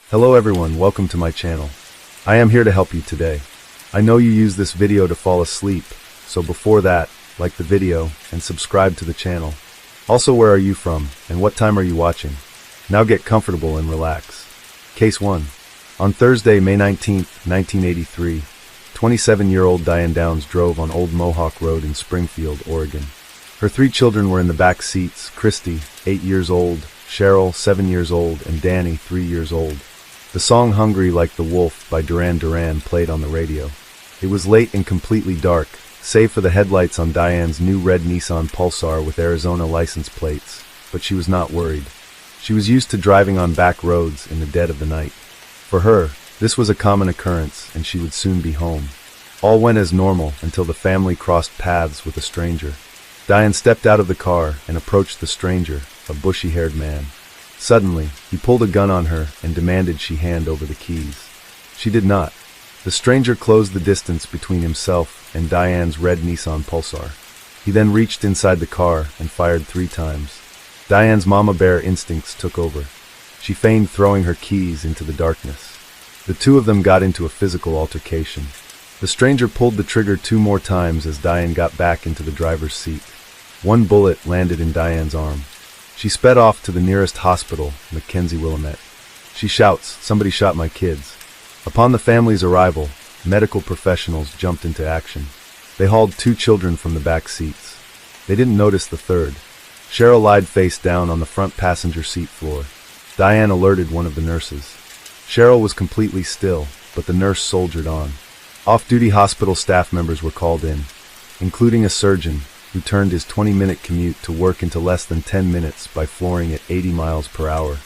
Hello everyone, welcome to my channel. I am here to help you today. I know you use this video to fall asleep, so before that, like the video and subscribe to the channel. Also, where are you from and what time are you watching? Now get comfortable and relax. Case 1. On Thursday, May 19th, 1983, 27-year-old Diane Downs drove on Old Mohawk Road in Springfield, Oregon. Her 3 children were in the back seats: Christy, 8 years old, Cheryl, 7 years old, and Danny, 3 years old. The song "Hungry Like the Wolf" by Duran Duran played on the radio. It was late and completely dark, save for the headlights on Diane's new red Nissan Pulsar with Arizona license plates, but she was not worried. She was used to driving on back roads in the dead of the night. For her, this was a common occurrence, and she would soon be home. All went as normal until the family crossed paths with a stranger. Diane stepped out of the car and approached the stranger, a bushy-haired man. Suddenly, he pulled a gun on her and demanded she hand over the keys. She did not. The stranger closed the distance between himself and Diane's red Nissan Pulsar. He then reached inside the car and fired 3 times. Diane's mama bear instincts took over. She feigned throwing her keys into the darkness. The two of them got into a physical altercation. The stranger pulled the trigger 2 more times as Diane got back into the driver's seat. 1 bullet landed in Diane's arm. She sped off to the nearest hospital, Mackenzie Willamette. She shouts, "Somebody shot my kids." Upon the family's arrival, medical professionals jumped into action. They hauled 2 children from the back seats. They didn't notice the third. Cheryl lied face down on the front passenger seat floor. Diane alerted one of the nurses. Cheryl was completely still, but the nurse soldiered on. Off-duty hospital staff members were called in, including a surgeon, who turned his 20-minute commute to work into less than 10 minutes by flooring at 80 miles per hour.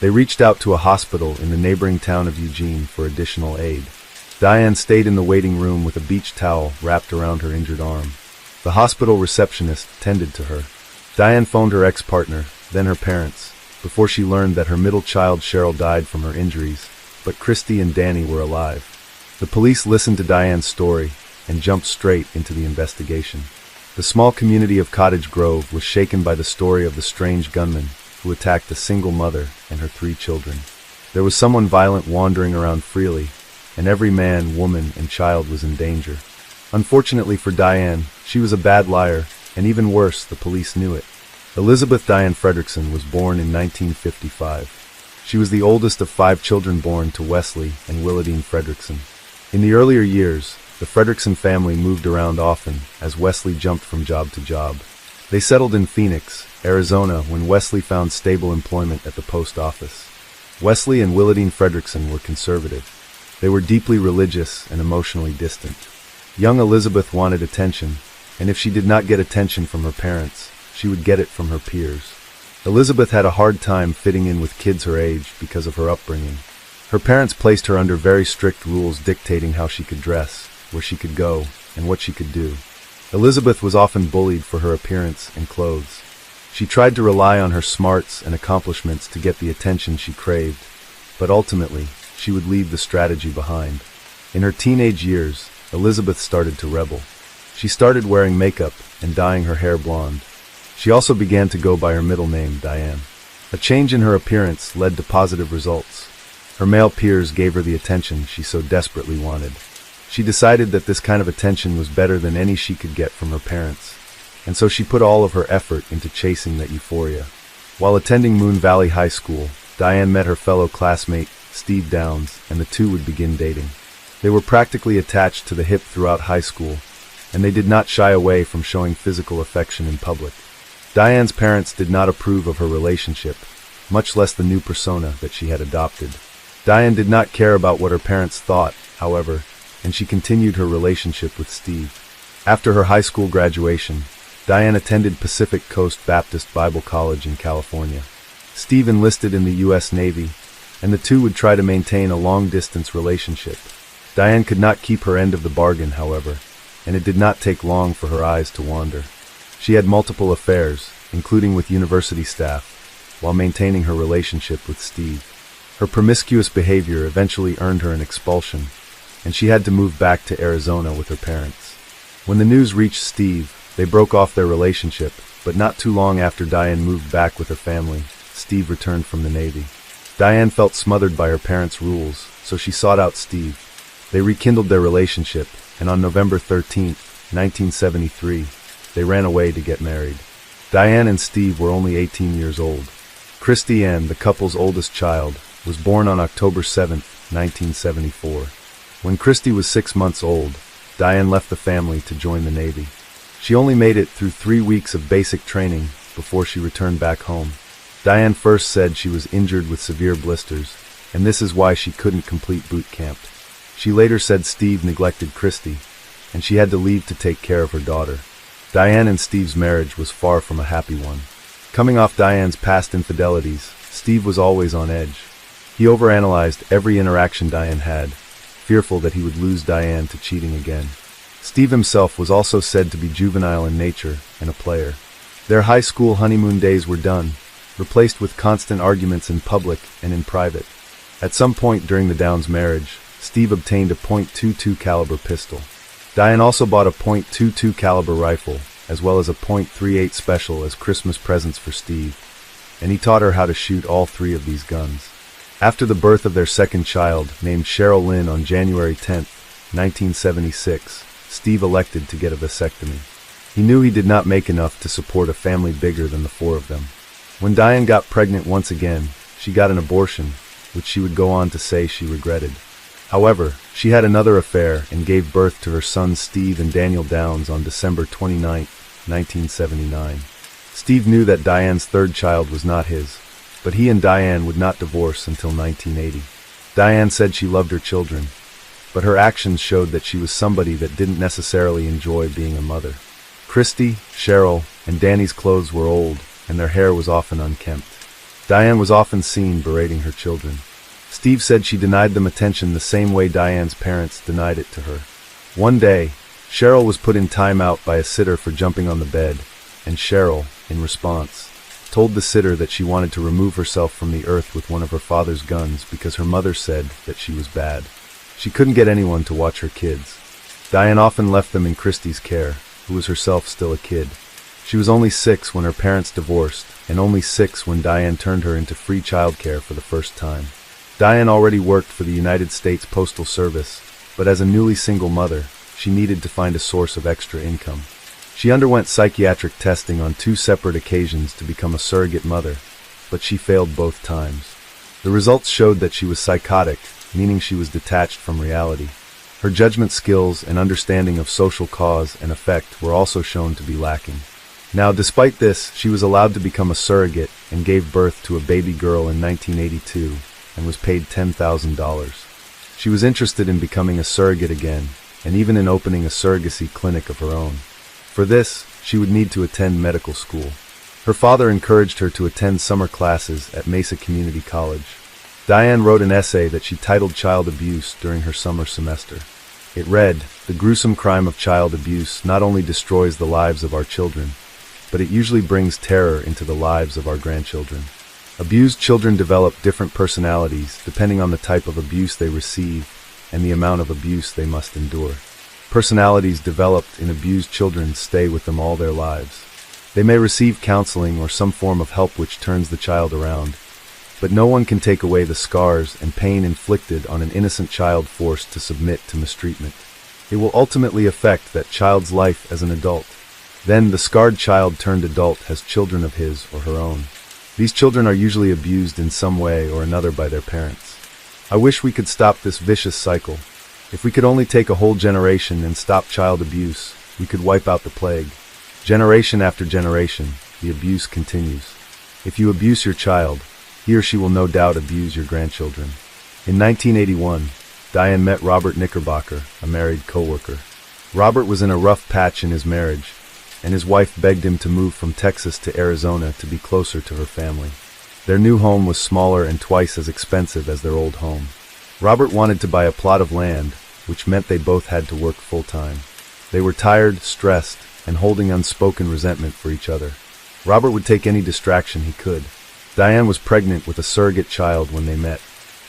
They reached out to a hospital in the neighboring town of Eugene for additional aid. Diane stayed in the waiting room with a beach towel wrapped around her injured arm. The hospital receptionist tended to her. Diane phoned her ex-partner, then her parents, before she learned that her middle child Cheryl died from her injuries, but Christy and Danny were alive. The police listened to Diane's story and jumped straight into the investigation. The small community of Cottage Grove was shaken by the story of the strange gunman who attacked a single mother and her 3 children. There was someone violent wandering around freely, and every man, woman, and child was in danger. Unfortunately for Diane, she was a bad liar, and even worse, the police knew it. Elizabeth Diane Fredrickson was born in 1955. She was the oldest of 5 children born to Wesley and Willadine Fredrickson. In the earlier years, the Fredrickson family moved around often as Wesley jumped from job to job. They settled in Phoenix, Arizona when Wesley found stable employment at the post office. Wesley and Willadine Fredrickson were conservative. They were deeply religious and emotionally distant. Young Elizabeth wanted attention, and if she did not get attention from her parents, she would get it from her peers. Elizabeth had a hard time fitting in with kids her age because of her upbringing. Her parents placed her under very strict rules dictating how she could dress, where she could go, and what she could do. Elizabeth was often bullied for her appearance and clothes. She tried to rely on her smarts and accomplishments to get the attention she craved, but ultimately, she would leave the strategy behind. In her teenage years, Elizabeth started to rebel. She started wearing makeup and dyeing her hair blonde. She also began to go by her middle name, Diane. A change in her appearance led to positive results. Her male peers gave her the attention she so desperately wanted. She decided that this kind of attention was better than any she could get from her parents, and so she put all of her effort into chasing that euphoria. While attending Moon Valley High School, Diane met her fellow classmate, Steve Downs, and the two would begin dating. They were practically attached to the hip throughout high school, and they did not shy away from showing physical affection in public. Diane's parents did not approve of her relationship, much less the new persona that she had adopted. Diane did not care about what her parents thought, however, and she continued her relationship with Steve. After her high school graduation, Diane attended Pacific Coast Baptist Bible College in California. Steve enlisted in the U.S. Navy, and the two would try to maintain a long-distance relationship. Diane could not keep her end of the bargain, however, and it did not take long for her eyes to wander. She had multiple affairs, including with university staff, while maintaining her relationship with Steve. Her promiscuous behavior eventually earned her an expulsion, and she had to move back to Arizona with her parents. When the news reached Steve, they broke off their relationship, but not too long after Diane moved back with her family, Steve returned from the Navy. Diane felt smothered by her parents' rules, so she sought out Steve. They rekindled their relationship, and on November 13, 1973, they ran away to get married. Diane and Steve were only 18 years old. Christy Ann, the couple's oldest child, was born on October 7, 1974. When Christy was 6 months old, Diane left the family to join the Navy. She only made it through 3 weeks of basic training before she returned back home. Diane first said she was injured with severe blisters, and this is why she couldn't complete boot camp. She later said Steve neglected Christy, and she had to leave to take care of her daughter. Diane and Steve's marriage was far from a happy one. Coming off Diane's past infidelities, Steve was always on edge. He overanalyzed every interaction Diane had, fearful that he would lose Diane to cheating again. Steve himself was also said to be juvenile in nature and a player. Their high school honeymoon days were done, replaced with constant arguments in public and in private. At some point during the Downs marriage, Steve obtained a .22 caliber pistol. Diane also bought a .22 caliber rifle, as well as a .38 special as Christmas presents for Steve, and he taught her how to shoot all 3 of these guns. After the birth of their second child, named Cheryl Lynn on January 10, 1976, Steve elected to get a vasectomy. He knew he did not make enough to support a family bigger than the 4 of them. When Diane got pregnant once again, she got an abortion, which she would go on to say she regretted. However, she had another affair and gave birth to her sons Steve and Daniel Downs on December 29, 1979. Steve knew that Diane's 3rd child was not his, but he and Diane would not divorce until 1980. Diane said she loved her children, but her actions showed that she was somebody that didn't necessarily enjoy being a mother. Christy, Cheryl, and Danny's clothes were old, and their hair was often unkempt. Diane was often seen berating her children. Steve said she denied them attention the same way Diane's parents denied it to her. One day, Cheryl was put in timeout by a sitter for jumping on the bed, and Cheryl, in response, told the sitter that she wanted to remove herself from the earth with one of her father's guns because her mother said that she was bad. She couldn't get anyone to watch her kids. Diane often left them in Christy's care, who was herself still a kid. She was only 6 when her parents divorced, and only 6 when Diane turned her into free childcare for the first time. Diane already worked for the United States Postal Service, but as a newly single mother, she needed to find a source of extra income. She underwent psychiatric testing on 2 separate occasions to become a surrogate mother, but she failed both times. The results showed that she was psychotic, meaning she was detached from reality. Her judgment skills and understanding of social cause and effect were also shown to be lacking. Now, despite this, she was allowed to become a surrogate and gave birth to a baby girl in 1982 and was paid $10,000. She was interested in becoming a surrogate again, and even in opening a surrogacy clinic of her own. For this, she would need to attend medical school. Her father encouraged her to attend summer classes at Mesa Community College. Diane wrote an essay that she titled Child Abuse during her summer semester. It read, "The gruesome crime of child abuse not only destroys the lives of our children, but it usually brings terror into the lives of our grandchildren. Abused children develop different personalities depending on the type of abuse they receive and the amount of abuse they must endure. Personalities developed in abused children stay with them all their lives. They may receive counseling or some form of help which turns the child around, but no one can take away the scars and pain inflicted on an innocent child forced to submit to mistreatment. It will ultimately affect that child's life as an adult. Then the scarred child turned adult has children of his or her own. These children are usually abused in some way or another by their parents. I wish we could stop this vicious cycle. If we could only take a whole generation and stop child abuse, we could wipe out the plague. Generation after generation, the abuse continues. If you abuse your child, he or she will no doubt abuse your grandchildren." In 1981, Diane met Robert Knickerbocker, a married co-worker. Robert was in a rough patch in his marriage, and his wife begged him to move from Texas to Arizona to be closer to her family. Their new home was smaller and twice as expensive as their old home. Robert wanted to buy a plot of land, which meant they both had to work full-time. They were tired, stressed, and holding unspoken resentment for each other. Robert would take any distraction he could. Diane was pregnant with a surrogate child when they met.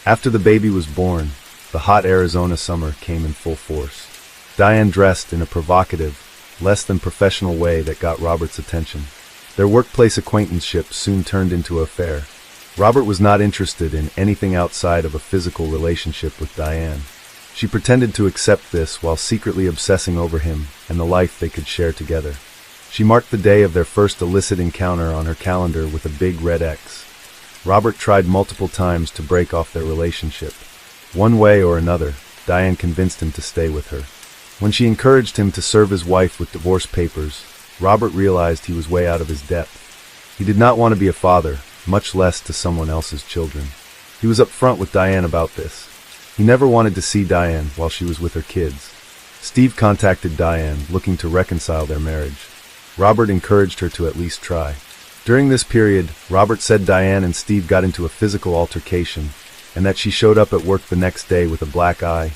After the baby was born, the hot Arizona summer came in full force. Diane dressed in a provocative, less than professional way that got Robert's attention. Their workplace acquaintanceship soon turned into an affair. Robert was not interested in anything outside of a physical relationship with Diane. She pretended to accept this while secretly obsessing over him and the life they could share together. She marked the day of their first illicit encounter on her calendar with a big red X. Robert tried multiple times to break off their relationship. One way or another, Diane convinced him to stay with her. When she encouraged him to serve his wife with divorce papers, Robert realized he was way out of his depth. He did not want to be a father, much less to someone else's children. He was upfront with Diane about this. He never wanted to see Diane while she was with her kids. Steve contacted Diane, looking to reconcile their marriage. Robert encouraged her to at least try. During this period, Robert said Diane and Steve got into a physical altercation, and that she showed up at work the next day with a black eye,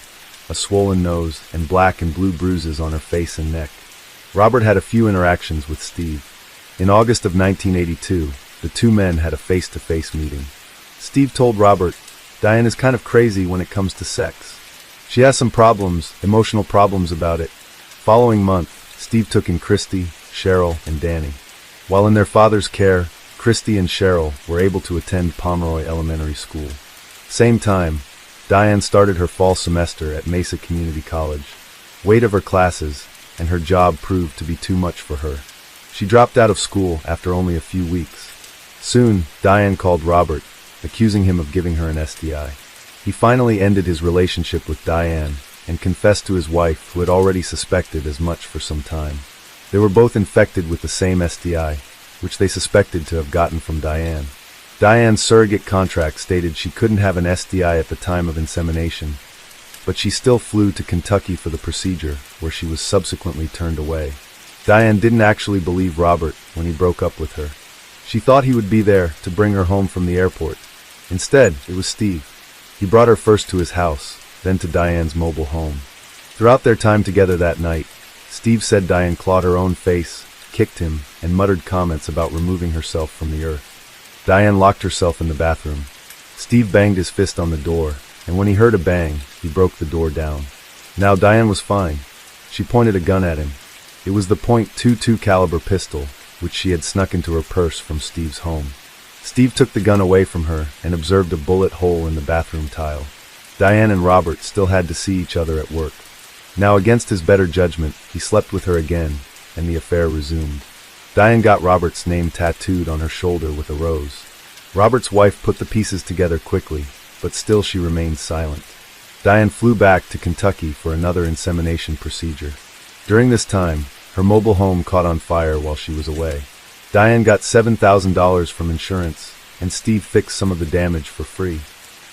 a swollen nose, and black and blue bruises on her face and neck. Robert had a few interactions with Steve. In August of 1982, the two men had a face-to-face meeting. Steve told Robert, "Diane is kind of crazy when it comes to sex. She has some problems, emotional problems about it." Following month, Steve took in Christy, Cheryl, and Danny. While in their father's care, Christy and Cheryl were able to attend Pomeroy Elementary School. Same time, Diane started her fall semester at Mesa Community College. Weight of her classes and her job proved to be too much for her. She dropped out of school after only a few weeks. Soon, Diane called Robert, accusing him of giving her an STI. He finally ended his relationship with Diane and confessed to his wife, who had already suspected as much for some time. They were both infected with the same STI, which they suspected to have gotten from Diane. Diane's surrogate contract stated she couldn't have an STI at the time of insemination, but she still flew to Kentucky for the procedure, where she was subsequently turned away. Diane didn't actually believe Robert when he broke up with her. She thought he would be there to bring her home from the airport. Instead, it was Steve. He brought her first to his house, then to Diane's mobile home. Throughout their time together that night, Steve said Diane clawed her own face, kicked him, and muttered comments about removing herself from the earth. Diane locked herself in the bathroom. Steve banged his fist on the door, and when he heard a bang, he broke the door down. Now Diane was fine. She pointed a gun at him. It was the .22 caliber pistol, which she had snuck into her purse from Steve's home. Steve took the gun away from her and observed a bullet hole in the bathroom tile. Diane and Robert still had to see each other at work. Now, against his better judgment, he slept with her again, and the affair resumed. Diane got Robert's name tattooed on her shoulder with a rose. Robert's wife put the pieces together quickly, but still she remained silent. Diane flew back to Kentucky for another insemination procedure. During this time, her mobile home caught on fire while she was away. Diane got $7,000 from insurance, and Steve fixed some of the damage for free.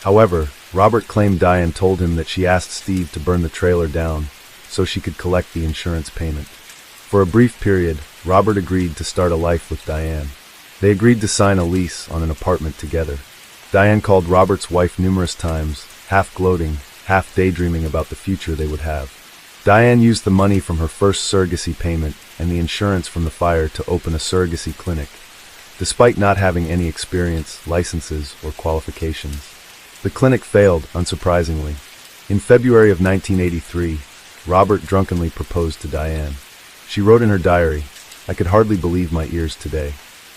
However, Robert claimed Diane told him that she asked Steve to burn the trailer down so she could collect the insurance payment. For a brief period, Robert agreed to start a life with Diane. They agreed to sign a lease on an apartment together. Diane called Robert's wife numerous times, half gloating, half daydreaming about the future they would have. Diane used the money from her first surrogacy payment and the insurance from the fire to open a surrogacy clinic, despite not having any experience, licenses, or qualifications. The clinic failed, unsurprisingly. In February of 1983, Robert drunkenly proposed to Diane. She wrote in her diary, "I could hardly believe my ears today.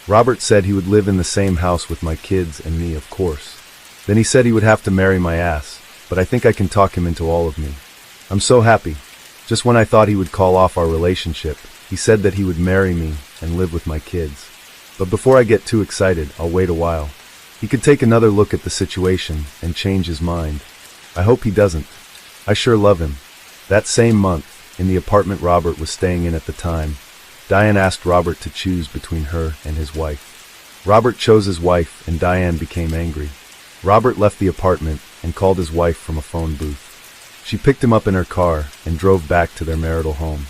Robert said he would live in the same house with my kids and me, of course. Then he said he would have to marry my ass, but I think I can talk him into all of me. I'm so happy. Just when I thought he would call off our relationship, he said that he would marry me and live with my kids. But before I get too excited, I'll wait a while. He could take another look at the situation and change his mind. I hope he doesn't. I sure love him." That same month, in the apartment Robert was staying in at the time, Diane asked Robert to choose between her and his wife. Robert chose his wife, and Diane became angry. Robert left the apartment and called his wife from a phone booth. She picked him up in her car and drove back to their marital home.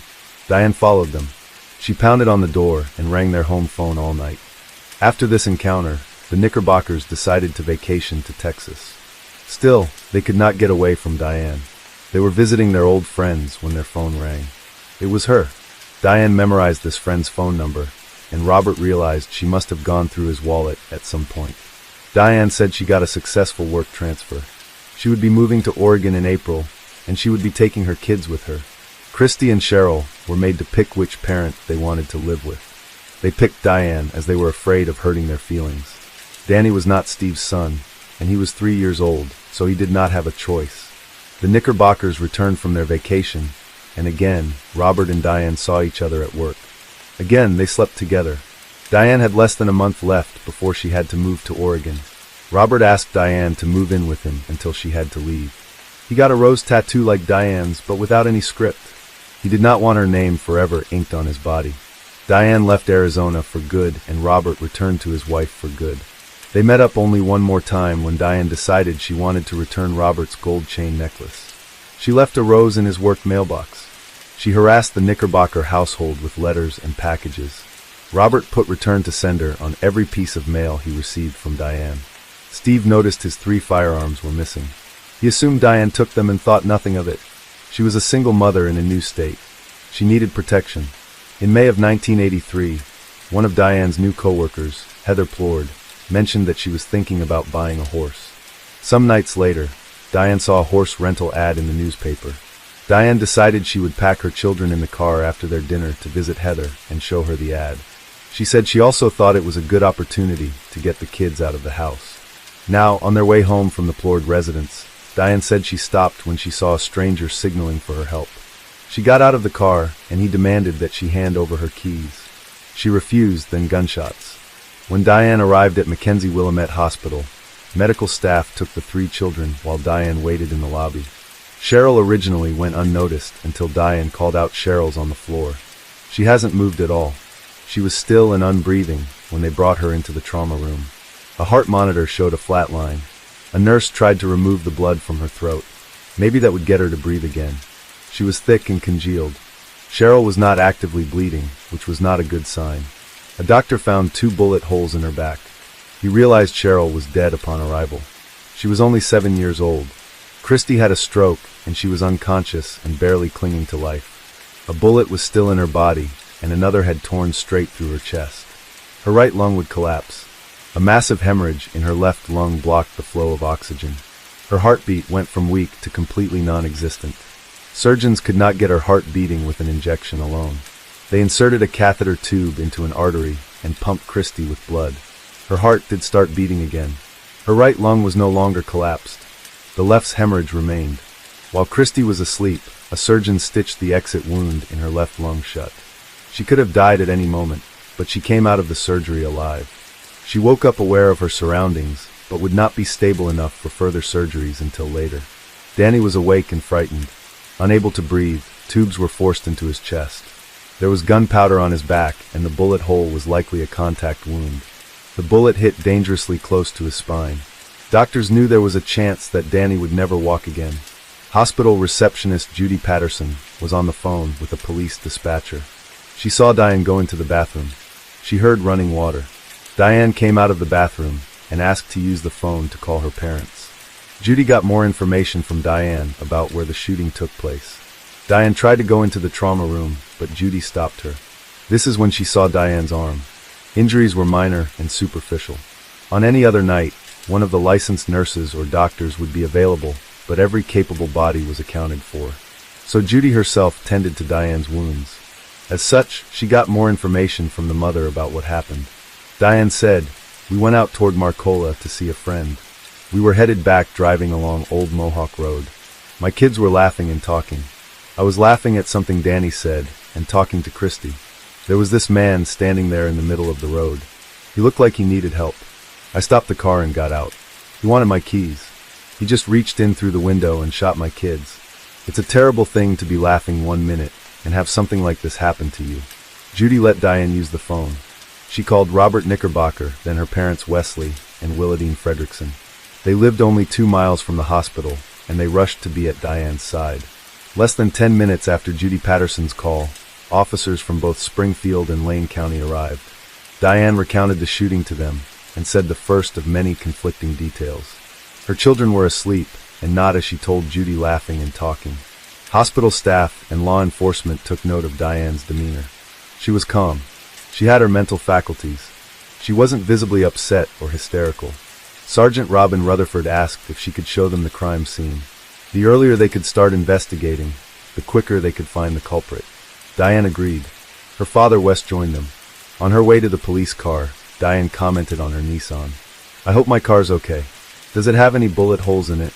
Diane followed them. She pounded on the door and rang their home phone all night. After this encounter, the Knickerbockers decided to vacation to Texas. Still, they could not get away from Diane. They were visiting their old friends when their phone rang. It was her. Diane memorized this friend's phone number, and Robert realized she must have gone through his wallet at some point. Diane said she got a successful work transfer. She would be moving to Oregon in April, and she would be taking her kids with her. Christy and Cheryl were made to pick which parent they wanted to live with. They picked Diane as they were afraid of hurting their feelings. Danny was not Steve's son, and he was 3 years old, so he did not have a choice. The Knickerbockers returned from their vacation, and again, Robert and Diane saw each other at work. Again, they slept together. Diane had less than a month left before she had to move to Oregon. Robert asked Diane to move in with him until she had to leave. He got a rose tattoo like Diane's, but without any script. He did not want her name forever inked on his body. Diane left Arizona for good, and Robert returned to his wife for good. They met up only one more time when Diane decided she wanted to return Robert's gold chain necklace. She left a rose in his work mailbox. She harassed the Knickerbocker household with letters and packages. Robert put return to sender on every piece of mail he received from Diane. Steve noticed his 3 firearms were missing. He assumed Diane took them and thought nothing of it. She was a single mother in a new state. She needed protection. In May of 1983, one of Diane's new co-workers, Heather Plord, mentioned that she was thinking about buying a horse. Some nights later, Diane saw a horse rental ad in the newspaper. Diane decided she would pack her children in the car after their dinner to visit Heather and show her the ad. She said she also thought it was a good opportunity to get the kids out of the house. Now, on their way home from the Plord residence, Diane said she stopped when she saw a stranger signaling for her help. She got out of the car, and he demanded that she hand over her keys. She refused, then gunshots. When Diane arrived at Mackenzie Willamette Hospital, medical staff took the 3 children while Diane waited in the lobby. Cheryl originally went unnoticed until Diane called out Cheryl's on the floor. She hasn't moved at all. She was still and unbreathing when they brought her into the trauma room. A heart monitor showed a flat line. A nurse tried to remove the blood from her throat. Maybe that would get her to breathe again. She was thick and congealed. Cheryl was not actively bleeding, which was not a good sign. A doctor found 2 bullet holes in her back. He realized Cheryl was dead upon arrival. She was only 7 years old. Christy had a stroke, and she was unconscious and barely clinging to life. A bullet was still in her body, and another had torn straight through her chest. Her right lung would collapse. A massive hemorrhage in her left lung blocked the flow of oxygen. Her heartbeat went from weak to completely non-existent. Surgeons could not get her heart beating with an injection alone. They inserted a catheter tube into an artery and pumped Christy with blood. Her heart did start beating again. Her right lung was no longer collapsed. The left's hemorrhage remained. While Christy was asleep, a surgeon stitched the exit wound in her left lung shut. She could have died at any moment, but she came out of the surgery alive. She woke up aware of her surroundings, but would not be stable enough for further surgeries until later. Danny was awake and frightened. Unable to breathe, tubes were forced into his chest. There was gunpowder on his back, and the bullet hole was likely a contact wound. The bullet hit dangerously close to his spine. Doctors knew there was a chance that Danny would never walk again. Hospital receptionist Judy Patterson was on the phone with a police dispatcher. She saw Diane go into the bathroom. She heard running water. Diane came out of the bathroom and asked to use the phone to call her parents. Judy got more information from Diane about where the shooting took place. Diane tried to go into the trauma room, but Judy stopped her. This is when she saw Diane's arm. Injuries were minor and superficial. On any other night, one of the licensed nurses or doctors would be available, but every capable body was accounted for. So Judy herself tended to Diane's wounds. As such, she got more information from the mother about what happened. Diane said, "We went out toward Marcola to see a friend. We were headed back driving along Old Mohawk Road. My kids were laughing and talking. I was laughing at something Danny said and talking to Christy. There was this man standing there in the middle of the road. He looked like he needed help. I stopped the car and got out. He wanted my keys. He just reached in through the window and shot my kids. It's a terrible thing to be laughing 1 minute and have something like this happen to you." Judy let Diane use the phone. She called Robert Knickerbocker, then her parents Wesley and Willadine Fredrickson. They lived only 2 miles from the hospital, and they rushed to be at Diane's side. Less than 10 minutes after Judy Patterson's call, officers from both Springfield and Lane County arrived. Diane recounted the shooting to them and said the first of many conflicting details. Her children were asleep, and not as she told Judy, laughing and talking. Hospital staff and law enforcement took note of Diane's demeanor. She was calm. She had her mental faculties. She wasn't visibly upset or hysterical. Sergeant Robin Rutherford asked if she could show them the crime scene. The earlier they could start investigating, the quicker they could find the culprit. Diane agreed. Her father Wes joined them. On her way to the police car, Diane commented on her Nissan. I hope my car's okay. Does it have any bullet holes in it?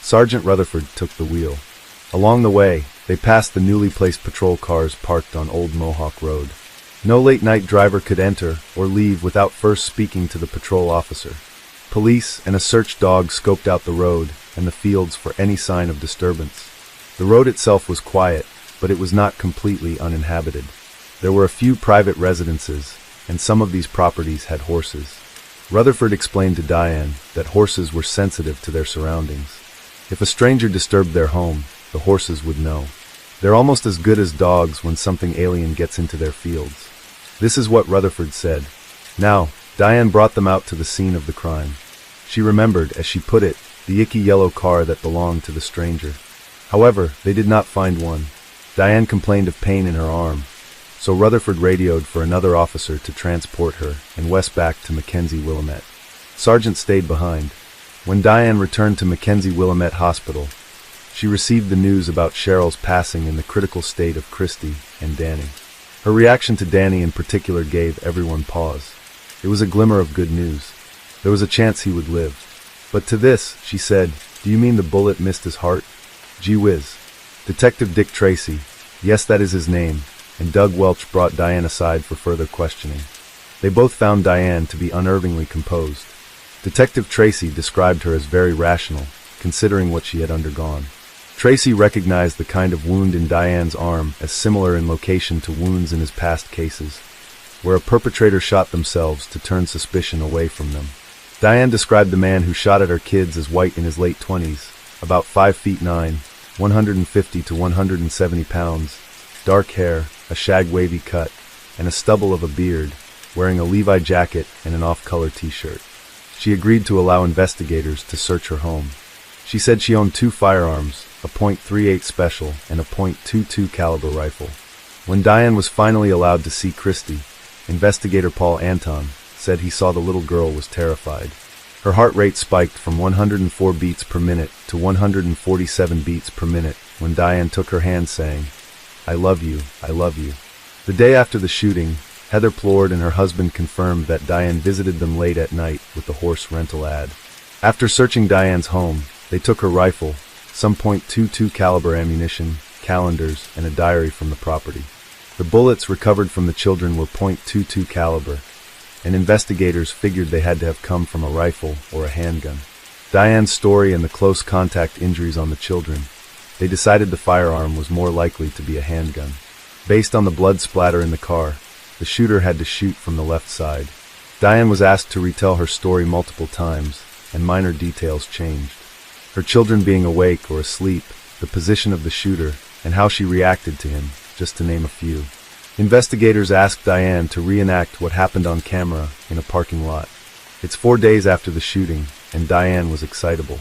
Sergeant Rutherford took the wheel. Along the way, they passed the newly placed patrol cars parked on Old Mohawk Road. No late-night driver could enter or leave without first speaking to the patrol officer. Police and a search dog scoped out the road and the fields for any sign of disturbance. The road itself was quiet, but it was not completely uninhabited. There were a few private residences, and some of these properties had horses. Rutherford explained to Diane that horses were sensitive to their surroundings. If a stranger disturbed their home, the horses would know. They're almost as good as dogs when something alien gets into their fields. This is what Rutherford said. Now, Diane brought them out to the scene of the crime. She remembered, as she put it, the icky yellow car that belonged to the stranger. However, they did not find one. Diane complained of pain in her arm, so Rutherford radioed for another officer to transport her and Wes back to Mackenzie Willamette. Sargent stayed behind. When Diane returned to Mackenzie Willamette Hospital, she received the news about Cheryl's passing in the critical state of Christy and Danny. Her reaction to Danny in particular gave everyone pause. It was a glimmer of good news. There was a chance he would live. But to this, she said, "Do you mean the bullet missed his heart?" Gee whiz. Detective Dick Tracy, yes, that is his name, and Doug Welch brought Diane aside for further questioning. They both found Diane to be unnervingly composed. Detective Tracy described her as very rational, considering what she had undergone. Tracy recognized the kind of wound in Diane's arm as similar in location to wounds in his past cases, where a perpetrator shot themselves to turn suspicion away from them. Diane described the man who shot at her kids as white in his late 20s, about 5'9", 150 to 170 pounds, dark hair, a shag wavy cut, and a stubble of a beard, wearing a Levi jacket and an off-color t-shirt. She agreed to allow investigators to search her home. She said she owned 2 firearms, a .38 Special and a .22 caliber rifle. When Diane was finally allowed to see Christy, investigator Paul Anton said he saw the little girl was terrified. Her heart rate spiked from 104 beats per minute to 147 beats per minute when Diane took her hand saying, "I love you, I love you." The day after the shooting, Heather Plord and her husband confirmed that Diane visited them late at night with the horse rental ad. After searching Diane's home, they took her rifle, some .22 caliber ammunition, calendars, and a diary from the property. The bullets recovered from the children were .22 caliber, and investigators figured they had to have come from a rifle or a handgun. Diane's story and the close contact injuries on the children, they decided the firearm was more likely to be a handgun. Based on the blood splatter in the car, the shooter had to shoot from the left side. Diane was asked to retell her story multiple times, and minor details changed. Her children being awake or asleep, the position of the shooter, and how she reacted to him, just to name a few. Investigators asked Diane to reenact what happened on camera in a parking lot. It's 4 days after the shooting, and Diane was excitable.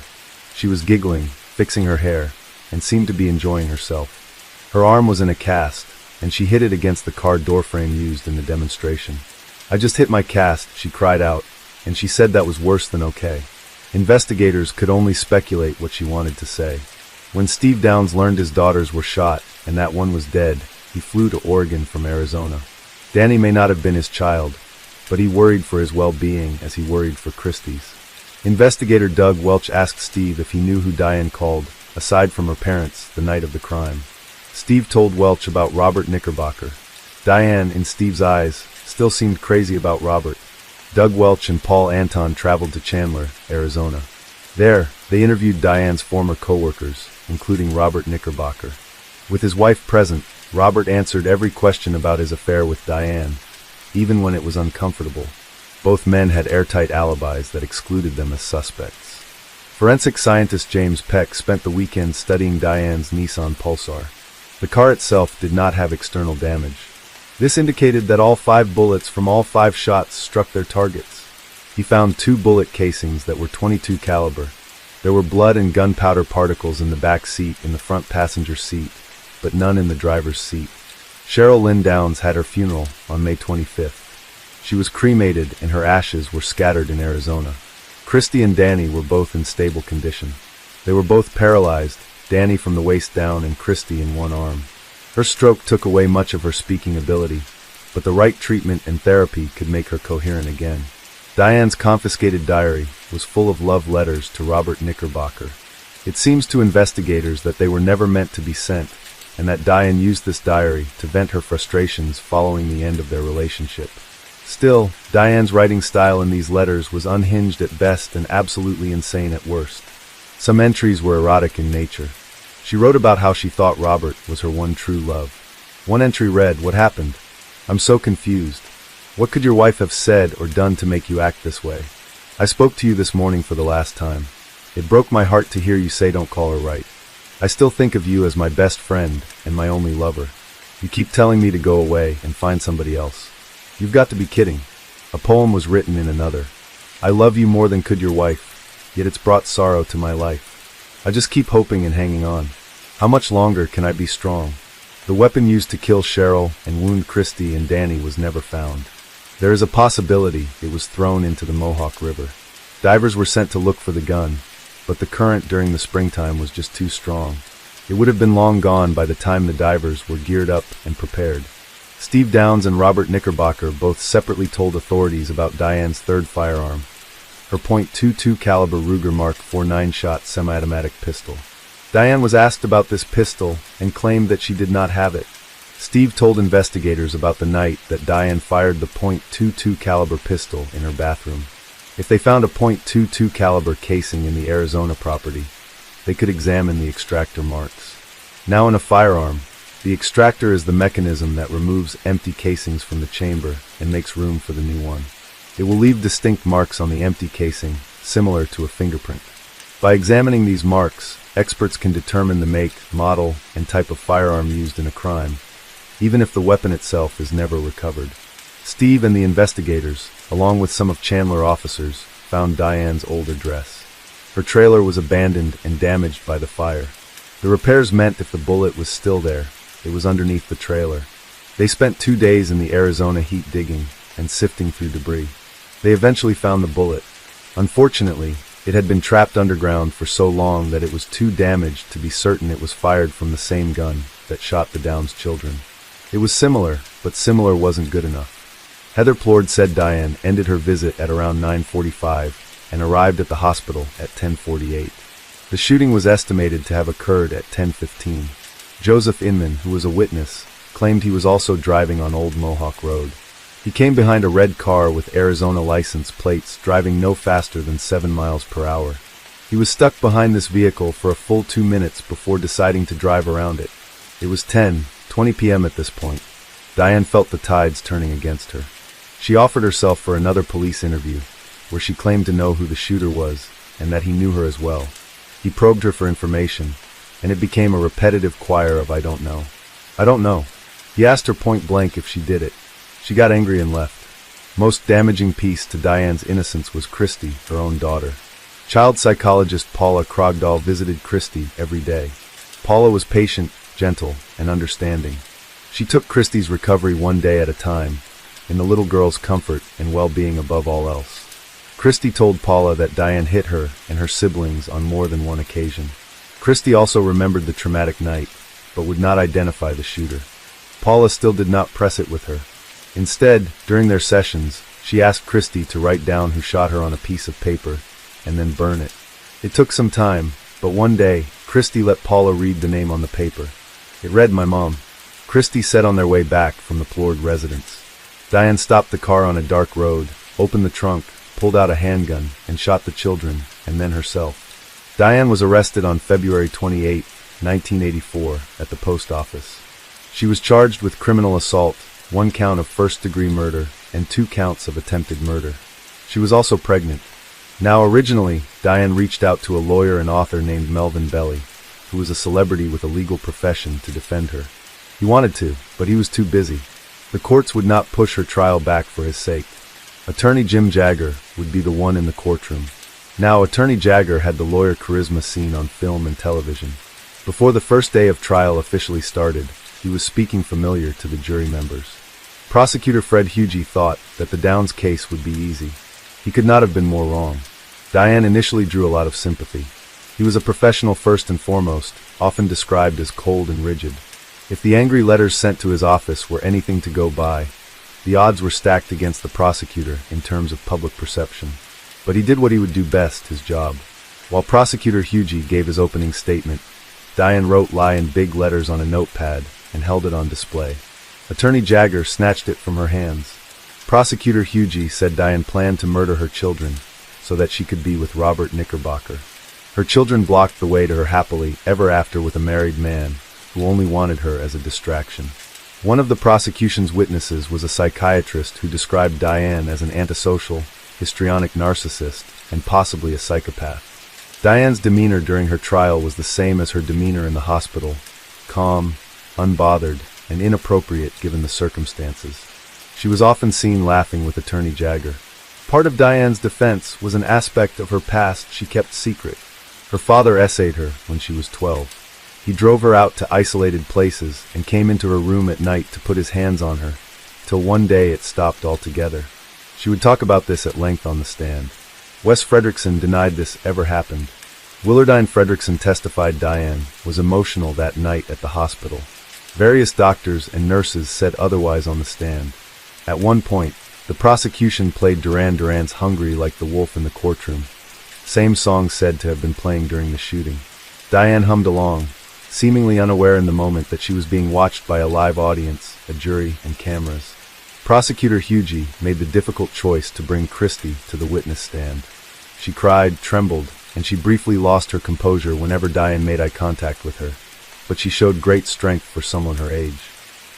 She was giggling, fixing her hair, and seemed to be enjoying herself. Her arm was in a cast, and she hit it against the car doorframe used in the demonstration. "I just hit my cast," she cried out, and she said that was worse than okay. Investigators could only speculate what she wanted to say. When Steve Downs learned his daughters were shot and that one was dead, he flew to Oregon from Arizona. Danny may not have been his child, but he worried for his well-being as he worried for Christy's. Investigator Doug Welch asked Steve if he knew who Diane called, aside from her parents, the night of the crime. Steve told Welch about Robert Knickerbocker. Diane, in Steve's eyes, still seemed crazy about Robert. Doug Welch and Paul Anton traveled to Chandler, Arizona. There, they interviewed Diane's former co-workers, including Robert Knickerbocker. With his wife present, Robert answered every question about his affair with Diane, even when it was uncomfortable. Both men had airtight alibis that excluded them as suspects. Forensic scientist James Peck spent the weekend studying Diane's Nissan Pulsar. The car itself did not have external damage. This indicated that all 5 bullets from all 5 shots struck their targets. He found 2 bullet casings that were .22 caliber. There were blood and gunpowder particles in the back seat and the front passenger seat, but none in the driver's seat. Cheryl Lynn Downs had her funeral on May 25th. She was cremated and her ashes were scattered in Arizona. Christy and Danny were both in stable condition. They were both paralyzed, Danny from the waist down and Christy in one arm. Her stroke took away much of her speaking ability, but the right treatment and therapy could make her coherent again. Diane's confiscated diary was full of love letters to Robert Knickerbocker. It seems to investigators that they were never meant to be sent, and that Diane used this diary to vent her frustrations following the end of their relationship. Still, Diane's writing style in these letters was unhinged at best and absolutely insane at worst. Some entries were erotic in nature. She wrote about how she thought Robert was her one true love. One entry read, "What happened? I'm so confused. What could your wife have said or done to make you act this way? I spoke to you this morning for the last time. It broke my heart to hear you say don't call her right. I still think of you as my best friend and my only lover. You keep telling me to go away and find somebody else. You've got to be kidding." A poem was written in another. "I love you more than could your wife, yet it's brought sorrow to my life. I just keep hoping and hanging on. How much longer can I be strong? The weapon used to kill Cheryl and wound Christy and Danny was never found. There is a possibility it was thrown into the Mohawk River. Divers were sent to look for the gun, but the current during the springtime was just too strong. It would have been long gone by the time the divers were geared up and prepared." Steve Downs and Robert Knickerbocker both separately told authorities about Diane's third firearm, her .22 caliber Ruger Mark IV 9-shot semi-automatic pistol. Diane was asked about this pistol and claimed that she did not have it. Steve told investigators about the night that Diane fired the .22 caliber pistol in her bathroom. If they found a .22 caliber casing in the Arizona property, they could examine the extractor marks. Now in a firearm, the extractor is the mechanism that removes empty casings from the chamber and makes room for the new one. It will leave distinct marks on the empty casing, similar to a fingerprint. By examining these marks, experts can determine the make, model, and type of firearm used in a crime, even if the weapon itself is never recovered. Steve and the investigators, along with some of Chandler officers, found Diane's old address. Her trailer was abandoned and damaged by the fire. The repairs meant if the bullet was still there, it was underneath the trailer. They spent 2 days in the Arizona heat digging and sifting through debris. They eventually found the bullet. Unfortunately, it had been trapped underground for so long that it was too damaged to be certain it was fired from the same gun that shot the Downs children. It was similar, but similar wasn't good enough. Heather Plord said Diane ended her visit at around 9:45 and arrived at the hospital at 10:48. The shooting was estimated to have occurred at 10:15. Joseph Inman, who was a witness, claimed he was also driving on Old Mohawk Road. He came behind a red car with Arizona license plates driving no faster than 7 miles per hour. He was stuck behind this vehicle for a full 2 minutes before deciding to drive around it. It was 10:20 p.m. at this point. Diane felt the tides turning against her. She offered herself for another police interview, where she claimed to know who the shooter was and that he knew her as well. He probed her for information, and it became a repetitive choir of "I don't know. I don't know." He asked her point blank if she did it. She got angry and left. Most damaging piece to Diane's innocence was Christy, her own daughter. Child psychologist Paula Krogdahl visited Christy every day. Paula was patient, gentle, and understanding. She took Christy's recovery one day at a time, in the little girl's comfort and well-being above all else. Christy told Paula that Diane hit her and her siblings on more than one occasion. Christy also remembered the traumatic night, but would not identify the shooter. Paula still did not press it with her. Instead, during their sessions, she asked Christy to write down who shot her on a piece of paper, and then burn it. It took some time, but one day, Christy let Paula read the name on the paper. It read, "My mom." Christy said on their way back from the Plord residence. Diane stopped the car on a dark road, opened the trunk, pulled out a handgun, and shot the children, and then herself. Diane was arrested on February 28, 1984, at the post office. She was charged with criminal assault, 1 count of first-degree murder, and 2 counts of attempted murder. She was also pregnant. Now, originally, Diane reached out to a lawyer and author named Melvin Belli, who was a celebrity with a legal profession, to defend her. He wanted to, but he was too busy. The courts would not push her trial back for his sake. Attorney Jim Jagger would be the one in the courtroom. Now, Attorney Jagger had the lawyer charisma seen on film and television. Before the first day of trial officially started, he was speaking familiar to the jury members. Prosecutor Fred Hugie thought that the Downs case would be easy. He could not have been more wrong. Diane initially drew a lot of sympathy. He was a professional first and foremost, often described as cold and rigid. If the angry letters sent to his office were anything to go by, The odds were stacked against the prosecutor in terms of public perception. But he did what he would do best, his job. While Prosecutor Hughie gave his opening statement, Diane wrote "lie" in big letters on a notepad and held it on display. Attorney Jagger snatched it from her hands. Prosecutor Hughie said Diane planned to murder her children so that she could be with Robert Knickerbocker. Her children blocked the way to her happily ever after with a married man who only wanted her as a distraction. One of the prosecution's witnesses was a psychiatrist who described Diane as an antisocial, histrionic narcissist, and possibly a psychopath. Diane's demeanor during her trial was the same as her demeanor in the hospital, calm, unbothered, and inappropriate given the circumstances. She was often seen laughing with Attorney Jagger. Part of Diane's defense was an aspect of her past she kept secret. Her father essayed her when she was 12. He drove her out to isolated places and came into her room at night to put his hands on her, till one day it stopped altogether. She would talk about this at length on the stand. Wes Fredrickson denied this ever happened. Willardine Fredrickson testified Diane was emotional that night at the hospital. Various doctors and nurses said otherwise on the stand. At one point, the prosecution played Duran Duran's "Hungry Like the Wolf" in the courtroom. Same song said to have been playing during the shooting. Diane hummed along, seemingly unaware in the moment that she was being watched by a live audience, a jury, and cameras. Prosecutor Hughie made the difficult choice to bring Christie to the witness stand. She cried, trembled, and she briefly lost her composure whenever Diane made eye contact with her, but she showed great strength for someone her age.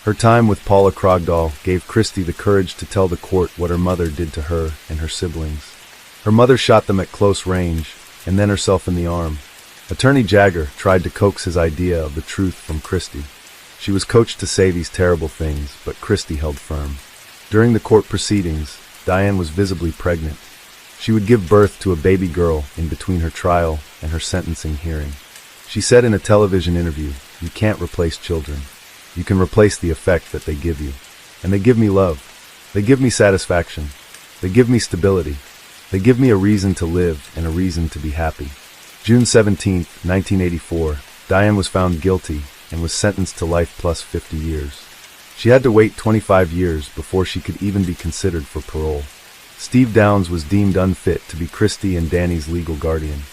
Her time with Paula Krogdahl gave Christie the courage to tell the court what her mother did to her and her siblings. Her mother shot them at close range, and then herself in the arm. Attorney Jagger tried to coax his idea of the truth from Christie. She was coached to say these terrible things, but Christie held firm. During the court proceedings, Diane was visibly pregnant. She would give birth to a baby girl in between her trial and her sentencing hearing. She said in a television interview, "You can't replace children. You can replace the effect that they give you. And they give me love. They give me satisfaction. They give me stability. They give me a reason to live and a reason to be happy." June 17, 1984, Diane was found guilty and was sentenced to life plus 50 years. She had to wait 25 years before she could even be considered for parole. Steve Downs was deemed unfit to be Christie and Danny's legal guardian.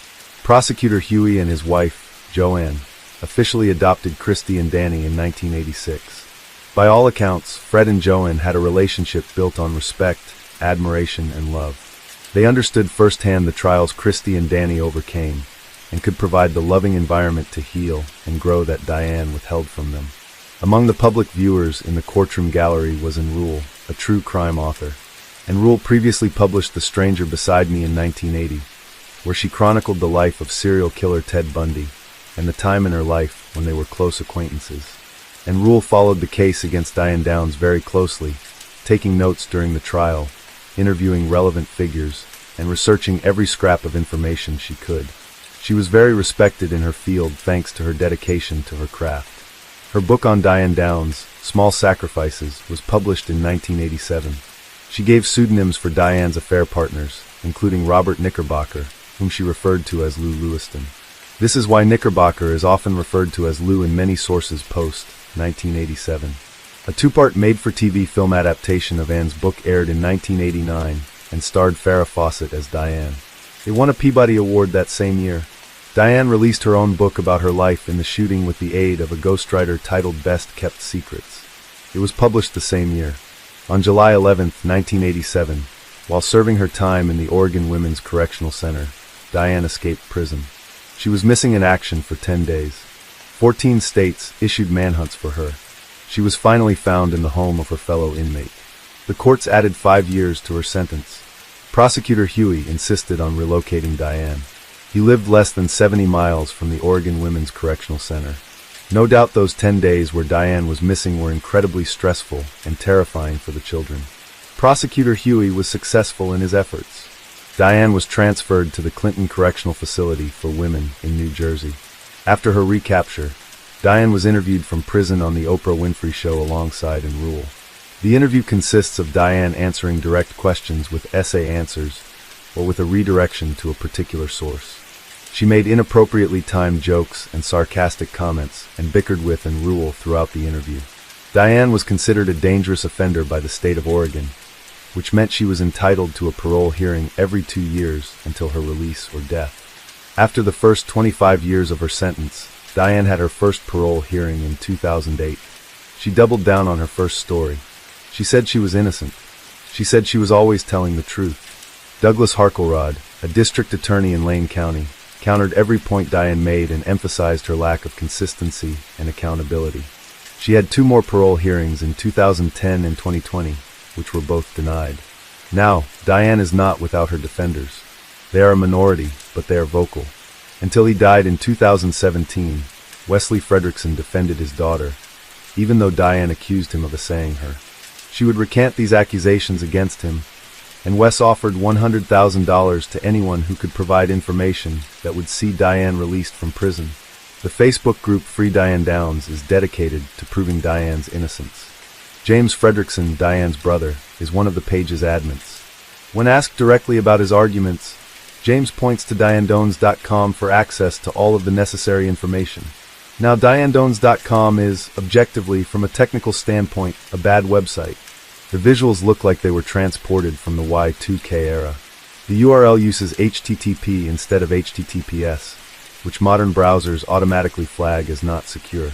Prosecutor Hughie and his wife, Joanne, officially adopted Christie and Danny in 1986. By all accounts, Fred and Joanne had a relationship built on respect, admiration, and love. They understood firsthand the trials Christie and Danny overcame, and could provide the loving environment to heal and grow that Diane withheld from them. Among the public viewers in the courtroom gallery was Enrule, a true crime author. Enrule previously published The Stranger Beside Me in 1980, where she chronicled the life of serial killer Ted Bundy and the time in her life when they were close acquaintances. Enrule followed the case against Diane Downs very closely, taking notes during the trial, interviewing relevant figures, and researching every scrap of information she could. She was very respected in her field thanks to her dedication to her craft. Her book on Diane Downs, Small Sacrifices, was published in 1987. She gave pseudonyms for Diane's affair partners, including Robert Knickerbocker, whom she referred to as Lou Lewiston. This is why Knickerbocker is often referred to as Lou in many sources post-1987. A two-part made-for-TV film adaptation of Anne's book aired in 1989 and starred Farrah Fawcett as Diane. It won a Peabody Award that same year. Diane released her own book about her life in the shooting with the aid of a ghostwriter titled Best Kept Secrets. It was published the same year. On July 11, 1987, while serving her time in the Oregon Women's Correctional Center, Diane escaped prison. She was missing in action for 10 days. 14 states issued manhunts for her. She was finally found in the home of her fellow inmate. The courts added 5 years to her sentence. Prosecutor Hughie insisted on relocating Diane. He lived less than 70 miles from the Oregon Women's Correctional Center. No doubt those 10 days where Diane was missing were incredibly stressful and terrifying for the children. Prosecutor Hughie was successful in his efforts. Diane was transferred to the Clinton Correctional Facility for Women in New Jersey. After her recapture, Diane was interviewed from prison on the Oprah Winfrey Show alongside Enrule. The interview consists of Diane answering direct questions with essay answers or with a redirection to a particular source. She made inappropriately timed jokes and sarcastic comments and bickered with Enrule throughout the interview. Diane was considered a dangerous offender by the state of Oregon, which meant she was entitled to a parole hearing every 2 years until her release or death. After the first 25 years of her sentence, Diane had her first parole hearing in 2008. She doubled down on her first story. She said she was innocent. She said she was always telling the truth. Douglas Harkelrod, a district attorney in Lane County, countered every point Diane made and emphasized her lack of consistency and accountability. She had 2 more parole hearings in 2010 and 2020, which were both denied. Now, Diane is not without her defenders. They are a minority, but they are vocal. Until he died in 2017, Wesley Fredrickson defended his daughter, even though Diane accused him of assaying her. She would recant these accusations against him, and Wes offered $100,000 to anyone who could provide information that would see Diane released from prison. The Facebook group Free Diane Downs is dedicated to proving Diane's innocence. James Fredrickson, Diane's brother, is one of the page's admins. When asked directly about his arguments, James points to DianeDones.com for access to all of the necessary information. Now, DianeDones.com is, objectively, from a technical standpoint, a bad website. The visuals look like they were transported from the Y2K era. The URL uses HTTP instead of HTTPS, which modern browsers automatically flag as not secure.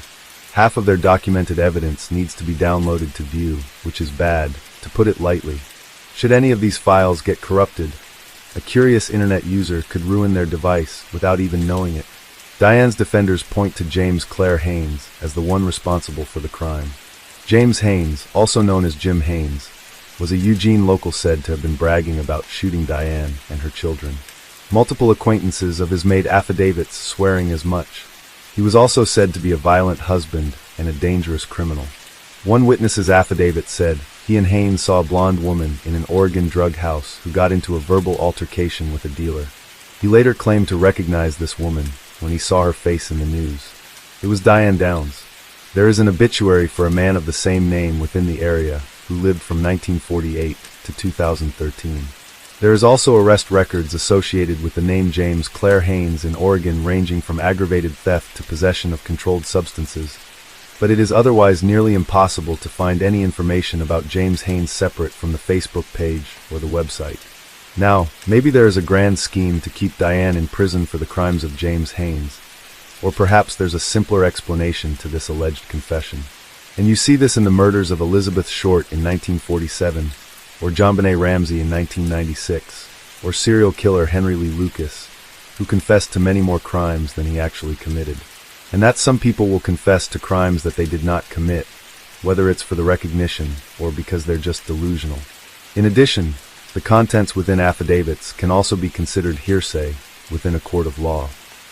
Half of their documented evidence needs to be downloaded to view, which is bad, to put it lightly. Should any of these files get corrupted, a curious internet user could ruin their device without even knowing it. Diane's defenders point to James Clare Haynes as the one responsible for the crime. James Haynes, also known as Jim Haynes, was a Eugene local said to have been bragging about shooting Diane and her children. Multiple acquaintances of his made affidavits swearing as much. He was also said to be a violent husband and a dangerous criminal. One witness's affidavit said he and Haynes saw a blonde woman in an Oregon drug house who got into a verbal altercation with a dealer. He later claimed to recognize this woman when he saw her face in the news. It was Diane Downs. There is an obituary for a man of the same name within the area who lived from 1948 to 2013. There is also arrest records associated with the name James Clare Haynes in Oregon ranging from aggravated theft to possession of controlled substances, but it is otherwise nearly impossible to find any information about James Haynes separate from the Facebook page or the website. Now, maybe there is a grand scheme to keep Diane in prison for the crimes of James Haynes, or perhaps there's a simpler explanation to this alleged confession. And you see this in the murders of Elizabeth Short in 1947, or JonBenet Ramsey in 1996, or serial killer Henry Lee Lucas, who confessed to many more crimes than he actually committed. And that some people will confess to crimes that they did not commit, whether it's for the recognition or because they're just delusional. In addition, the contents within affidavits can also be considered hearsay within a court of law.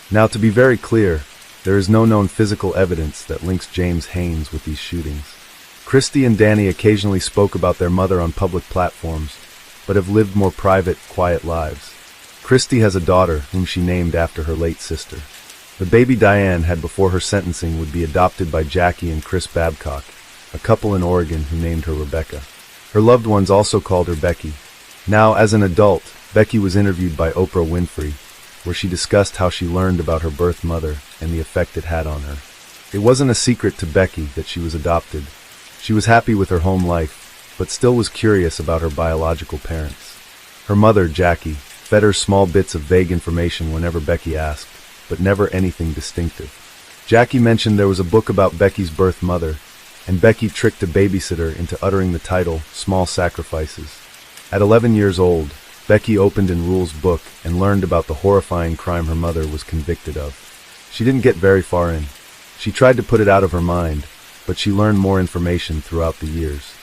Now, to be very clear, there is no known physical evidence that links James Haynes with these shootings. Christy and Danny occasionally spoke about their mother on public platforms, but have lived more private, quiet lives. Christy has a daughter whom she named after her late sister. The baby Diane had before her sentencing would be adopted by Jackie and Chris Babcock, a couple in Oregon who named her Rebecca. Her loved ones also called her Becky. Now, as an adult, Becky was interviewed by Oprah Winfrey, where she discussed how she learned about her birth mother and the effect it had on her. It wasn't a secret to Becky that she was adopted. She was happy with her home life, but still was curious about her biological parents. Her mother, Jackie, fed her small bits of vague information whenever Becky asked, but never anything distinctive. Jackie mentioned there was a book about Becky's birth mother, and Becky tricked a babysitter into uttering the title, Small Sacrifices. At 11 years old, Becky opened in Rule's book and learned about the horrifying crime her mother was convicted of. She didn't get very far in. She tried to put it out of her mind, but she learned more information throughout the years.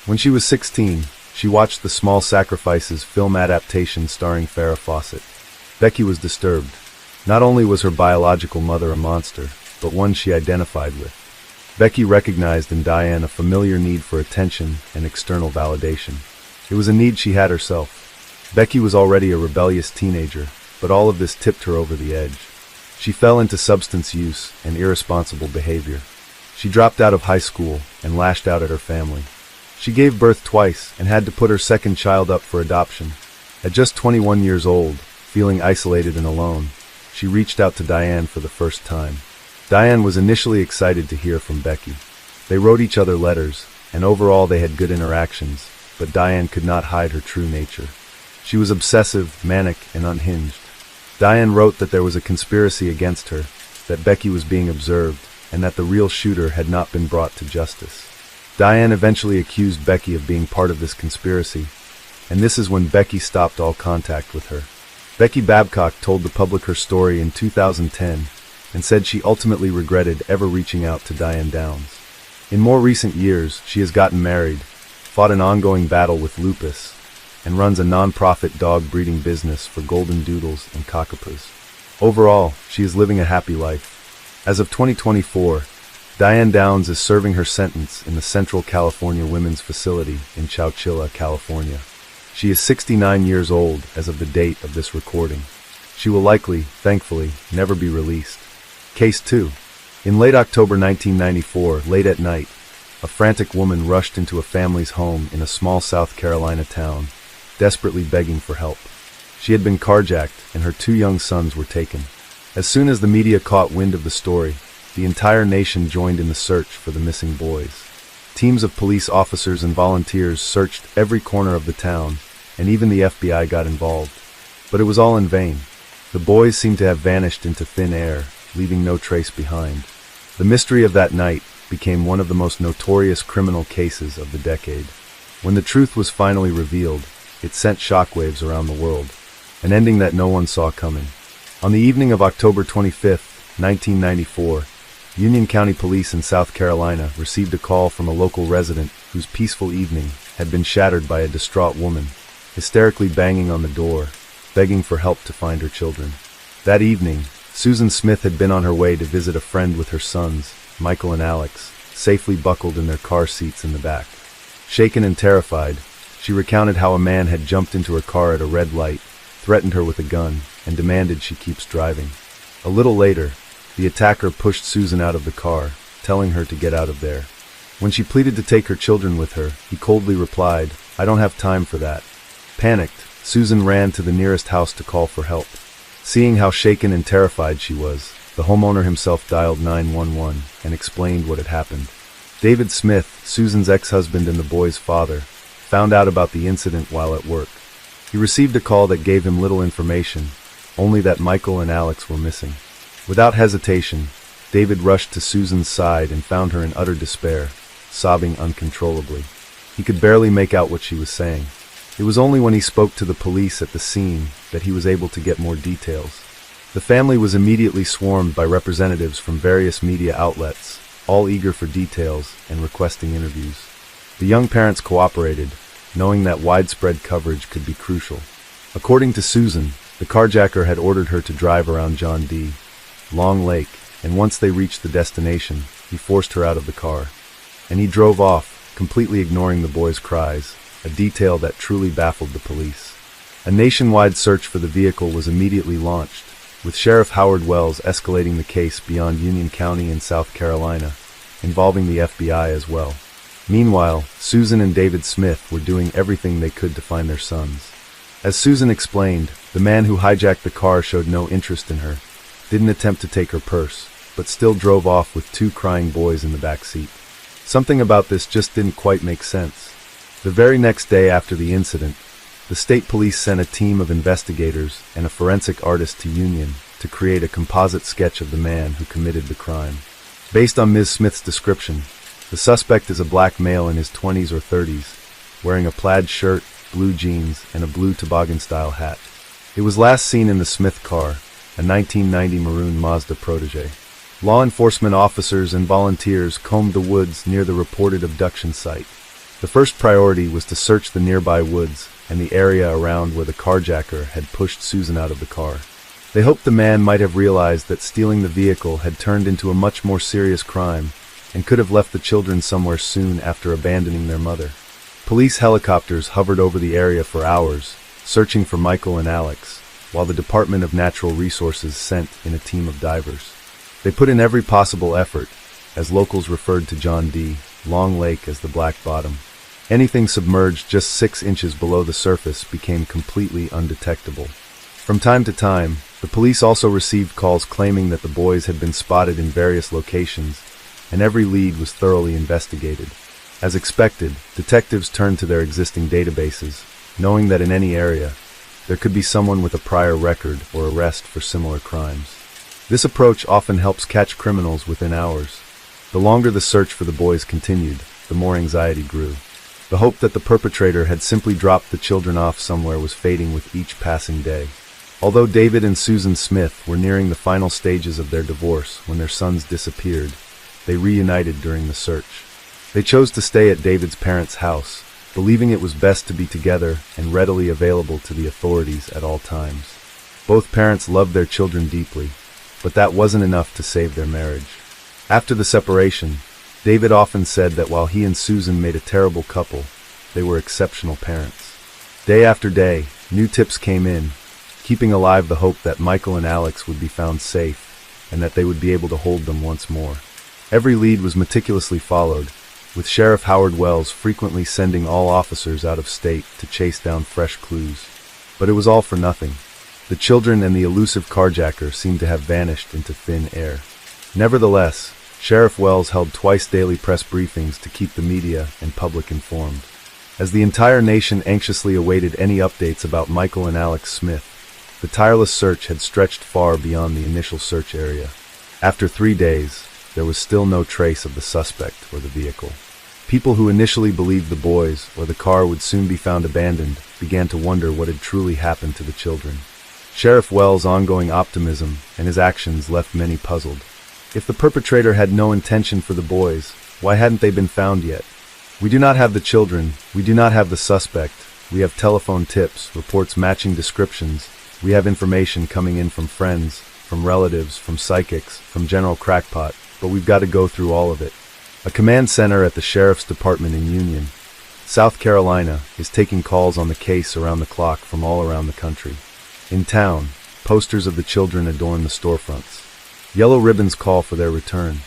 When she was 16, she watched the Small Sacrifices film adaptation starring Farrah Fawcett. Becky was disturbed. Not only was her biological mother a monster, but one she identified with. Becky recognized in Diane a familiar need for attention and external validation. It was a need she had herself. Becky was already a rebellious teenager, but all of this tipped her over the edge. She fell into substance use and irresponsible behavior. She dropped out of high school and lashed out at her family. She gave birth twice and had to put her second child up for adoption. At just 21 years old, feeling isolated and alone, she reached out to Diane for the first time. Diane was initially excited to hear from Becky. They wrote each other letters, and overall they had good interactions, but Diane could not hide her true nature. She was obsessive, manic, and unhinged. Diane wrote that there was a conspiracy against her, that Becky was being observed, and that the real shooter had not been brought to justice. Diane eventually accused Becky of being part of this conspiracy, and this is when Becky stopped all contact with her. Becky Babcock told the public her story in 2010 and said she ultimately regretted ever reaching out to Diane Downs. In more recent years, she has gotten married, fought an ongoing battle with lupus, and runs a non-profit dog breeding business for golden doodles and cockapoos. Overall, she is living a happy life. As of 2024, Diane Downs is serving her sentence in the Central California Women's Facility in Chowchilla, California. She is 69 years old as of the date of this recording. She will likely, thankfully, never be released. Case 2. In late October 1994, late at night, a frantic woman rushed into a family's home in a small South Carolina town, desperately begging for help. She had been carjacked, and her 2 young sons were taken. As soon as the media caught wind of the story, the entire nation joined in the search for the missing boys. Teams of police officers and volunteers searched every corner of the town, and even the FBI got involved. But it was all in vain. The boys seemed to have vanished into thin air, leaving no trace behind. The mystery of that night became one of the most notorious criminal cases of the decade. When the truth was finally revealed, it sent shockwaves around the world, an ending that no one saw coming. On the evening of October 25, 1994, Union County Police in South Carolina received a call from a local resident whose peaceful evening had been shattered by a distraught woman, hysterically banging on the door, begging for help to find her children. That evening, Susan Smith had been on her way to visit a friend with her sons, Michael and Alex, safely buckled in their car seats in the back. Shaken and terrified, she recounted how a man had jumped into her car at a red light, threatened her with a gun, and demanded she keeps driving. A little later, the attacker pushed Susan out of the car, telling her to get out of there. When she pleaded to take her children with her, he coldly replied, "I don't have time for that." Panicked, Susan ran to the nearest house to call for help. Seeing how shaken and terrified she was, the homeowner himself dialed 911 and explained what had happened. David Smith, Susan's ex-husband and the boys' father, found out about the incident while at work. He received a call that gave him little information, only that Michael and Alex were missing. Without hesitation, David rushed to Susan's side and found her in utter despair, sobbing uncontrollably. He could barely make out what she was saying. It was only when he spoke to the police at the scene that he was able to get more details. The family was immediately swarmed by representatives from various media outlets, all eager for details and requesting interviews. The young parents cooperated, knowing that widespread coverage could be crucial. According to Susan, the carjacker had ordered her to drive around John D. Long Lake, and once they reached the destination, he forced her out of the car. And he drove off, completely ignoring the boys' cries, a detail that truly baffled the police. A nationwide search for the vehicle was immediately launched, with Sheriff Howard Wells escalating the case beyond Union County in South Carolina, involving the FBI as well. Meanwhile, Susan and David Smith were doing everything they could to find their sons. As Susan explained, the man who hijacked the car showed no interest in her, didn't attempt to take her purse, but still drove off with 2 crying boys in the back seat. Something about this just didn't quite make sense. The very next day after the incident, the state police sent a team of investigators and a forensic artist to Union to create a composite sketch of the man who committed the crime. Based on Ms. Smith's description, the suspect is a black male in his 20s or 30s, wearing a plaid shirt, blue jeans, and a blue toboggan-style hat. It was last seen in the Smith car, a 1990 maroon Mazda Protege. Law enforcement officers and volunteers combed the woods near the reported abduction site. The first priority was to search the nearby woods and the area around where the carjacker had pushed Susan out of the car. They hoped the man might have realized that stealing the vehicle had turned into a much more serious crime and could have left the children somewhere soon after abandoning their mother. Police helicopters hovered over the area for hours, searching for Michael and Alex, while the Department of Natural Resources sent in a team of divers. They put in every possible effort, as locals referred to John D. Long Lake as the Black Bottom. Anything submerged just 6 inches below the surface became completely undetectable. From time to time, the police also received calls claiming that the boys had been spotted in various locations, and every lead was thoroughly investigated. As expected, detectives turned to their existing databases, knowing that in any area, there could be someone with a prior record or arrest for similar crimes. This approach often helps catch criminals within hours. The longer the search for the boys continued, the more anxiety grew. The hope that the perpetrator had simply dropped the children off somewhere was fading with each passing day. Although David and Susan Smith were nearing the final stages of their divorce when their sons disappeared, they reunited during the search. They chose to stay at David's parents' house, believing it was best to be together and readily available to the authorities at all times. Both parents loved their children deeply, but that wasn't enough to save their marriage. After the separation, David often said that while he and Susan made a terrible couple, they were exceptional parents. Day after day, new tips came in, keeping alive the hope that Michael and Alex would be found safe and that they would be able to hold them once more. Every lead was meticulously followed, with Sheriff Howard Wells frequently sending all officers out of state to chase down fresh clues. But it was all for nothing. The children and the elusive carjacker seemed to have vanished into thin air. Nevertheless, Sheriff Wells held twice daily press briefings to keep the media and public informed. As the entire nation anxiously awaited any updates about Michael and Alex Smith, the tireless search had stretched far beyond the initial search area. After 3 days, there was still no trace of the suspect or the vehicle. People who initially believed the boys or the car would soon be found abandoned began to wonder what had truly happened to the children. Sheriff Wells' ongoing optimism and his actions left many puzzled. If the perpetrator had no intention for the boys, why hadn't they been found yet? We do not have the children, we do not have the suspect, we have telephone tips, reports matching descriptions, we have information coming in from friends, from relatives, from psychics, from General Crackpot, but we've got to go through all of it. A command center at the Sheriff's Department in Union, South Carolina, is taking calls on the case around the clock from all around the country. In town, posters of the children adorn the storefronts. Yellow ribbons call for their return.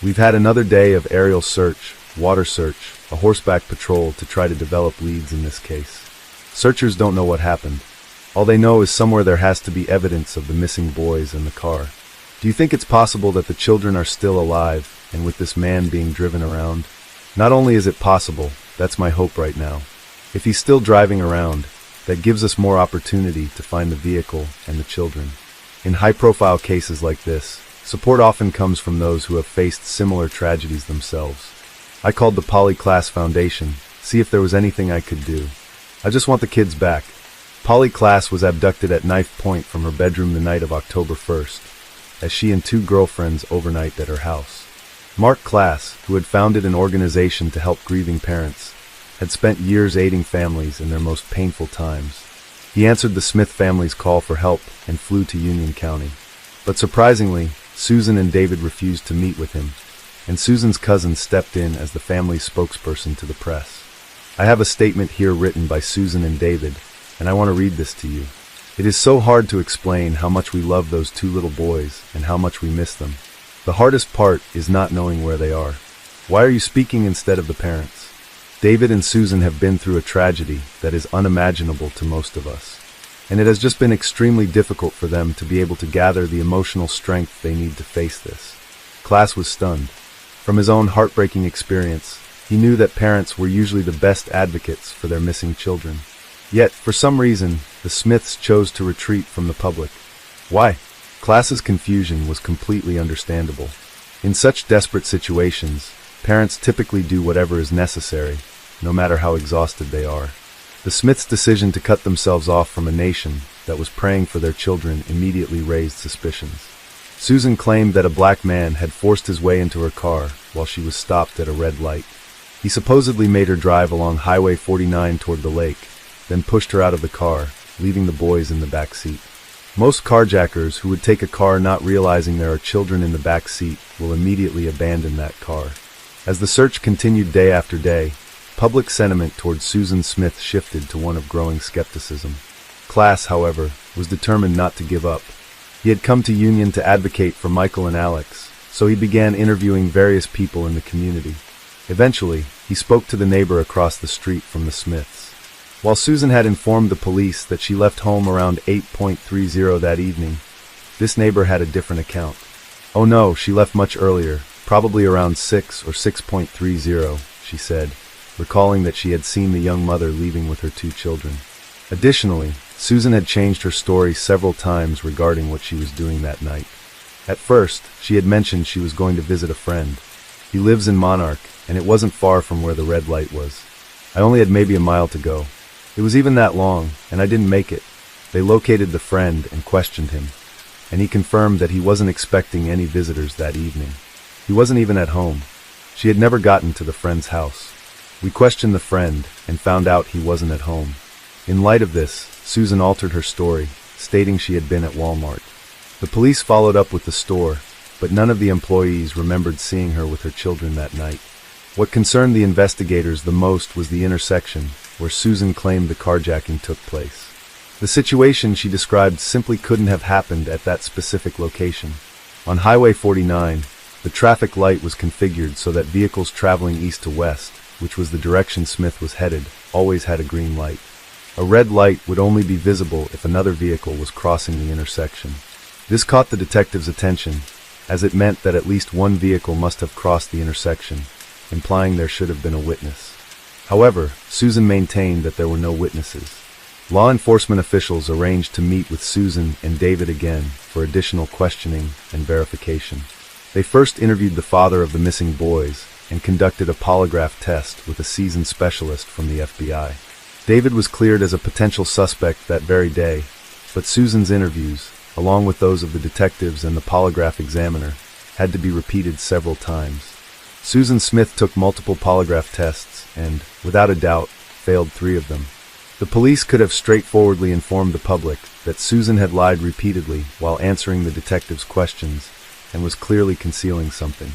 We've had another day of aerial search, water search, a horseback patrol to try to develop leads in this case. Searchers don't know what happened. All they know is somewhere there has to be evidence of the missing boys and the car. Do you think it's possible that the children are still alive, and with this man being driven around? Not only is it possible, that's my hope right now. If he's still driving around, that gives us more opportunity to find the vehicle and the children. In high-profile cases like this, support often comes from those who have faced similar tragedies themselves. I called the Polly Class Foundation, see if there was anything I could do. I just want the kids back. Polly Class was abducted at knife point from her bedroom the night of October 1st, as she and 2 girlfriends overnight at her house. Mark Class, who had founded an organization to help grieving parents, had spent years aiding families in their most painful times. He answered the Smith family's call for help and flew to Union County. But surprisingly, Susan and David refused to meet with him, and Susan's cousin stepped in as the family's spokesperson to the press. I have a statement here written by Susan and David, and I want to read this to you. It is so hard to explain how much we love those 2 little boys and how much we miss them. The hardest part is not knowing where they are. Why are you speaking instead of the parents? David and Susan have been through a tragedy that is unimaginable to most of us, and it has just been extremely difficult for them to be able to gather the emotional strength they need to face this. Class was stunned. From his own heartbreaking experience, he knew that parents were usually the best advocates for their missing children. Yet, for some reason, the Smiths chose to retreat from the public. Why? Class's confusion was completely understandable. In such desperate situations, parents typically do whatever is necessary, no matter how exhausted they are. The Smiths' decision to cut themselves off from a nation that was praying for their children immediately raised suspicions. Susan claimed that a black man had forced his way into her car while she was stopped at a red light. He supposedly made her drive along Highway 49 toward the lake, then pushed her out of the car, leaving the boys in the back seat. Most carjackers who would take a car not realizing there are children in the back seat will immediately abandon that car. As the search continued day after day, public sentiment towards Susan Smith shifted to one of growing skepticism. Class, however, was determined not to give up. He had come to Union to advocate for Michael and Alex, so he began interviewing various people in the community. Eventually, he spoke to the neighbor across the street from the Smiths. While Susan had informed the police that she left home around 8:30 that evening, this neighbor had a different account. Oh no, she left much earlier, probably around 6 or 6.30, she said, recalling that she had seen the young mother leaving with her 2 children. Additionally, Susan had changed her story several times regarding what she was doing that night. At first, she had mentioned she was going to visit a friend. He lives in Monarch, and it wasn't far from where the red light was. I only had maybe a mile to go. It was even that long, and I didn't make it. They located the friend and questioned him, and he confirmed that he wasn't expecting any visitors that evening. He wasn't even at home. She had never gotten to the friend's house. We questioned the friend and found out he wasn't at home. In light of this, Susan altered her story, stating she had been at Walmart. The police followed up with the store, but none of the employees remembered seeing her with her children that night. What concerned the investigators the most was the intersection where Susan claimed the carjacking took place. The situation she described simply couldn't have happened at that specific location. On Highway 49, the traffic light was configured so that vehicles traveling east to west, which was the direction Smith was headed, always had a green light. A red light would only be visible if another vehicle was crossing the intersection. This caught the detective's attention, as it meant that at least one vehicle must have crossed the intersection, implying there should have been a witness. However, Susan maintained that there were no witnesses. Law enforcement officials arranged to meet with Susan and David again for additional questioning and verification. They first interviewed the father of the missing boys and conducted a polygraph test with a seasoned specialist from the FBI. David was cleared as a potential suspect that very day, but Susan's interviews, along with those of the detectives and the polygraph examiner, had to be repeated several times. Susan Smith took multiple polygraph tests and, without a doubt, failed 3 of them. The police could have straightforwardly informed the public that Susan had lied repeatedly while answering the detectives' questions and was clearly concealing something.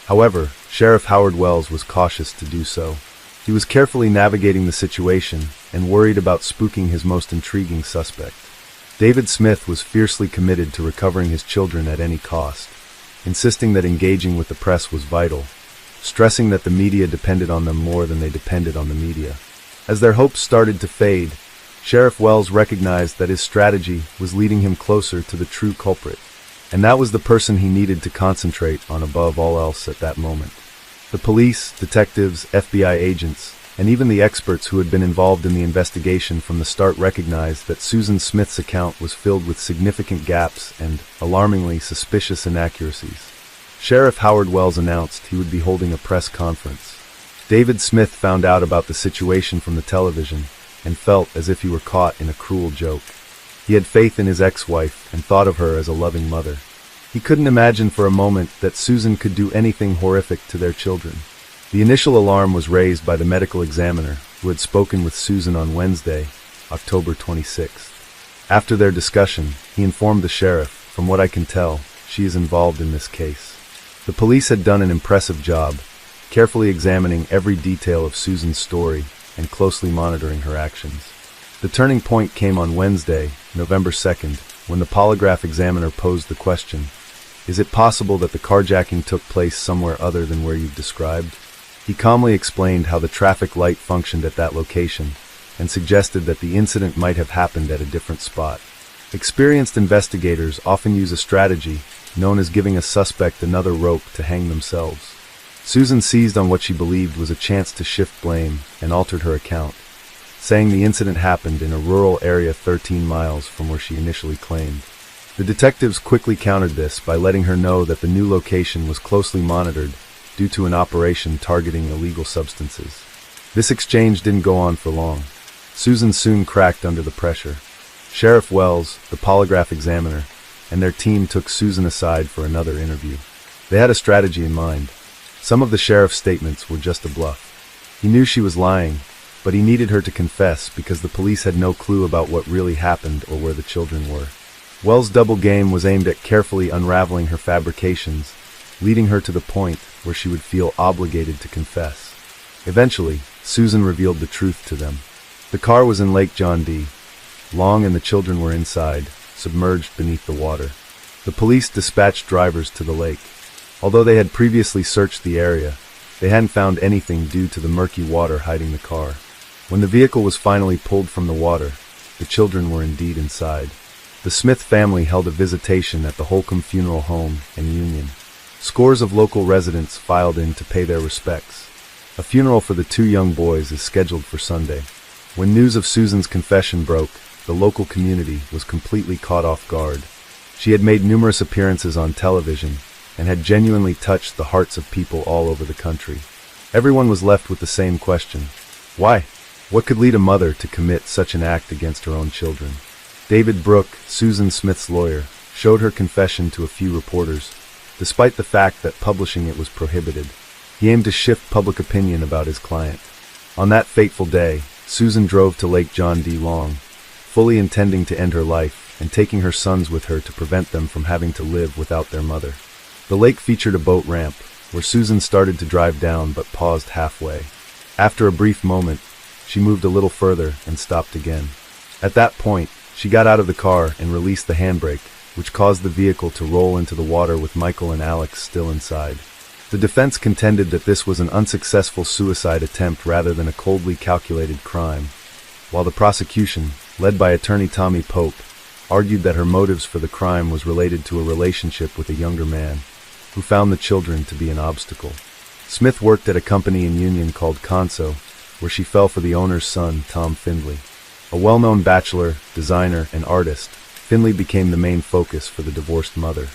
However, Sheriff Howard Wells was cautious to do so. He was carefully navigating the situation and worried about spooking his most intriguing suspect. David Smith was fiercely committed to recovering his children at any cost, insisting that engaging with the press was vital, stressing that the media depended on them more than they depended on the media. As their hopes started to fade, Sheriff Wells recognized that his strategy was leading him closer to the true culprit, and that was the person he needed to concentrate on above all else at that moment. The police, detectives, FBI agents, and even the experts who had been involved in the investigation from the start recognized that Susan Smith's account was filled with significant gaps and, alarmingly, suspicious inaccuracies. Sheriff Howard Wells announced he would be holding a press conference. David Smith found out about the situation from the television and felt as if he were caught in a cruel joke. He had faith in his ex-wife and thought of her as a loving mother. He couldn't imagine for a moment that Susan could do anything horrific to their children. The initial alarm was raised by the medical examiner who had spoken with Susan on Wednesday, October 26th. After their discussion, he informed the sheriff, "From what I can tell, she is involved in this case." The police had done an impressive job, carefully examining every detail of Susan's story and closely monitoring her actions. The turning point came on Wednesday, November 2nd, when the polygraph examiner posed the question, "Is it possible that the carjacking took place somewhere other than where you've described?" He calmly explained how the traffic light functioned at that location and suggested that the incident might have happened at a different spot. Experienced investigators often use a strategy known as giving a suspect another rope to hang themselves. Susan seized on what she believed was a chance to shift blame and altered her account, saying the incident happened in a rural area 13 miles from where she initially claimed. The detectives quickly countered this by letting her know that the new location was closely monitored due to an operation targeting illegal substances. This exchange didn't go on for long. Susan soon cracked under the pressure. Sheriff Wells, the polygraph examiner, and their team took Susan aside for another interview. They had a strategy in mind. Some of the sheriff's statements were just a bluff. He knew she was lying, but he needed her to confess because the police had no clue about what really happened or where the children were. Wells' double game was aimed at carefully unraveling her fabrications, leading her to the point where she would feel obligated to confess. Eventually, Susan revealed the truth to them. The car was in Lake John D. Long and the children were inside, submerged beneath the water. The police dispatched drivers to the lake. Although they had previously searched the area, they hadn't found anything due to the murky water hiding the car. When the vehicle was finally pulled from the water, the children were indeed inside. The Smith family held a visitation at the Holcomb Funeral Home in Union. Scores of local residents filed in to pay their respects. A funeral for the two young boys is scheduled for Sunday. When news of Susan's confession broke, the local community was completely caught off guard. She had made numerous appearances on television and had genuinely touched the hearts of people all over the country. Everyone was left with the same question. Why? What could lead a mother to commit such an act against her own children? David Brooke, Susan Smith's lawyer, showed her confession to a few reporters. Despite the fact that publishing it was prohibited, he aimed to shift public opinion about his client. On that fateful day, Susan drove to Lake John D. Long, fully intending to end her life and taking her sons with her to prevent them from having to live without their mother. The lake featured a boat ramp, where Susan started to drive down but paused halfway. After a brief moment, she moved a little further and stopped again. At that point, she got out of the car and released the handbrake, which caused the vehicle to roll into the water with Michael and Alex still inside. The defense contended that this was an unsuccessful suicide attempt rather than a coldly calculated crime, while the prosecution, led by attorney Tommy Pope, argued that her motives for the crime was related to a relationship with a younger man, who found the children to be an obstacle. Smith worked at a company in Union called Conso, where she fell for the owner's son, Tom Findley. A well-known bachelor, designer, and artist, Findley became the main focus for the divorced mother.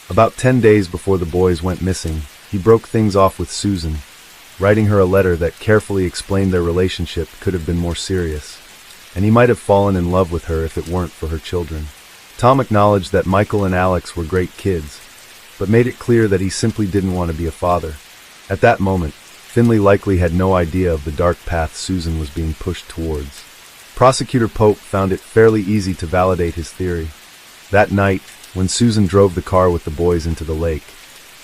About 10 days before the boys went missing, he broke things off with Susan, writing her a letter that carefully explained their relationship could have been more serious, and he might have fallen in love with her if it weren't for her children. Tom acknowledged that Michael and Alex were great kids, but made it clear that he simply didn't want to be a father. At that moment, Findley likely had no idea of the dark path Susan was being pushed towards. Prosecutor Pope found it fairly easy to validate his theory. That night, when Susan drove the car with the boys into the lake,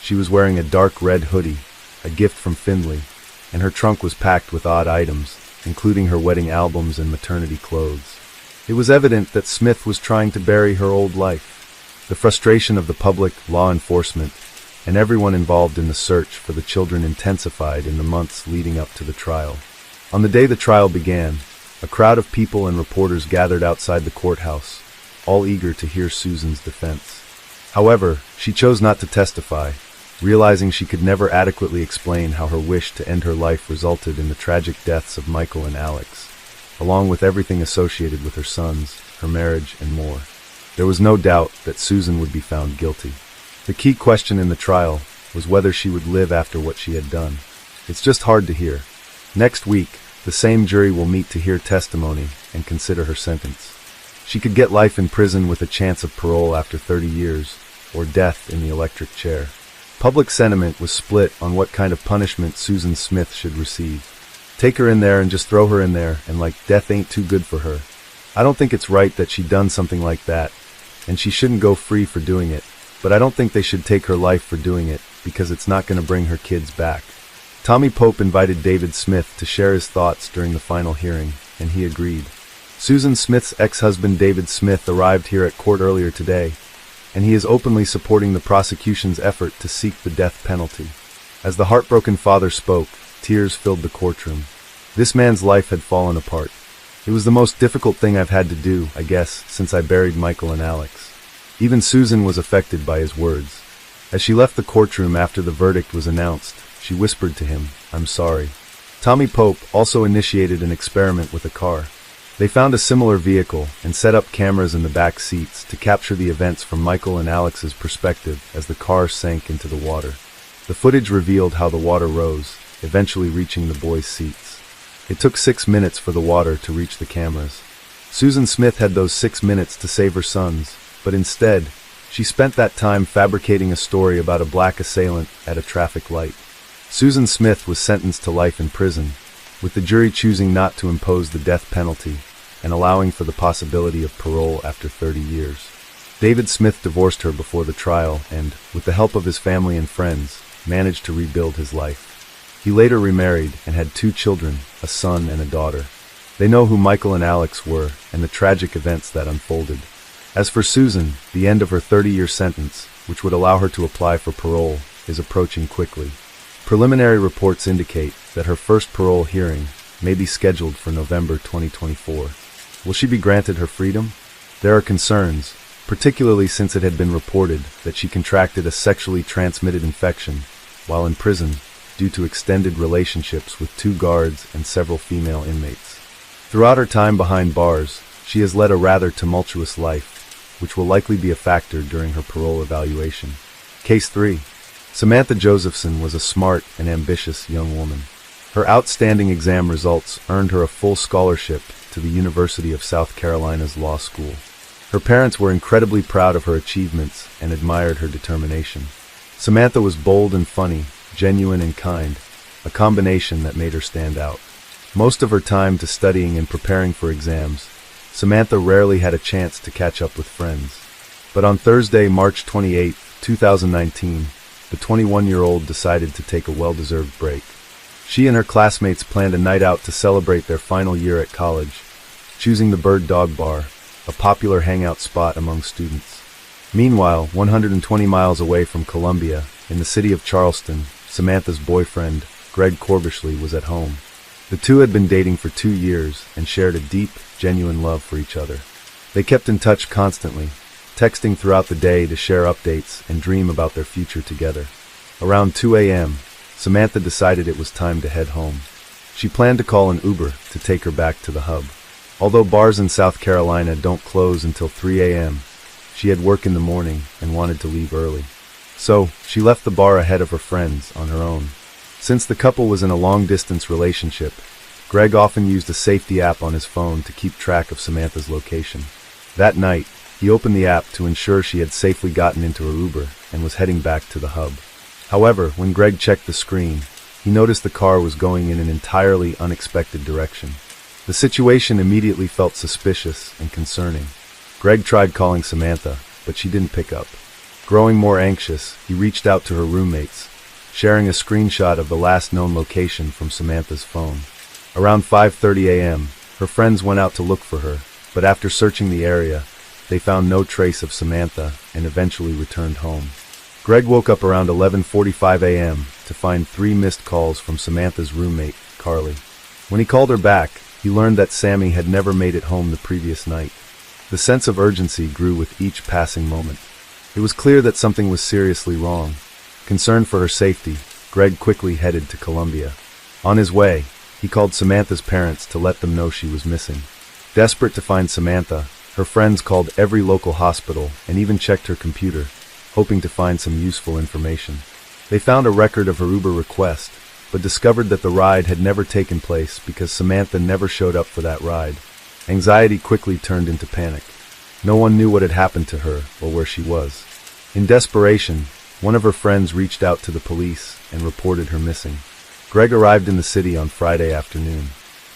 she was wearing a dark red hoodie, a gift from Findley, and her trunk was packed with odd items, including her wedding albums and maternity clothes. It was evident that Smith was trying to bury her old life. The frustration of the public, law enforcement, and everyone involved in the search for the children intensified in the months leading up to the trial. On the day the trial began, a crowd of people and reporters gathered outside the courthouse, all eager to hear Susan's defense. However, she chose not to testify, realizing she could never adequately explain how her wish to end her life resulted in the tragic deaths of Michael and Alex, along with everything associated with her sons, her marriage, and more. There was no doubt that Susan would be found guilty. The key question in the trial was whether she would live after what she had done. It's just hard to hear. Next week, the same jury will meet to hear testimony and consider her sentence. She could get life in prison with a chance of parole after 30 years, or death in the electric chair. Public sentiment was split on what kind of punishment Susan Smith should receive. Take her in there and just throw her in there, and like death ain't too good for her. I don't think it's right that she done something like that, and she shouldn't go free for doing it, but I don't think they should take her life for doing it, because it's not going to bring her kids back. Tommy Pope invited David Smith to share his thoughts during the final hearing, and he agreed. Susan Smith's ex-husband David Smith arrived here at court earlier today, and he is openly supporting the prosecution's effort to seek the death penalty. As the heartbroken father spoke, tears filled the courtroom. This man's life had fallen apart. It was the most difficult thing I've had to do, I guess, since I buried Michael and Alex. Even Susan was affected by his words. As she left the courtroom after the verdict was announced, she whispered to him, "I'm sorry." Tommy Pope also initiated an experiment with a car. They found a similar vehicle and set up cameras in the back seats to capture the events from Michael and Alex's perspective as the car sank into the water. The footage revealed how the water rose, eventually reaching the boys' seats. It took 6 minutes for the water to reach the cameras. Susan Smith had those 6 minutes to save her sons, but instead, she spent that time fabricating a story about a black assailant at a traffic light. Susan Smith was sentenced to life in prison, with the jury choosing not to impose the death penalty and allowing for the possibility of parole after 30 years. David Smith divorced her before the trial and, with the help of his family and friends, managed to rebuild his life. He later remarried and had 2 children, a son and a daughter. They know who Michael and Alex were and the tragic events that unfolded. As for Susan, the end of her 30-year sentence, which would allow her to apply for parole, is approaching quickly. Preliminary reports indicate that her first parole hearing may be scheduled for November 2024. Will she be granted her freedom? There are concerns, particularly since it had been reported that she contracted a sexually transmitted infection while in prison due to extended relationships with 2 guards and several female inmates. Throughout her time behind bars, she has led a rather tumultuous life, which will likely be a factor during her parole evaluation. Case 3. Samantha Josephson was a smart and ambitious young woman. Her outstanding exam results earned her a full scholarship to the University of South Carolina's law school. Her parents were incredibly proud of her achievements and admired her determination. Samantha was bold and funny, genuine and kind, a combination that made her stand out. Most of her time to studying and preparing for exams, Samantha rarely had a chance to catch up with friends. But on Thursday, March 28, 2019, the 21-year-old decided to take a well-deserved break. She and her classmates planned a night out to celebrate their final year at college, choosing the Bird Dog Bar, a popular hangout spot among students. Meanwhile, 120 miles away from Columbia, in the city of Charleston, Samantha's boyfriend, Greg Corbishley, was at home. The two had been dating for 2 years and shared a deep, genuine love for each other. They kept in touch constantly, texting throughout the day to share updates and dream about their future together. Around 2 a.m., Samantha decided it was time to head home. She planned to call an Uber to take her back to the hub. Although bars in South Carolina don't close until 3 a.m., she had work in the morning and wanted to leave early. So, she left the bar ahead of her friends on her own. Since the couple was in a long-distance relationship, Greg often used a safety app on his phone to keep track of Samantha's location. That night, he opened the app to ensure she had safely gotten into her Uber and was heading back to the hub. However, when Greg checked the screen, he noticed the car was going in an entirely unexpected direction. The situation immediately felt suspicious and concerning. Greg tried calling Samantha, but she didn't pick up. Growing more anxious, he reached out to her roommates, sharing a screenshot of the last known location from Samantha's phone. Around 5:30 a.m., her friends went out to look for her, but after searching the area, they found no trace of Samantha and eventually returned home. Greg woke up around 11:45 a.m. to find 3 missed calls from Samantha's roommate, Carly. When he called her back, he learned that Sammy had never made it home the previous night. The sense of urgency grew with each passing moment. It was clear that something was seriously wrong. Concerned for her safety, Greg quickly headed to Columbia. On his way, he called Samantha's parents to let them know she was missing. Desperate to find Samantha, her friends called every local hospital and even checked her computer, hoping to find some useful information. They found a record of her Uber request, but discovered that the ride had never taken place because Samantha never showed up for that ride. Anxiety quickly turned into panic. No one knew what had happened to her or where she was. In desperation, one of her friends reached out to the police and reported her missing. Greg arrived in the city on Friday afternoon.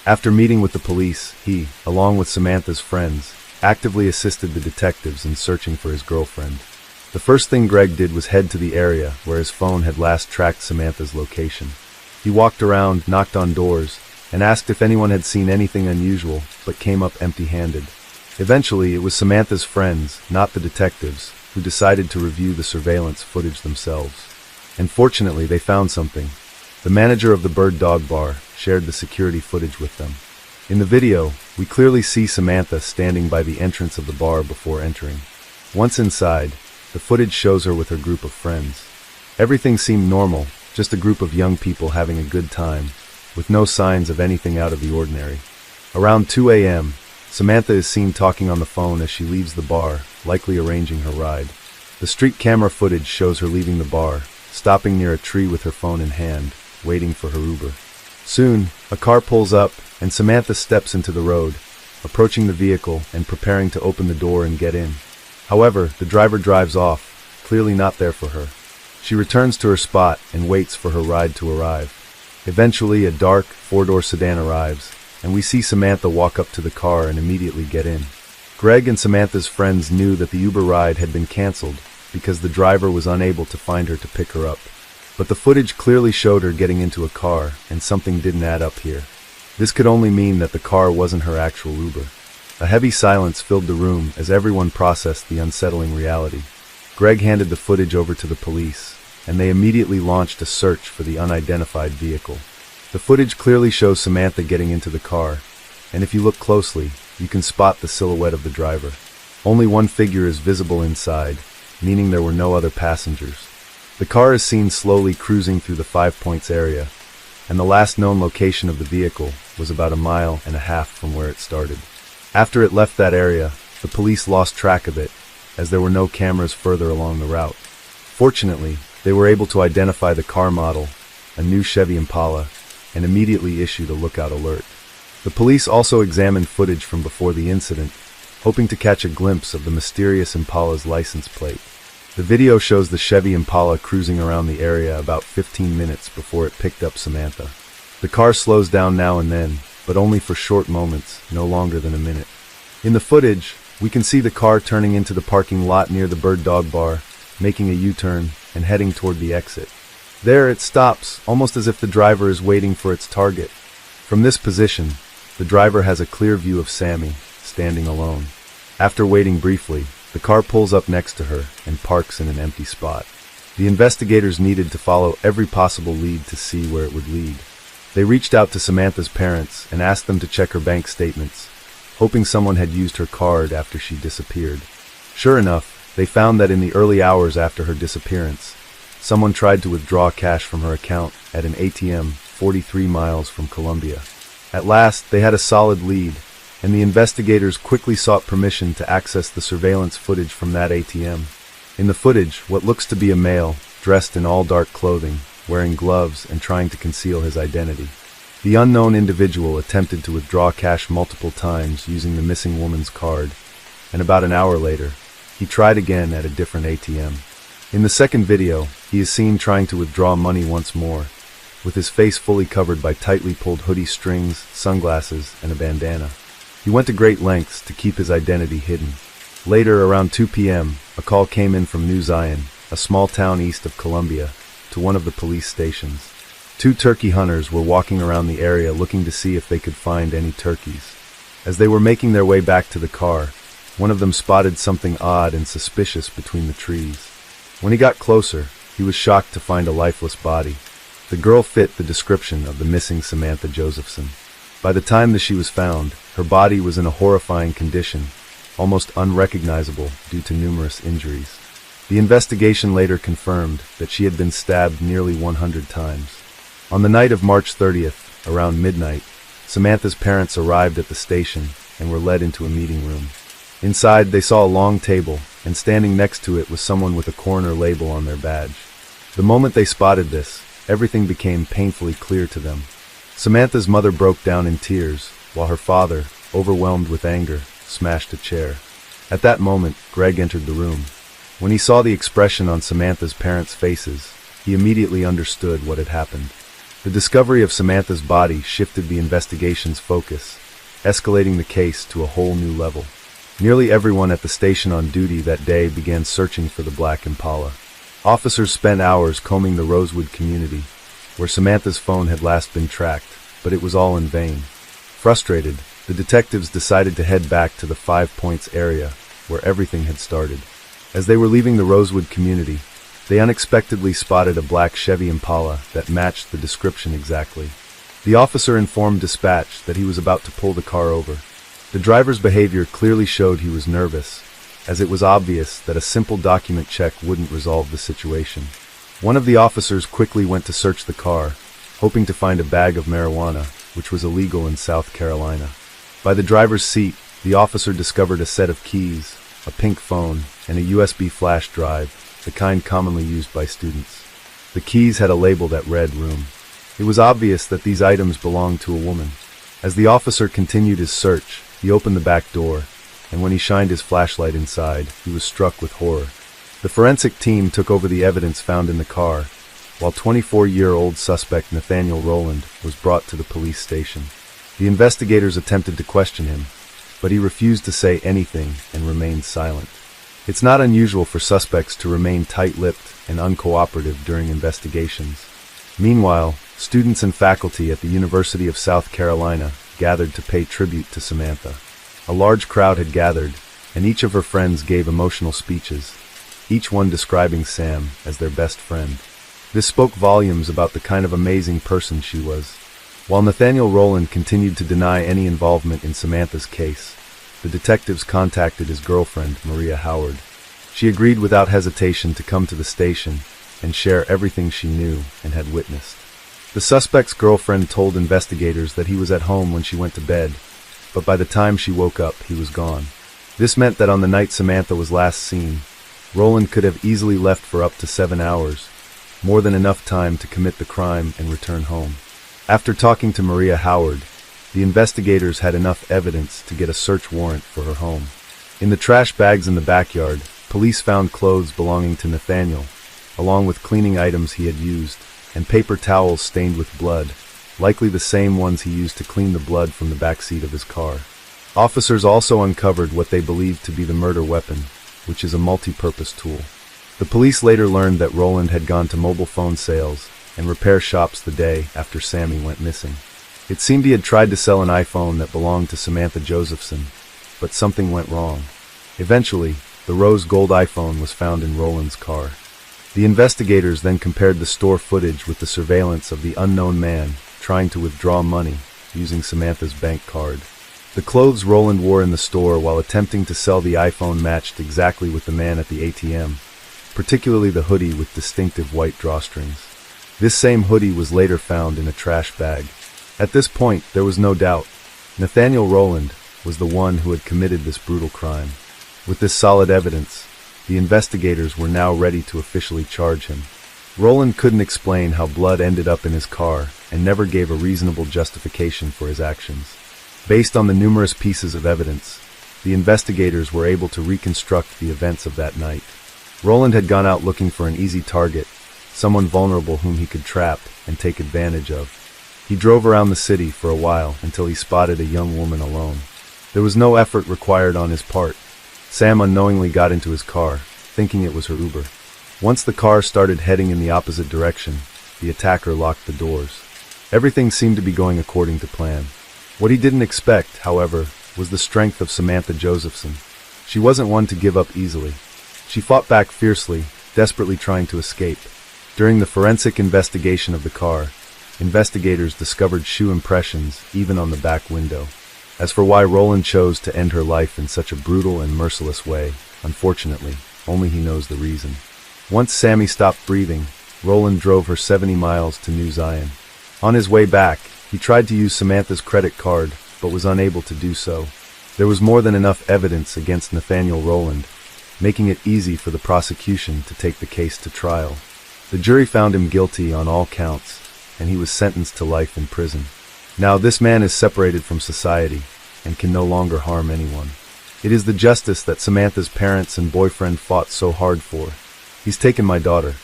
After meeting with the police, he, along with Samantha's friends, actively assisted the detectives in searching for his girlfriend. The first thing Greg did was head to the area where his phone had last tracked Samantha's location. He walked around, knocked on doors, and asked if anyone had seen anything unusual, but came up empty-handed. Eventually, it was Samantha's friends, not the detectives, who decided to review the surveillance footage themselves. And fortunately, they found something. The manager of the Bird Dog Bar shared the security footage with them. In the video, we clearly see Samantha standing by the entrance of the bar before entering. Once inside, the footage shows her with her group of friends. Everything seemed normal, just a group of young people having a good time, with no signs of anything out of the ordinary. Around 2 a.m., Samantha is seen talking on the phone as she leaves the bar, likely arranging her ride. The street camera footage shows her leaving the bar, stopping near a tree with her phone in hand, waiting for her Uber. Soon, a car pulls up, and Samantha steps into the road, approaching the vehicle and preparing to open the door and get in. However, the driver drives off, clearly not there for her. She returns to her spot and waits for her ride to arrive. Eventually, a dark, 4-door sedan arrives, and we see Samantha walk up to the car and immediately get in. Greg and Samantha's friends knew that the Uber ride had been canceled because the driver was unable to find her to pick her up. But the footage clearly showed her getting into a car, and something didn't add up here. This could only mean that the car wasn't her actual Uber. A heavy silence filled the room as everyone processed the unsettling reality. Greg handed the footage over to the police, and they immediately launched a search for the unidentified vehicle. The footage clearly shows Samantha getting into the car, and if you look closely, you can spot the silhouette of the driver. Only one figure is visible inside, meaning there were no other passengers. The car is seen slowly cruising through the 5 Points area, and the last known location of the vehicle was about 1.5 miles from where it started. After it left that area, the police lost track of it, as there were no cameras further along the route. Fortunately, they were able to identify the car model, a new Chevy Impala, and immediately issued a lookout alert. The police also examined footage from before the incident, hoping to catch a glimpse of the mysterious Impala's license plate. The video shows the Chevy Impala cruising around the area about 15 minutes before it picked up Samantha. The car slows down now and then, but only for short moments, no longer than a minute. In the footage, we can see the car turning into the parking lot near the Bird Dog Bar, making a U-turn and heading toward the exit. There it stops, almost as if the driver is waiting for its target. From this position, the driver has a clear view of Sammy, standing alone. After waiting briefly, the car pulls up next to her and parks in an empty spot. The investigators needed to follow every possible lead to see where it would lead. They reached out to Samantha's parents and asked them to check her bank statements, hoping someone had used her card after she disappeared. Sure enough, they found that in the early hours after her disappearance, someone tried to withdraw cash from her account at an ATM 43 miles from Colombia. At last, they had a solid lead, and the investigators quickly sought permission to access the surveillance footage from that ATM. In the footage, what looks to be a male, dressed in all dark clothing, wearing gloves and trying to conceal his identity. The unknown individual attempted to withdraw cash multiple times using the missing woman's card, and about an hour later, he tried again at a different ATM. In the second video, he is seen trying to withdraw money once more, with his face fully covered by tightly pulled hoodie strings, sunglasses, and a bandana. He went to great lengths to keep his identity hidden. Later, around 2 p.m., a call came in from New Zion, a small town east of Columbia, to one of the police stations. 2 turkey hunters were walking around the area looking to see if they could find any turkeys. As they were making their way back to the car, one of them spotted something odd and suspicious between the trees. When he got closer, he was shocked to find a lifeless body. The girl fit the description of the missing Samantha Josephson. By the time that she was found, her body was in a horrifying condition, almost unrecognizable due to numerous injuries. The investigation later confirmed that she had been stabbed nearly 100 times. On the night of March 30th, around midnight, Samantha's parents arrived at the station and were led into a meeting room. Inside, they saw a long table, and standing next to it was someone with a coroner label on their badge. The moment they spotted this, everything became painfully clear to them. Samantha's mother broke down in tears, while her father, overwhelmed with anger, smashed a chair. At that moment, Greg entered the room. When he saw the expression on Samantha's parents' faces, he immediately understood what had happened. The discovery of Samantha's body shifted the investigation's focus, escalating the case to a whole new level. Nearly everyone at the station on duty that day began searching for the black Impala. Officers spent hours combing the Rosewood community, where Samantha's phone had last been tracked, but it was all in vain. Frustrated, the detectives decided to head back to the 5 Points area, where everything had started. As they were leaving the Rosewood community, they unexpectedly spotted a black Chevy Impala that matched the description exactly. The officer informed dispatch that he was about to pull the car over. The driver's behavior clearly showed he was nervous, as it was obvious that a simple document check wouldn't resolve the situation. One of the officers quickly went to search the car, hoping to find a bag of marijuana, which was illegal in South Carolina. By the driver's seat, the officer discovered a set of keys, a pink phone, and a USB flash drive, the kind commonly used by students. The keys had a label that read "Room." It was obvious that these items belonged to a woman. As the officer continued his search, he opened the back door, and when he shined his flashlight inside, he was struck with horror. The forensic team took over the evidence found in the car, while 24-year-old suspect Nathaniel Rowland was brought to the police station. The investigators attempted to question him, but he refused to say anything and remained silent. It's not unusual for suspects to remain tight-lipped and uncooperative during investigations. Meanwhile, students and faculty at the University of South Carolina gathered to pay tribute to Samantha. A large crowd had gathered, and each of her friends gave emotional speeches, each one describing Sam as their best friend. This spoke volumes about the kind of amazing person she was. While Nathaniel Rowland continued to deny any involvement in Samantha's case, the detectives contacted his girlfriend, Maria Howard. She agreed without hesitation to come to the station and share everything she knew and had witnessed. The suspect's girlfriend told investigators that he was at home when she went to bed, but by the time she woke up, he was gone. This meant that on the night Samantha was last seen, Roland could have easily left for up to 7 hours, more than enough time to commit the crime and return home. After talking to Maria Howard, the investigators had enough evidence to get a search warrant for her home. In the trash bags in the backyard, police found clothes belonging to Nathaniel, along with cleaning items he had used, and paper towels stained with blood, likely the same ones he used to clean the blood from the backseat of his car. Officers also uncovered what they believed to be the murder weapon, which is a multi-purpose tool. The police later learned that Roland had gone to mobile phone sales and repair shops the day after Sammy went missing. It seemed he had tried to sell an iPhone that belonged to Samantha Josephson, but something went wrong. Eventually, the rose gold iPhone was found in Roland's car. The investigators then compared the store footage with the surveillance of the unknown man trying to withdraw money using Samantha's bank card. The clothes Roland wore in the store while attempting to sell the iPhone matched exactly with the man at the ATM, particularly the hoodie with distinctive white drawstrings. This same hoodie was later found in a trash bag. At this point, there was no doubt. Nathaniel Roland was the one who had committed this brutal crime. With this solid evidence, the investigators were now ready to officially charge him. Roland couldn't explain how blood ended up in his car and never gave a reasonable justification for his actions. Based on the numerous pieces of evidence, the investigators were able to reconstruct the events of that night. Roland had gone out looking for an easy target, someone vulnerable whom he could trap and take advantage of. He drove around the city for a while until he spotted a young woman alone. There was no effort required on his part. Sam unknowingly got into his car, thinking it was her Uber. Once the car started heading in the opposite direction, the attacker locked the doors. Everything seemed to be going according to plan. What he didn't expect, however, was the strength of Samantha Josephson. She wasn't one to give up easily. She fought back fiercely, desperately trying to escape. During the forensic investigation of the car, investigators discovered shoe impressions even on the back window. As for why Roland chose to end her life in such a brutal and merciless way, unfortunately, only he knows the reason. Once Sammy stopped breathing, Roland drove her 70 miles to New Zion. On his way back, he tried to use Samantha's credit card, but was unable to do so. There was more than enough evidence against Nathaniel Roland, making it easy for the prosecution to take the case to trial. The jury found him guilty on all counts, and he was sentenced to life in prison. Now this man is separated from society and can no longer harm anyone. It is the justice that Samantha's parents and boyfriend fought so hard for. He's taken my daughter.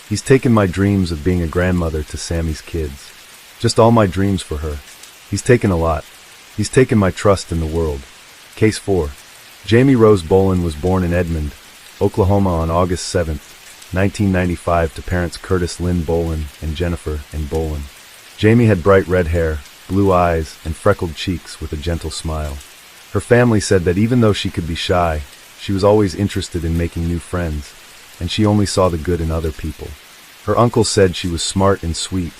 He's taken my dreams of being a grandmother to Sammy's kids. Just all my dreams for her. He's taken a lot. He's taken my trust in the world. Case 4. Jamie Rose Bolin was born in Edmond, Oklahoma on August 7, 1995 to parents Curtis Lynn Bolin and Jennifer N. Bolin. Jamie had bright red hair, blue eyes, and freckled cheeks with a gentle smile. Her family said that even though she could be shy, she was always interested in making new friends, and she only saw the good in other people. Her uncle said she was smart and sweet,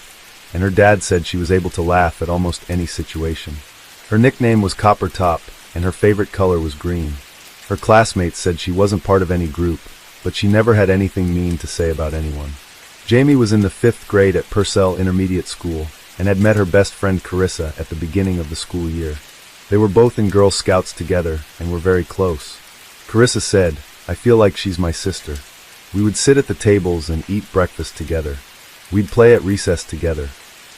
and her dad said she was able to laugh at almost any situation. Her nickname was Copper Top, and her favorite color was green. Her classmates said she wasn't part of any group, but she never had anything mean to say about anyone. Jamie was in the 5th grade at Purcell Intermediate School, and had met her best friend Carissa at the beginning of the school year. They were both in Girl Scouts together, and were very close. Carissa said, "I feel like she's my sister. We would sit at the tables and eat breakfast together. We'd play at recess together."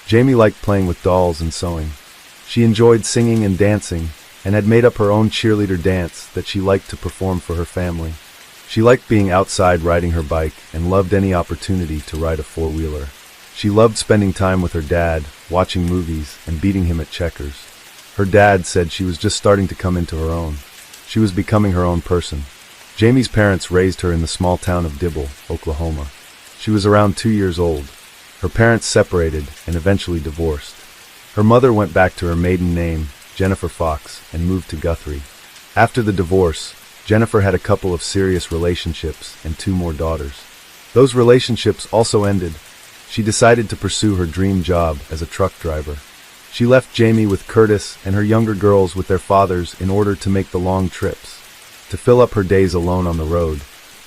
Jamie liked playing with dolls and sewing. She enjoyed singing and dancing, and had made up her own cheerleader dance that she liked to perform for her family. She liked being outside riding her bike and loved any opportunity to ride a four-wheeler. She loved spending time with her dad, watching movies, and beating him at checkers. Her dad said she was just starting to come into her own. She was becoming her own person. Jamie's parents raised her in the small town of Dibble, Oklahoma. She was around 2 years old. Her parents separated and eventually divorced. Her mother went back to her maiden name, Jennifer Fox, and moved to Guthrie. After the divorce, Jennifer had a couple of serious relationships and 2 more daughters. Those relationships also ended. She decided to pursue her dream job as a truck driver. She left Jamie with Curtis and her younger girls with their fathers in order to make the long trips. To fill up her days alone on the road,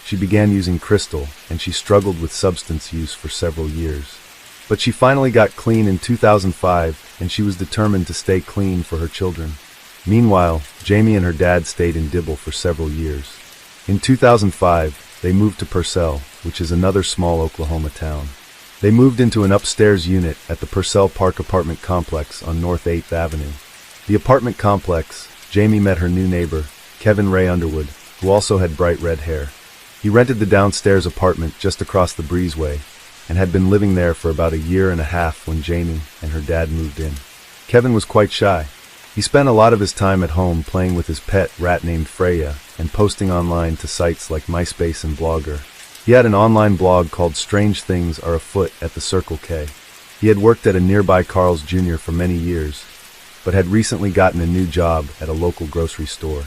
she began using crystal, and she struggled with substance use for several years. But she finally got clean in 2005, and she was determined to stay clean for her children. Meanwhile, Jamie and her dad stayed in Dibble for several years. In 2005, they moved to Purcell, which is another small Oklahoma town. They moved into an upstairs unit at the Purcell Park apartment complex on North 8th Avenue. The apartment complex, Jamie met her new neighbor, Kevin Ray Underwood, who also had bright red hair. He rented the downstairs apartment just across the breezeway, and had been living there for about a year and a half when Jamie and her dad moved in. Kevin was quite shy. He spent a lot of his time at home playing with his pet rat named Freya and posting online to sites like MySpace and Blogger. He had an online blog called Strange Things Are Afoot at the Circle K. He had worked at a nearby Carl's Jr. for many years, but had recently gotten a new job at a local grocery store.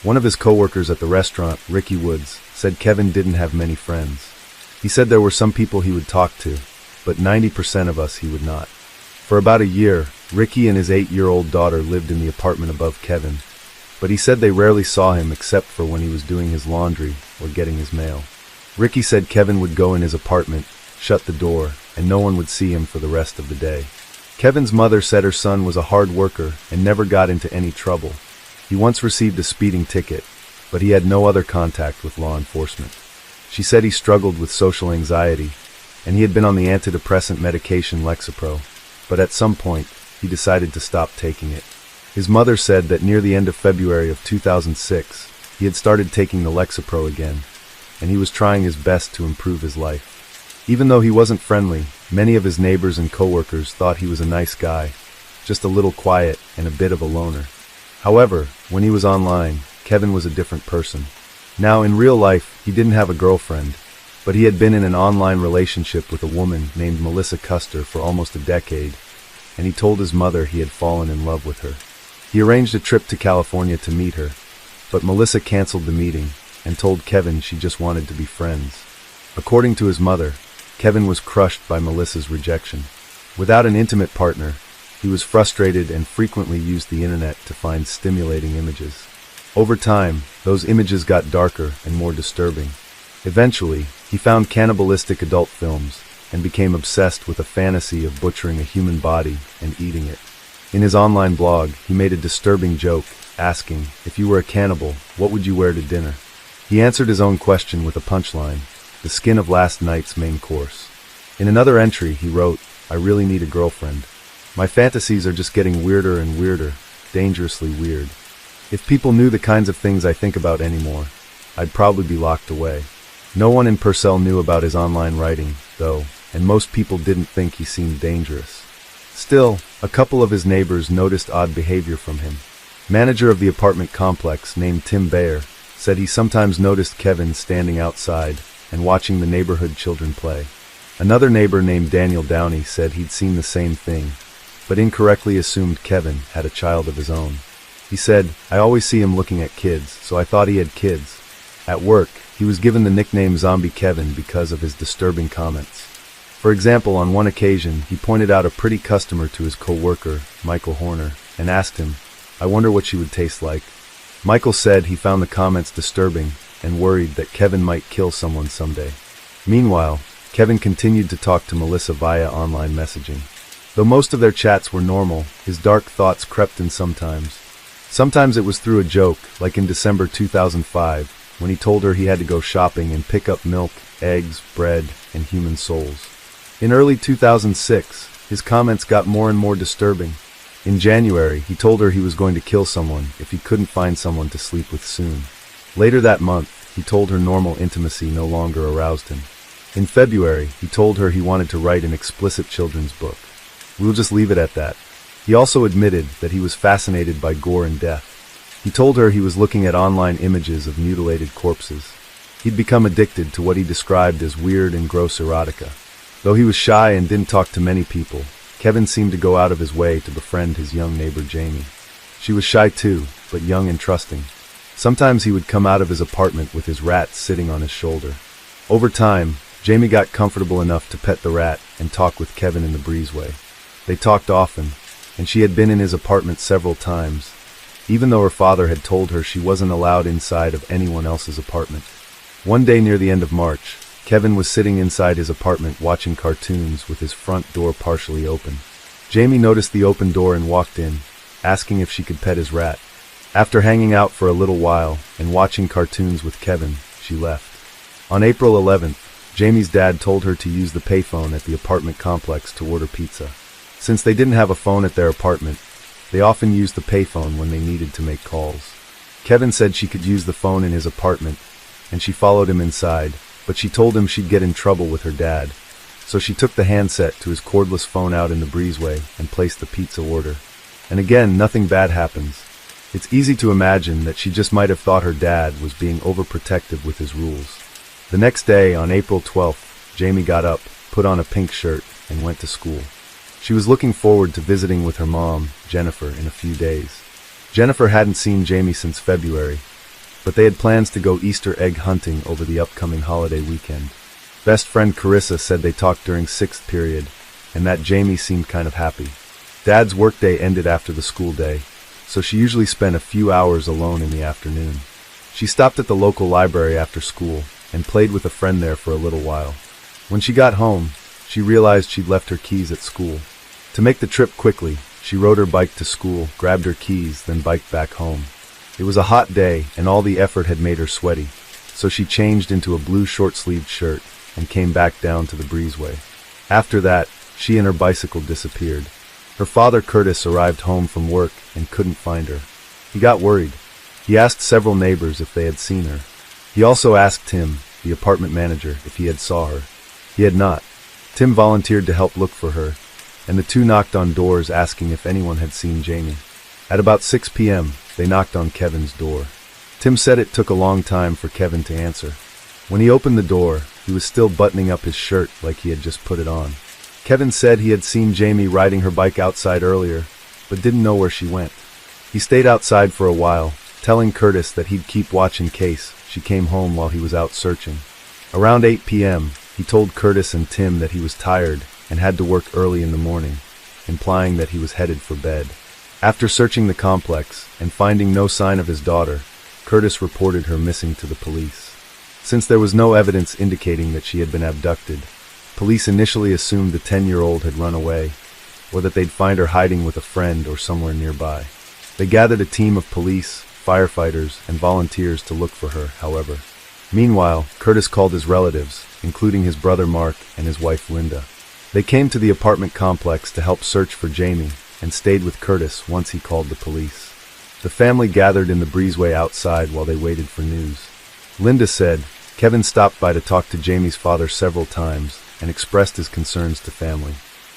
One of his coworkers at the restaurant, Ricky Woods, said Kevin didn't have many friends. He said there were some people he would talk to, but 90% of us he would not. For about a year, Ricky and his 8-year-old daughter lived in the apartment above Kevin, but he said they rarely saw him except for when he was doing his laundry or getting his mail. Ricky said Kevin would go in his apartment, shut the door, and no one would see him for the rest of the day. Kevin's mother said her son was a hard worker and never got into any trouble. He once received a speeding ticket, but he had no other contact with law enforcement. She said he struggled with social anxiety, and he had been on the antidepressant medication Lexapro, but at some point, he decided to stop taking it. His mother said that near the end of February of 2006, he had started taking the Lexapro again, and he was trying his best to improve his life. Even though he wasn't friendly, many of his neighbors and coworkers thought he was a nice guy, just a little quiet and a bit of a loner. However, when he was online, Kevin was a different person. Now, in real life, he didn't have a girlfriend, but he had been in an online relationship with a woman named Melissa Custer for almost a decade, and he told his mother he had fallen in love with her. He arranged a trip to California to meet her, but Melissa canceled the meeting and told Kevin she just wanted to be friends. According to his mother, Kevin was crushed by Melissa's rejection. Without an intimate partner, he was frustrated and frequently used the internet to find stimulating images. Over time, those images got darker and more disturbing. Eventually, he found cannibalistic adult films and became obsessed with a fantasy of butchering a human body and eating it. In his online blog, he made a disturbing joke, asking, "If you were a cannibal, what would you wear to dinner?" He answered his own question with a punchline, "The skin of last night's main course." In another entry, he wrote, "I really need a girlfriend. My fantasies are just getting weirder and weirder, dangerously weird. If people knew the kinds of things I think about anymore, I'd probably be locked away." No one in Purcell knew about his online writing, though, and most people didn't think he seemed dangerous. Still, a couple of his neighbors noticed odd behavior from him. Manager of the apartment complex, named Tim Bayer, said he sometimes noticed Kevin standing outside and watching the neighborhood children play. Another neighbor named Daniel Downey said he'd seen the same thing, but incorrectly assumed Kevin had a child of his own. He said, "I always see him looking at kids, so I thought he had kids." At work, he was given the nickname Zombie Kevin because of his disturbing comments. For example, on one occasion, he pointed out a pretty customer to his co-worker, Michael Horner, and asked him, "I wonder what she would taste like." Michael said he found the comments disturbing and worried that Kevin might kill someone someday. Meanwhile, Kevin continued to talk to Melissa via online messaging. Though most of their chats were normal, his dark thoughts crept in sometimes. Sometimes it was through a joke, like in December 2005, when he told her he had to go shopping and pick up milk, eggs, bread, and human souls. In early 2006, his comments got more and more disturbing. In January, he told her he was going to kill someone if he couldn't find someone to sleep with soon. Later that month, he told her normal intimacy no longer aroused him. In February, he told her he wanted to write an explicit children's book. We'll just leave it at that. He also admitted that he was fascinated by gore and death. He told her he was looking at online images of mutilated corpses. He'd become addicted to what he described as weird and gross erotica. Though he was shy and didn't talk to many people, Kevin seemed to go out of his way to befriend his young neighbor Jamie. She was shy too, but young and trusting. Sometimes he would come out of his apartment with his rat sitting on his shoulder. Over time, Jamie got comfortable enough to pet the rat and talk with Kevin in the breezeway. They talked often, and she had been in his apartment several times, even though her father had told her she wasn't allowed inside of anyone else's apartment. One day near the end of March, Kevin was sitting inside his apartment watching cartoons with his front door partially open. Jamie noticed the open door and walked in, asking if she could pet his rat. After hanging out for a little while and watching cartoons with Kevin, she left. On April 11th, Jamie's dad told her to use the payphone at the apartment complex to order pizza. Since they didn't have a phone at their apartment, they often used the payphone when they needed to make calls. Kevin said she could use the phone in his apartment, and she followed him inside, but she told him she'd get in trouble with her dad, so she took the handset to his cordless phone out in the breezeway and placed the pizza order. And again, nothing bad happens. It's easy to imagine that she just might have thought her dad was being overprotective with his rules. The next day, on April 12th, Jamie got up, put on a pink shirt, and went to school. She was looking forward to visiting with her mom, Jennifer, in a few days. Jennifer hadn't seen Jamie since February, but they had plans to go Easter egg hunting over the upcoming holiday weekend. Best friend Carissa said they talked during 6th period, and that Jamie seemed kind of happy. Dad's workday ended after the school day, so she usually spent a few hours alone in the afternoon. She stopped at the local library after school and played with a friend there for a little while. When she got home, she realized she'd left her keys at school. To make the trip quickly, she rode her bike to school, grabbed her keys, then biked back home. It was a hot day, and all the effort had made her sweaty, so she changed into a blue short-sleeved shirt and came back down to the breezeway. After that, she and her bicycle disappeared. Her father, Curtis, arrived home from work and couldn't find her. He got worried. He asked several neighbors if they had seen her. He also asked Tim, the apartment manager, if he had saw her. He had not. Tim volunteered to help look for her, and the two knocked on doors asking if anyone had seen Jamie. At about 6 p.m., they knocked on Kevin's door. Tim said it took a long time for Kevin to answer. When he opened the door, he was still buttoning up his shirt like he had just put it on. Kevin said he had seen Jamie riding her bike outside earlier, but didn't know where she went. He stayed outside for a while, telling Curtis that he'd keep watch in case she came home while he was out searching. Around 8 p.m., he told Curtis and Tim that he was tired and had to work early in the morning, implying that he was headed for bed. After searching the complex and finding no sign of his daughter, Curtis reported her missing to the police. Since there was no evidence indicating that she had been abducted, police initially assumed the 10-year-old had run away, or that they'd find her hiding with a friend or somewhere nearby. They gathered a team of police, firefighters, and volunteers to look for her, however. Meanwhile, Curtis called his relatives, including his brother Mark and his wife Linda. They came to the apartment complex to help search for Jamie and stayed with Curtis once he called the police. The family gathered in the breezeway outside while they waited for news. Linda said, Kevin stopped by to talk to Jamie's father several times and expressed his concerns to family.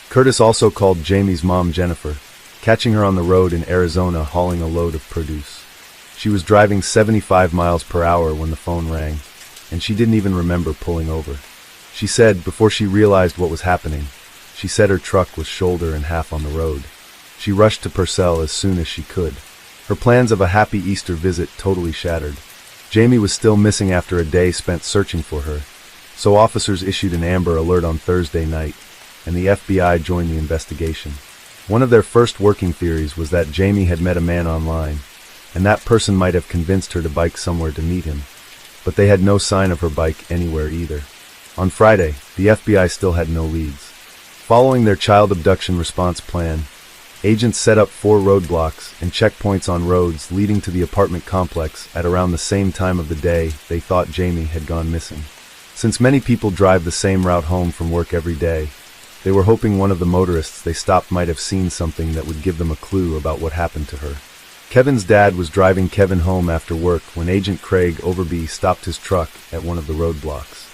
Curtis also called Jamie's mom Jennifer, catching her on the road in Arizona hauling a load of produce. She was driving 75 miles per hour when the phone rang, and she didn't even remember pulling over. She said, before she realized what was happening, she said her truck was shoulder and half on the road. She rushed to Purcell as soon as she could. Her plans of a happy Easter visit totally shattered. Jamie was still missing after a day spent searching for her, so officers issued an Amber Alert on Thursday night, and the FBI joined the investigation. One of their first working theories was that Jamie had met a man online, and that person might have convinced her to bike somewhere to meet him, but they had no sign of her bike anywhere either. On Friday, the FBI still had no leads. Following their child abduction response plan, agents set up 4 roadblocks and checkpoints on roads leading to the apartment complex at around the same time of the day they thought Jamie had gone missing. Since many people drive the same route home from work every day, they were hoping one of the motorists they stopped might have seen something that would give them a clue about what happened to her. Kevin's dad was driving Kevin home after work when Agent Craig Overby stopped his truck at one of the roadblocks.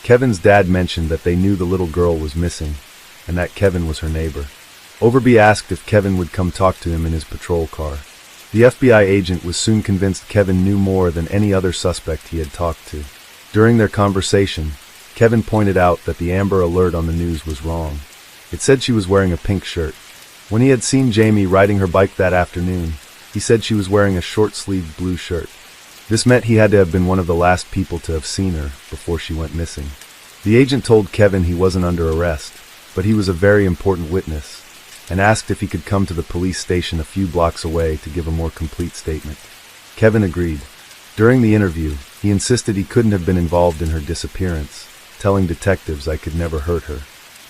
Kevin's dad mentioned that they knew the little girl was missing, and that Kevin was her neighbor. Overby asked if Kevin would come talk to him in his patrol car. The FBI agent was soon convinced Kevin knew more than any other suspect he had talked to. During their conversation, Kevin pointed out that the Amber Alert on the news was wrong. It said she was wearing a pink shirt. When he had seen Jamie riding her bike that afternoon, he said she was wearing a short-sleeved blue shirt. This meant he had to have been one of the last people to have seen her before she went missing. The agent told Kevin he wasn't under arrest, but he was a very important witness, and asked if he could come to the police station a few blocks away to give a more complete statement. Kevin agreed. During the interview, he insisted he couldn't have been involved in her disappearance, telling detectives I could never hurt her.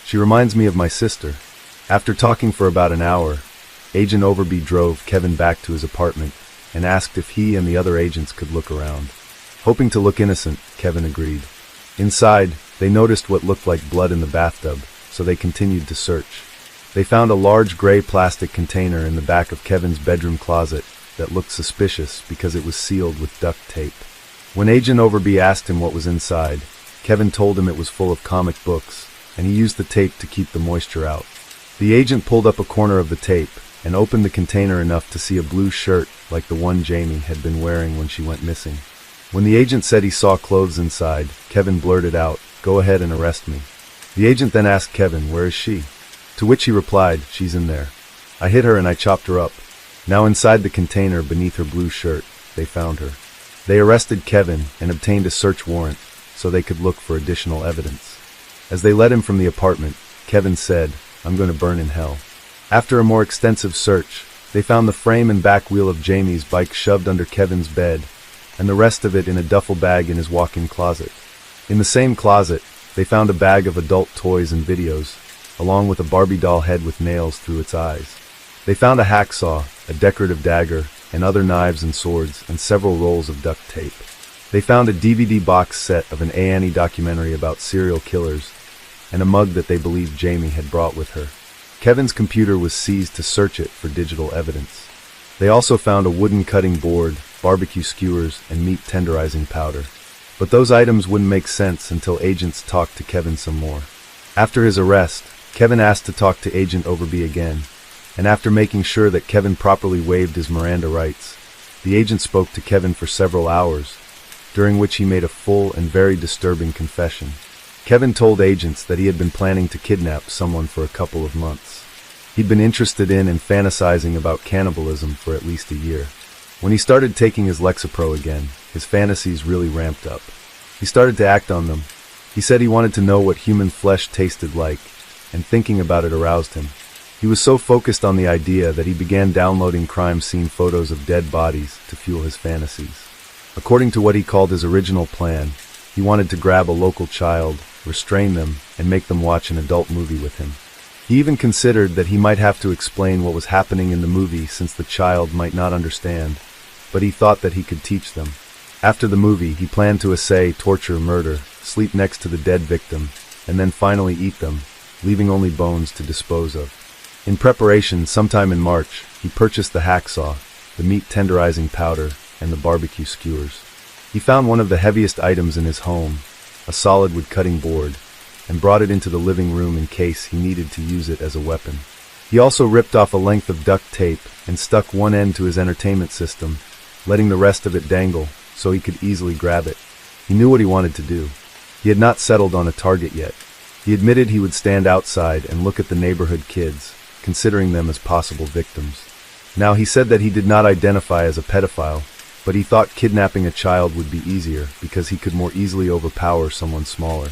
She reminds me of my sister. After talking for about an hour, Agent Overby drove Kevin back to his apartment and asked if he and the other agents could look around. Hoping to look innocent, Kevin agreed. Inside, they noticed what looked like blood in the bathtub, so they continued to search. They found a large gray plastic container in the back of Kevin's bedroom closet that looked suspicious because it was sealed with duct tape. When Agent Overby asked him what was inside, Kevin told him it was full of comic books, and he used the tape to keep the moisture out. The agent pulled up a corner of the tape and opened the container enough to see a blue shirt like the one Jamie had been wearing when she went missing. When the agent said he saw clothes inside, Kevin blurted out, "Go ahead and arrest me." The agent then asked Kevin, "Where is she?" To which he replied, "She's in there. I hit her and I chopped her up." Now inside the container beneath her blue shirt, they found her. They arrested Kevin and obtained a search warrant so they could look for additional evidence. As they led him from the apartment, Kevin said, "I'm going to burn in hell." After a more extensive search, they found the frame and back wheel of Jamie's bike shoved under Kevin's bed, and the rest of it in a duffel bag in his walk-in closet. In the same closet, they found a bag of adult toys and videos, along with a Barbie doll head with nails through its eyes. They found a hacksaw, a decorative dagger, and other knives and swords, and several rolls of duct tape. They found a DVD box set of an A&E documentary about serial killers, and a mug that they believed Jamie had brought with her. Kevin's computer was seized to search it for digital evidence. They also found a wooden cutting board, barbecue skewers, and meat tenderizing powder. But those items wouldn't make sense until agents talked to Kevin some more. After his arrest, Kevin asked to talk to Agent Overby again, and after making sure that Kevin properly waived his Miranda rights, the agent spoke to Kevin for several hours, during which he made a full and very disturbing confession. Kevin told agents that he had been planning to kidnap someone for a couple of months. He'd been interested in and fantasizing about cannibalism for at least a year. When he started taking his Lexapro again, his fantasies really ramped up. He started to act on them. He said he wanted to know what human flesh tasted like, and thinking about it aroused him. He was so focused on the idea that he began downloading crime scene photos of dead bodies to fuel his fantasies. According to what he called his original plan, he wanted to grab a local child, restrain them, and make them watch an adult movie with him. He even considered that he might have to explain what was happening in the movie since the child might not understand, but he thought that he could teach them. After the movie, he planned to essay, torture, murder, sleep next to the dead victim, and then finally eat them, leaving only bones to dispose of. In preparation, sometime in March, he purchased the hacksaw, the meat tenderizing powder, and the barbecue skewers. He found one of the heaviest items in his home, a solid wood cutting board, and brought it into the living room in case he needed to use it as a weapon. He also ripped off a length of duct tape and stuck one end to his entertainment system, letting the rest of it dangle so he could easily grab it. He knew what he wanted to do. He had not settled on a target yet. He admitted he would stand outside and look at the neighborhood kids, considering them as possible victims. Now, he said that he did not identify as a pedophile, but he thought kidnapping a child would be easier because he could more easily overpower someone smaller.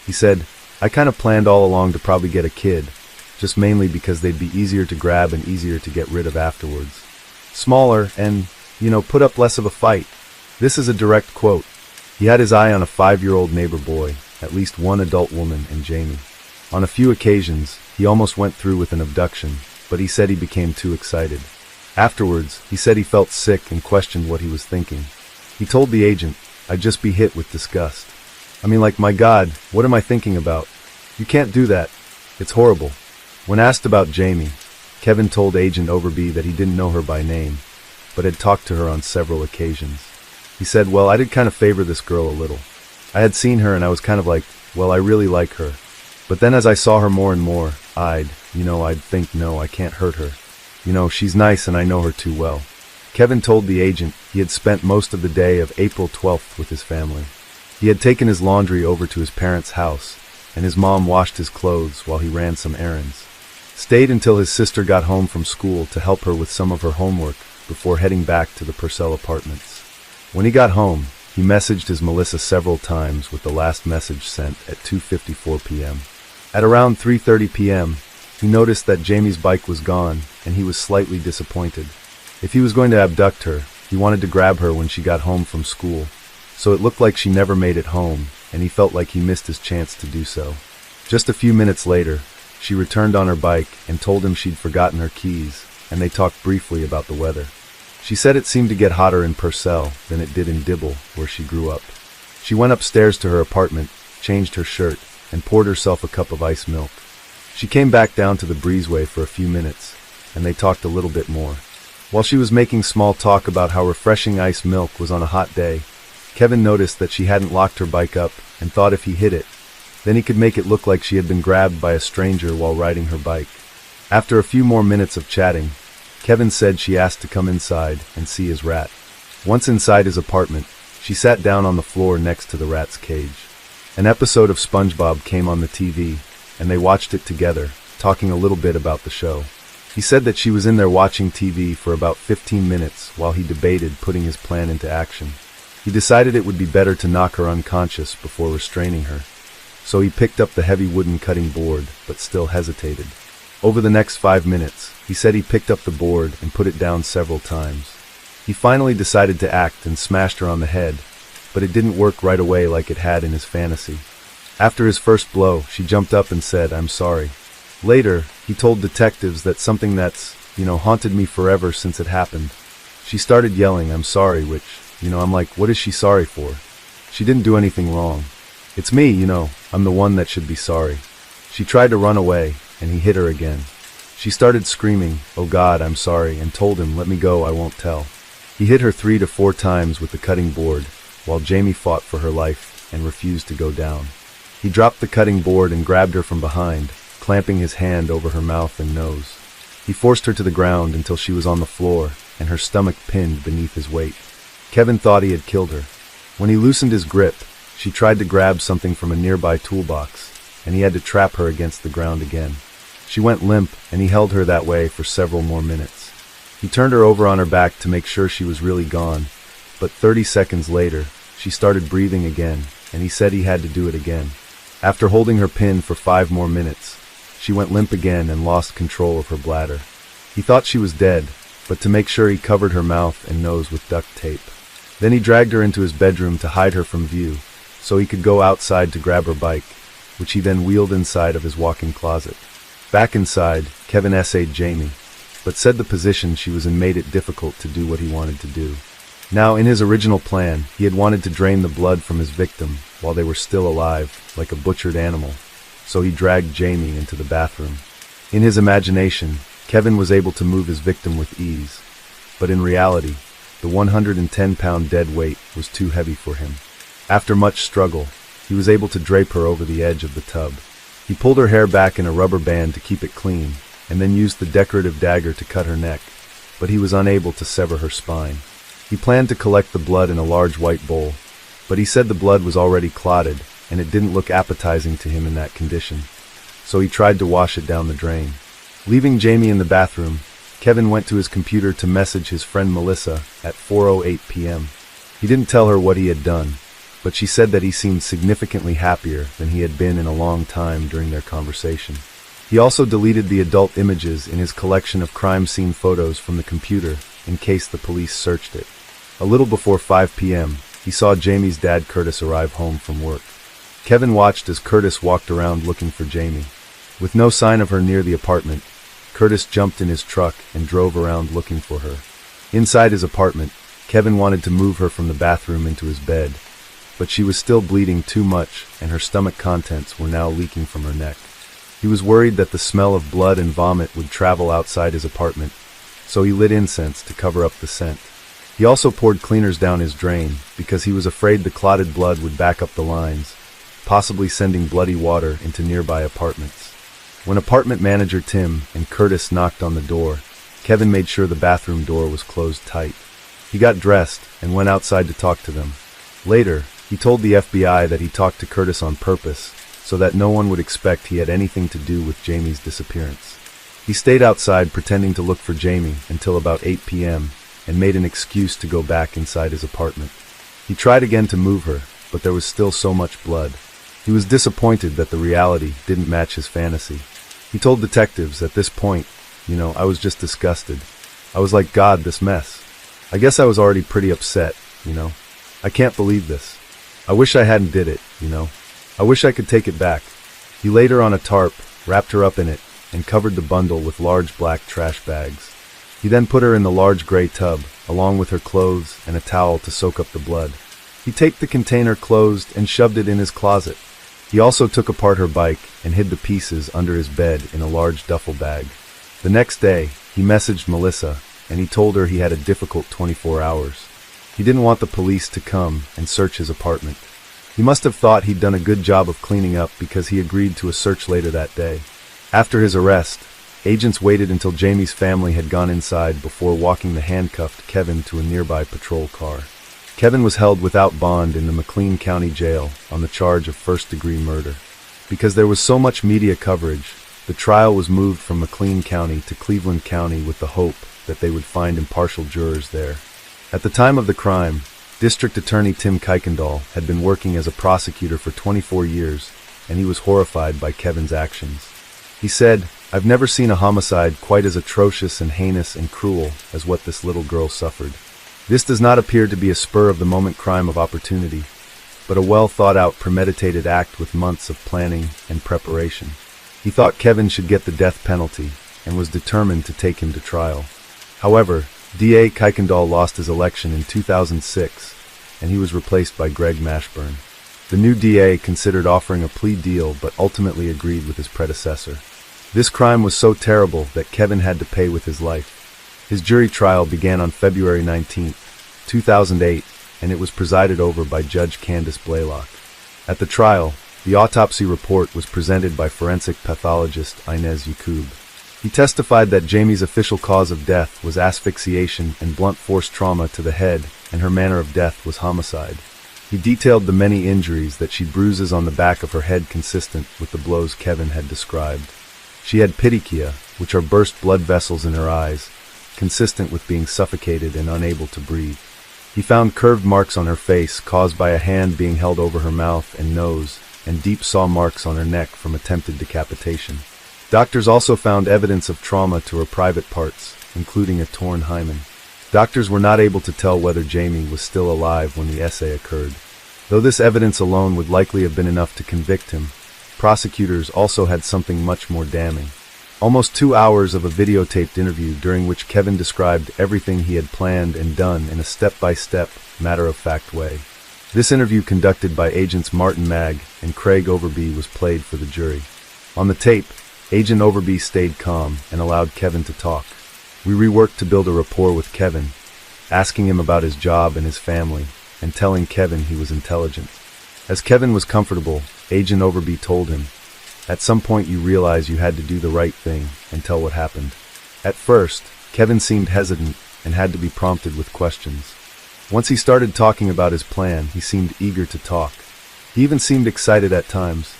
He said, "I kind of planned all along to probably get a kid, just mainly because they'd be easier to grab and easier to get rid of afterwards. Smaller and, put up less of a fight." This is a direct quote. He had his eye on a 5-year-old neighbor boy, at least one adult woman, and Jamie. On a few occasions, he almost went through with an abduction, but he said he became too excited. Afterwards, he said he felt sick and questioned what he was thinking. He told the agent, "I'd just be hit with disgust. I mean, my God, what am I thinking about? You can't do that. It's horrible." When asked about Jamie, Kevin told Agent Overby that he didn't know her by name, but had talked to her on several occasions. He said, "Well, I did kind of favor this girl a little. I had seen her and I was kind of like, well, I really like her. But then as I saw her more and more, I'd think, no, I can't hurt her. She's nice and I know her too well." Kevin told the agent he had spent most of the day of April 12th with his family. He had taken his laundry over to his parents' house, and his mom washed his clothes while he ran some errands. Stayed until his sister got home from school to help her with some of her homework before heading back to the Purcell apartments. When he got home, he messaged his Melissa several times with the last message sent at 2:54 p.m. At around 3:30 p.m., He noticed that Jamie's bike was gone, and he was slightly disappointed. If he was going to abduct her, he wanted to grab her when she got home from school, so it looked like she never made it home, and he felt like he missed his chance to do so. Just a few minutes later, she returned on her bike and told him she'd forgotten her keys, and they talked briefly about the weather. She said it seemed to get hotter in Purcell than it did in Dibble, where she grew up. She went upstairs to her apartment, changed her shirt, and poured herself a cup of iced milk. She came back down to the breezeway for a few minutes, and they talked a little bit more. While she was making small talk about how refreshing iced milk was on a hot day, Kevin noticed that she hadn't locked her bike up and thought if he hit it, then he could make it look like she had been grabbed by a stranger while riding her bike. After a few more minutes of chatting, Kevin said she asked to come inside and see his rat. Once inside his apartment, she sat down on the floor next to the rat's cage. An episode of SpongeBob came on the TV, and they watched it together, talking a little bit about the show. He said that she was in there watching TV for about 15 minutes while he debated putting his plan into action. He decided it would be better to knock her unconscious before restraining her, so he picked up the heavy wooden cutting board, but still hesitated. Over the next 5 minutes, he said he picked up the board and put it down several times. He finally decided to act and smashed her on the head, but it didn't work right away like it had in his fantasy. After his first blow, she jumped up and said, "I'm sorry." Later, he told detectives that something that's, haunted me forever since it happened. She started yelling, "I'm sorry," which, I'm like, what is she sorry for? She didn't do anything wrong. It's me, I'm the one that should be sorry. She tried to run away, and he hit her again. She started screaming, "Oh God, I'm sorry," and told him, "Let me go, I won't tell." He hit her 3 to 4 times with the cutting board, while Jamie fought for her life and refused to go down. He dropped the cutting board and grabbed her from behind, clamping his hand over her mouth and nose. He forced her to the ground until she was on the floor, and her stomach pinned beneath his weight. Kevin thought he had killed her. When he loosened his grip, she tried to grab something from a nearby toolbox, and he had to trap her against the ground again. She went limp, and he held her that way for several more minutes. He turned her over on her back to make sure she was really gone, but 30 seconds later, she started breathing again, and he said he had to do it again. After holding her pinned for 5 more minutes, she went limp again and lost control of her bladder. He thought she was dead, but to make sure he covered her mouth and nose with duct tape. Then he dragged her into his bedroom to hide her from view, so he could go outside to grab her bike, which he then wheeled inside of his walk-in closet. Back inside, Kevin essayed Jamie, but said the position she was in made it difficult to do what he wanted to do. Now, in his original plan, he had wanted to drain the blood from his victim while they were still alive, like a butchered animal, so he dragged Jamie into the bathroom. In his imagination, Kevin was able to move his victim with ease, but in reality, the 110-pound dead weight was too heavy for him. After much struggle, he was able to drape her over the edge of the tub. He pulled her hair back in a rubber band to keep it clean, and then used the decorative dagger to cut her neck, but he was unable to sever her spine. He planned to collect the blood in a large white bowl, but he said the blood was already clotted, and it didn't look appetizing to him in that condition, so he tried to wash it down the drain. Leaving Jamie in the bathroom, Kevin went to his computer to message his friend Melissa at 4:08 p.m. He didn't tell her what he had done, but she said that he seemed significantly happier than he had been in a long time during their conversation. He also deleted the adult images in his collection of crime scene photos from the computer in case the police searched it. A little before 5 p.m., he saw Jamie's dad Curtis arrive home from work. Kevin watched as Curtis walked around looking for Jamie. With no sign of her near the apartment, Curtis jumped in his truck and drove around looking for her. Inside his apartment, Kevin wanted to move her from the bathroom into his bed, but she was still bleeding too much and her stomach contents were now leaking from her neck. He was worried that the smell of blood and vomit would travel outside his apartment, so he lit incense to cover up the scent. He also poured cleaners down his drain because he was afraid the clotted blood would back up the lines, possibly sending bloody water into nearby apartments. When apartment manager Tim and Curtis knocked on the door, Kevin made sure the bathroom door was closed tight. He got dressed and went outside to talk to them. Later, he told the FBI that he talked to Curtis on purpose, so that no one would expect he had anything to do with Jamie's disappearance. He stayed outside pretending to look for Jamie until about 8 p.m. and made an excuse to go back inside his apartment. He tried again to move her, but there was still so much blood. He was disappointed that the reality didn't match his fantasy. He told detectives, "At this point, I was just disgusted. I was like, God, this mess. I guess I was already pretty upset. I can't believe this. I wish I hadn't did it. I wish I could take it back." He laid her on a tarp, wrapped her up in it, and covered the bundle with large black trash bags. He then put her in the large gray tub, along with her clothes and a towel to soak up the blood. He taped the container closed and shoved it in his closet. He also took apart her bike and hid the pieces under his bed in a large duffel bag. The next day, he messaged Melissa, and he told her he had a difficult 24 hours. He didn't want the police to come and search his apartment. He must have thought he'd done a good job of cleaning up because he agreed to a search later that day. After his arrest, agents waited until Jamie's family had gone inside before walking the handcuffed Kevin to a nearby patrol car. Kevin was held without bond in the McLean County Jail on the charge of first-degree murder. Because there was so much media coverage, the trial was moved from McLean County to Cleveland County with the hope that they would find impartial jurors there. At the time of the crime, District Attorney Tim Kuykendall had been working as a prosecutor for 24 years, and he was horrified by Kevin's actions. He said, "I've never seen a homicide quite as atrocious and heinous and cruel as what this little girl suffered. This does not appear to be a spur-of-the-moment crime of opportunity, but a well-thought-out premeditated act with months of planning and preparation." He thought Kevin should get the death penalty and was determined to take him to trial. However, DA Kuykendall lost his election in 2006, and he was replaced by Greg Mashburn. The new DA considered offering a plea deal but ultimately agreed with his predecessor. This crime was so terrible that Kevin had to pay with his life. His jury trial began on February 19, 2008, and it was presided over by Judge Candace Blaylock. At the trial, the autopsy report was presented by forensic pathologist Inez Yacoub. He testified that Jamie's official cause of death was asphyxiation and blunt force trauma to the head, and her manner of death was homicide. He detailed the many injuries that she bruises on the back of her head consistent with the blows Kevin had described. She had petechiae, which are burst blood vessels in her eyes, consistent with being suffocated and unable to breathe. He found curved marks on her face caused by a hand being held over her mouth and nose, and deep saw marks on her neck from attempted decapitation. Doctors also found evidence of trauma to her private parts, including a torn hymen. Doctors were not able to tell whether Jamie was still alive when the essay occurred. Though this evidence alone would likely have been enough to convict him, prosecutors also had something much more damning. Almost 2 hours of a videotaped interview during which Kevin described everything he had planned and done in a step-by-step, matter-of-fact way. This interview, conducted by agents Martin Magg and Craig Overby, was played for the jury. On the tape, Agent Overby stayed calm and allowed Kevin to talk. We reworked to build a rapport with Kevin, asking him about his job and his family, and telling Kevin he was intelligent. As Kevin was comfortable, Agent Overby told him, "At some point you realize you had to do the right thing and tell what happened." At first, Kevin seemed hesitant and had to be prompted with questions. Once he started talking about his plan, he seemed eager to talk. He even seemed excited at times.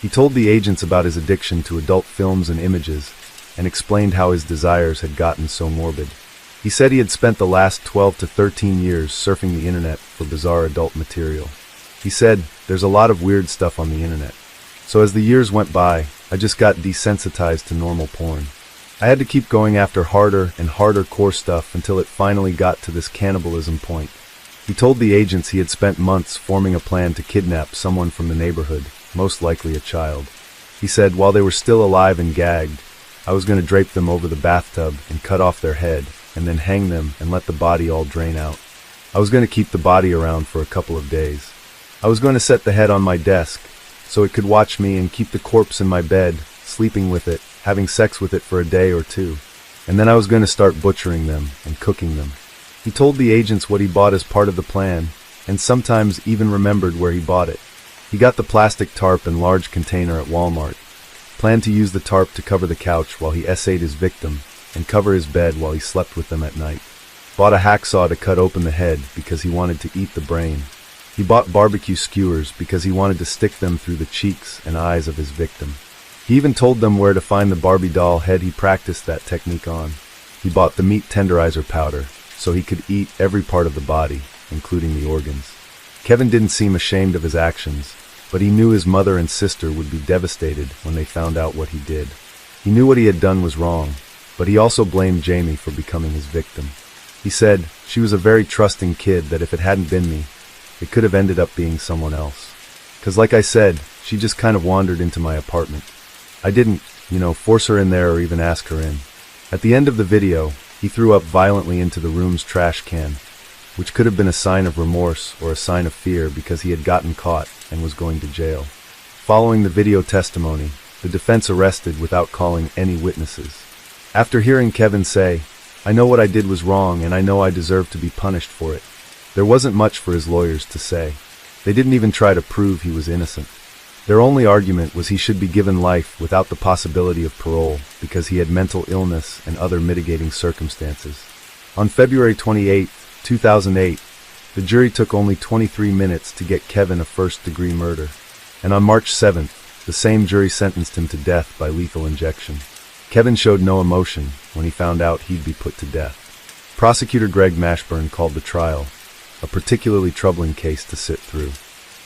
He told the agents about his addiction to adult films and images, and explained how his desires had gotten so morbid. He said he had spent the last 12 to 13 years surfing the internet for bizarre adult material. He said, "There's a lot of weird stuff on the internet. So as the years went by, I just got desensitized to normal porn. I had to keep going after harder and harder core stuff until it finally got to this cannibalism point." He told the agents he had spent months forming a plan to kidnap someone from the neighborhood, most likely a child. He said, "While they were still alive and gagged, I was going to drape them over the bathtub and cut off their head, and then hang them and let the body all drain out. I was going to keep the body around for a couple of days. I was going to set the head on my desk, so it could watch me, and keep the corpse in my bed, sleeping with it, having sex with it for a day or two. And then I was going to start butchering them and cooking them." He told the agents what he bought as part of the plan, and sometimes even remembered where he bought it. He got the plastic tarp and large container at Walmart, planned to use the tarp to cover the couch while he essayed his victim, and cover his bed while he slept with them at night. Bought a hacksaw to cut open the head because he wanted to eat the brain. He bought barbecue skewers because he wanted to stick them through the cheeks and eyes of his victim. He even told them where to find the Barbie doll head he practiced that technique on. He bought the meat tenderizer powder so he could eat every part of the body, including the organs. Kevin didn't seem ashamed of his actions, but he knew his mother and sister would be devastated when they found out what he did. He knew what he had done was wrong, but he also blamed Jamie for becoming his victim. He said, "She was a very trusting kid that if it hadn't been me, it could have ended up being someone else. 'Cause like I said, she just kind of wandered into my apartment. I didn't, force her in there or even ask her in." At the end of the video, he threw up violently into the room's trash can, which could have been a sign of remorse or a sign of fear because he had gotten caught and was going to jail. Following the video testimony, the defense arrested without calling any witnesses. After hearing Kevin say, "I know what I did was wrong and I know I deserve to be punished for it," there wasn't much for his lawyers to say. They didn't even try to prove he was innocent. Their only argument was he should be given life without the possibility of parole because he had mental illness and other mitigating circumstances. On February 28, 2008, the jury took only 23 minutes to get Kevin a first-degree murder. And on March 7th, the same jury sentenced him to death by lethal injection. Kevin showed no emotion when he found out he'd be put to death. Prosecutor Greg Mashburn called the trial a particularly troubling case to sit through.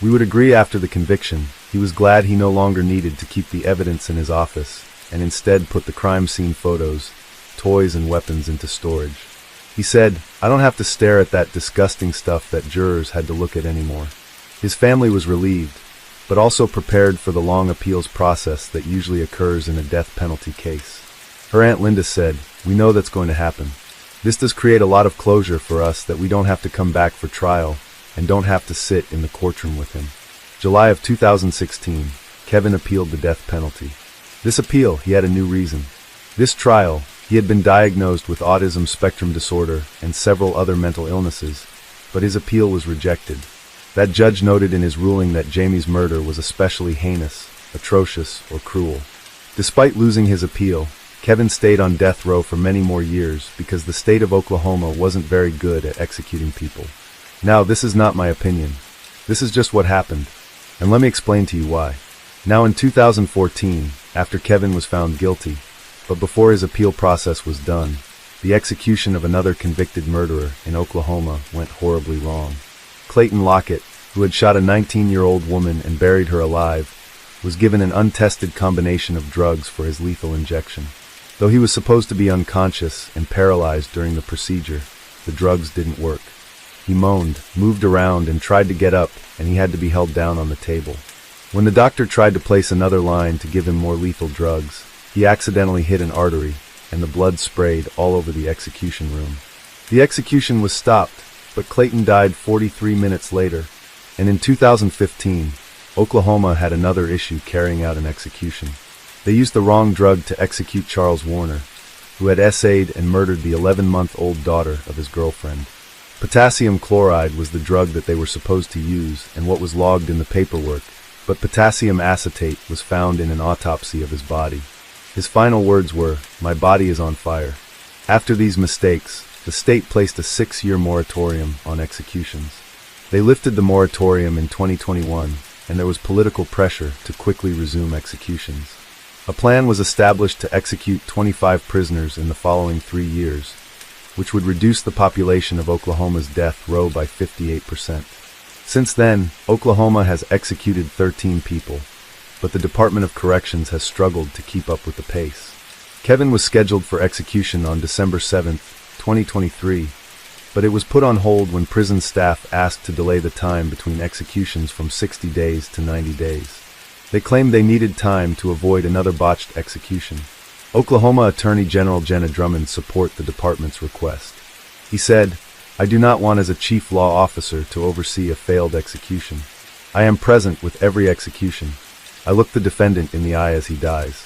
We would agree after the conviction, he was glad he no longer needed to keep the evidence in his office and instead put the crime scene photos, toys and weapons into storage. He said, "I don't have to stare at that disgusting stuff that jurors had to look at anymore." His family was relieved, but also prepared for the long appeals process that usually occurs in a death penalty case. Her Aunt Linda said, "We know that's going to happen. This does create a lot of closure for us that we don't have to come back for trial and don't have to sit in the courtroom with him." July of 2016, Kevin appealed the death penalty. This appeal, he had a new reason. This trial, he had been diagnosed with autism spectrum disorder and several other mental illnesses, but his appeal was rejected. That judge noted in his ruling that Jamie's murder was especially heinous, atrocious, or cruel. Despite losing his appeal, Kevin stayed on death row for many more years because the state of Oklahoma wasn't very good at executing people. Now, this is not my opinion. This is just what happened, and let me explain to you why. Now, in 2014, after Kevin was found guilty, but before his appeal process was done, the execution of another convicted murderer in Oklahoma went horribly wrong. Clayton Lockett, who had shot a 19-year-old woman and buried her alive, was given an untested combination of drugs for his lethal injection. Though he was supposed to be unconscious and paralyzed during the procedure, the drugs didn't work. He moaned, moved around, and tried to get up, and he had to be held down on the table. When the doctor tried to place another line to give him more lethal drugs, he accidentally hit an artery, and the blood sprayed all over the execution room. The execution was stopped, but Clayton died 43 minutes later, and in 2015, Oklahoma had another issue carrying out an execution. They used the wrong drug to execute Charles Warner, who had essayed and murdered the 11-month-old daughter of his girlfriend. Potassium chloride was the drug that they were supposed to use and what was logged in the paperwork, but potassium acetate was found in an autopsy of his body. His final words were, "My body is on fire." After these mistakes, the state placed a 6-year moratorium on executions. They lifted the moratorium in 2021, and there was political pressure to quickly resume executions. A plan was established to execute 25 prisoners in the following 3 years, which would reduce the population of Oklahoma's death row by 58%. Since then, Oklahoma has executed 13 people, but the Department of Corrections has struggled to keep up with the pace. Kevin was scheduled for execution on December 7, 2023, but it was put on hold when prison staff asked to delay the time between executions from 60 days to 90 days. They claimed they needed time to avoid another botched execution. Oklahoma Attorney General Jenna Drummond supported the department's request. He said, "I do not want as a chief law officer to oversee a failed execution. I am present with every execution. I look the defendant in the eye as he dies.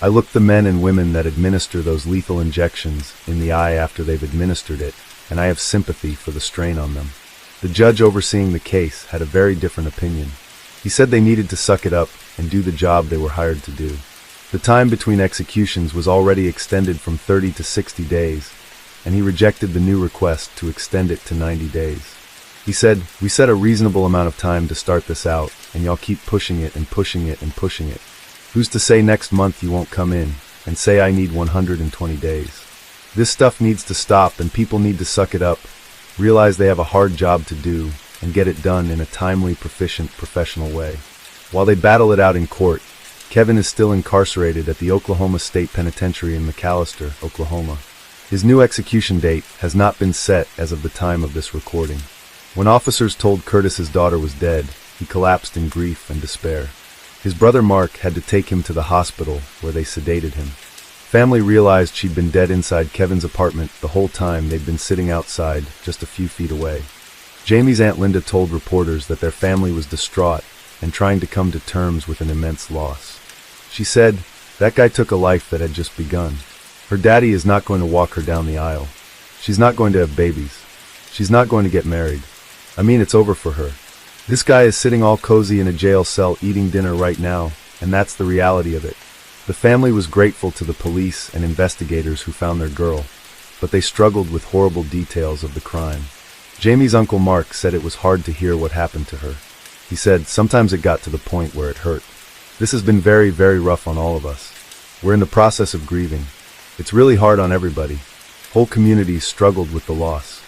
I look the men and women that administer those lethal injections in the eye after they've administered it, and I have sympathy for the strain on them." The judge overseeing the case had a very different opinion. He said they needed to suck it up and do the job they were hired to do. The time between executions was already extended from 30 to 60 days, and he rejected the new request to extend it to 90 days. He said, "We set a reasonable amount of time to start this out, and y'all keep pushing it and pushing it and pushing it. Who's to say next month you won't come in and say I need 120 days? This stuff needs to stop, and people need to suck it up, realize they have a hard job to do, and get it done in a timely, proficient, professional way." While they battle it out in court, Kevin is still incarcerated at the Oklahoma State Penitentiary in McAlester, Oklahoma. His new execution date has not been set as of the time of this recording. When officers told Curtis his daughter was dead, he collapsed in grief and despair. His brother Mark had to take him to the hospital, where they sedated him. Family realized she'd been dead inside Kevin's apartment the whole time they'd been sitting outside, just a few feet away. Jamie's Aunt Linda told reporters that their family was distraught and trying to come to terms with an immense loss. She said, "That guy took a life that had just begun. Her daddy is not going to walk her down the aisle. She's not going to have babies. She's not going to get married. I mean, it's over for her. This guy is sitting all cozy in a jail cell eating dinner right now, and that's the reality of it." The family was grateful to the police and investigators who found their girl, but they struggled with horrible details of the crime. Jamie's Uncle Mark said it was hard to hear what happened to her. He said, "Sometimes it got to the point where it hurt. This has been very, very rough on all of us. We're in the process of grieving. It's really hard on everybody. Whole communities struggled with the loss.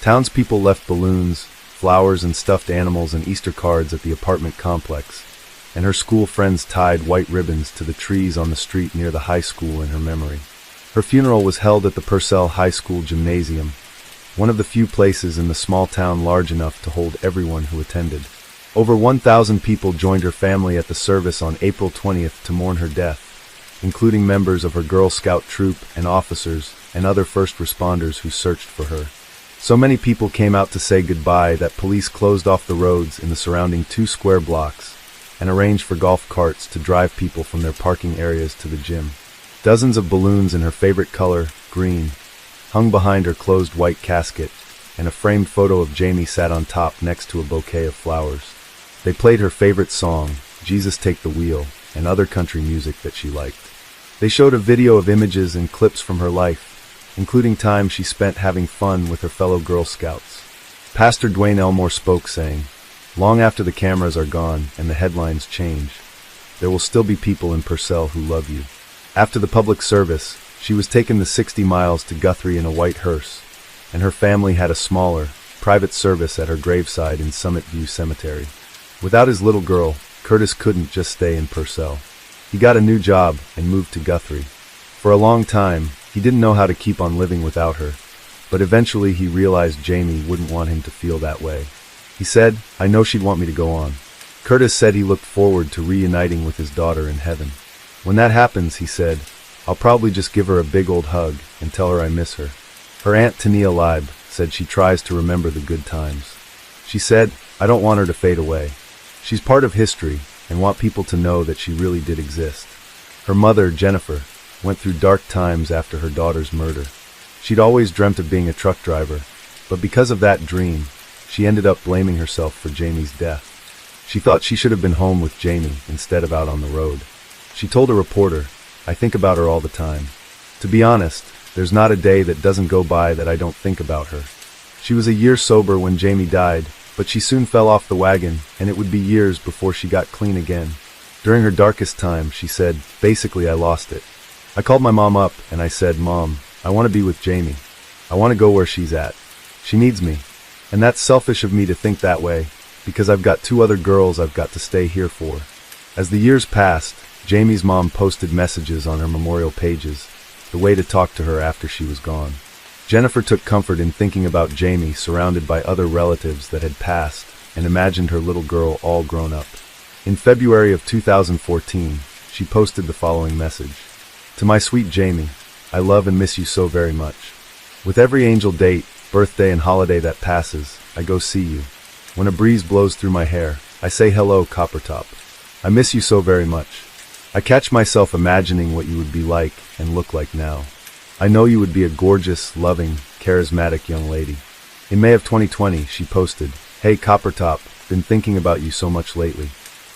Townspeople left balloons, flowers and stuffed animals and Easter cards at the apartment complex, and her school friends tied white ribbons to the trees on the street near the high school in her memory. Her funeral was held at the Purcell High School Gymnasium, one of the few places in the small town large enough to hold everyone who attended. Over 1,000 people joined her family at the service on April 20th to mourn her death, including members of her Girl Scout troop and officers and other first responders who searched for her. So many people came out to say goodbye that police closed off the roads in the surrounding 2 square blocks and arranged for golf carts to drive people from their parking areas to the gym. Dozens of balloons in her favorite color, green, hung behind her closed white casket, and a framed photo of Jamie sat on top next to a bouquet of flowers. They played her favorite song, "Jesus Take the Wheel," and other country music that she liked. They showed a video of images and clips from her life, including time she spent having fun with her fellow Girl Scouts. Pastor Dwayne Elmore spoke, saying, "Long after the cameras are gone and the headlines change, there will still be people in Purcell who love you." After the public service, she was taken the 60 miles to Guthrie in a white hearse, and her family had a smaller, private service at her graveside in Summit View Cemetery. Without his little girl, Curtis couldn't just stay in Purcell. He got a new job and moved to Guthrie. For a long time, he didn't know how to keep on living without her, but eventually he realized Jamie wouldn't want him to feel that way. He said, "I know she'd want me to go on." Curtis said he looked forward to reuniting with his daughter in heaven. "When that happens," he said, "I'll probably just give her a big old hug and tell her I miss her." Her aunt Tania Leib said she tries to remember the good times. She said, "I don't want her to fade away. She's part of history and want people to know that she really did exist." Her mother, Jennifer, went through dark times after her daughter's murder. She'd always dreamt of being a truck driver, but because of that dream, she ended up blaming herself for Jamie's death. She thought she should have been home with Jamie instead of out on the road. She told a reporter, "I think about her all the time. To be honest, there's not a day that doesn't go by that I don't think about her. She was a year sober when Jamie died, but she soon fell off the wagon, and it would be years before she got clean again. During her darkest time," she said, "basically I lost it. I called my mom up and I said, 'Mom, I want to be with Jamie. I want to go where she's at. She needs me. And that's selfish of me to think that way, because I've got 2 other girls I've got to stay here for.'" As the years passed, Jamie's mom posted messages on her memorial pages, the way to talk to her after she was gone. Jennifer took comfort in thinking about Jamie surrounded by other relatives that had passed and imagined her little girl all grown up. In February of 2014, she posted the following message. "To my sweet Jamie, I love and miss you so very much. With every angel date, birthday and holiday that passes, I go see you. When a breeze blows through my hair, I say hello, Coppertop. I miss you so very much. I catch myself imagining what you would be like and look like now. I know you would be a gorgeous, loving, charismatic young lady." In May of 2020, she posted, "Hey Coppertop, been thinking about you so much lately.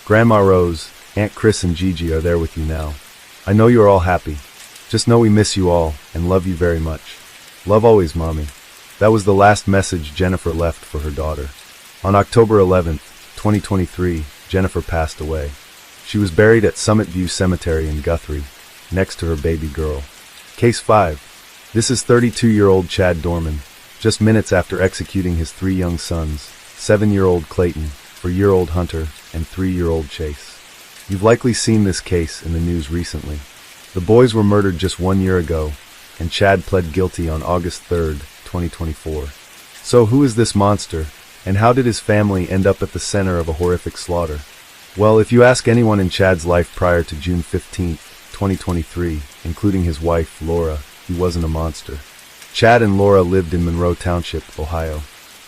Grandma Rose, Aunt Chris and Gigi are there with you now. I know you are all happy. Just know we miss you all and love you very much. Love always, Mommy." That was the last message Jennifer left for her daughter. On October 11th, 2023, Jennifer passed away. She was buried at Summit View Cemetery in Guthrie, next to her baby girl. Case 5. This is 32-year-old Chad Dorman, just minutes after executing his 3 young sons, 7-year-old Clayton, 4-year-old Hunter, and 3-year-old Chase. You've likely seen this case in the news recently. The boys were murdered just 1 year ago, and Chad pled guilty on August 3rd, 2024. So who is this monster, and how did his family end up at the center of a horrific slaughter? Well, if you ask anyone in Chad's life prior to June 15th, 2023, including his wife, Laura, he wasn't a monster. Chad and Laura lived in Monroe Township, Ohio.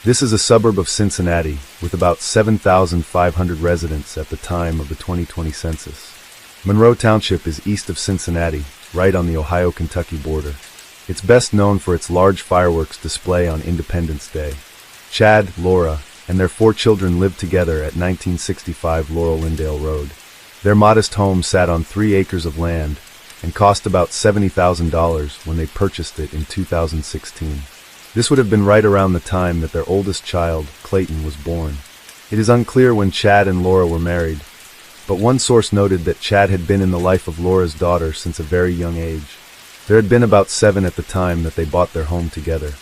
This is a suburb of Cincinnati, with about 7,500 residents at the time of the 2020 census. Monroe Township is east of Cincinnati, right on the Ohio-Kentucky border. It's best known for its large fireworks display on Independence Day. Chad, Laura, and their 4 children lived together at 1965 Laurel Lindale Road. Their modest home sat on 3 acres of land and cost about $70,000 when they purchased it in 2016. This would have been right around the time that their oldest child, Clayton, was born. It is unclear when Chad and Laura were married, but one source noted that Chad had been in the life of Laura's daughter since a very young age. There had been about 7 at the time that they bought their home together.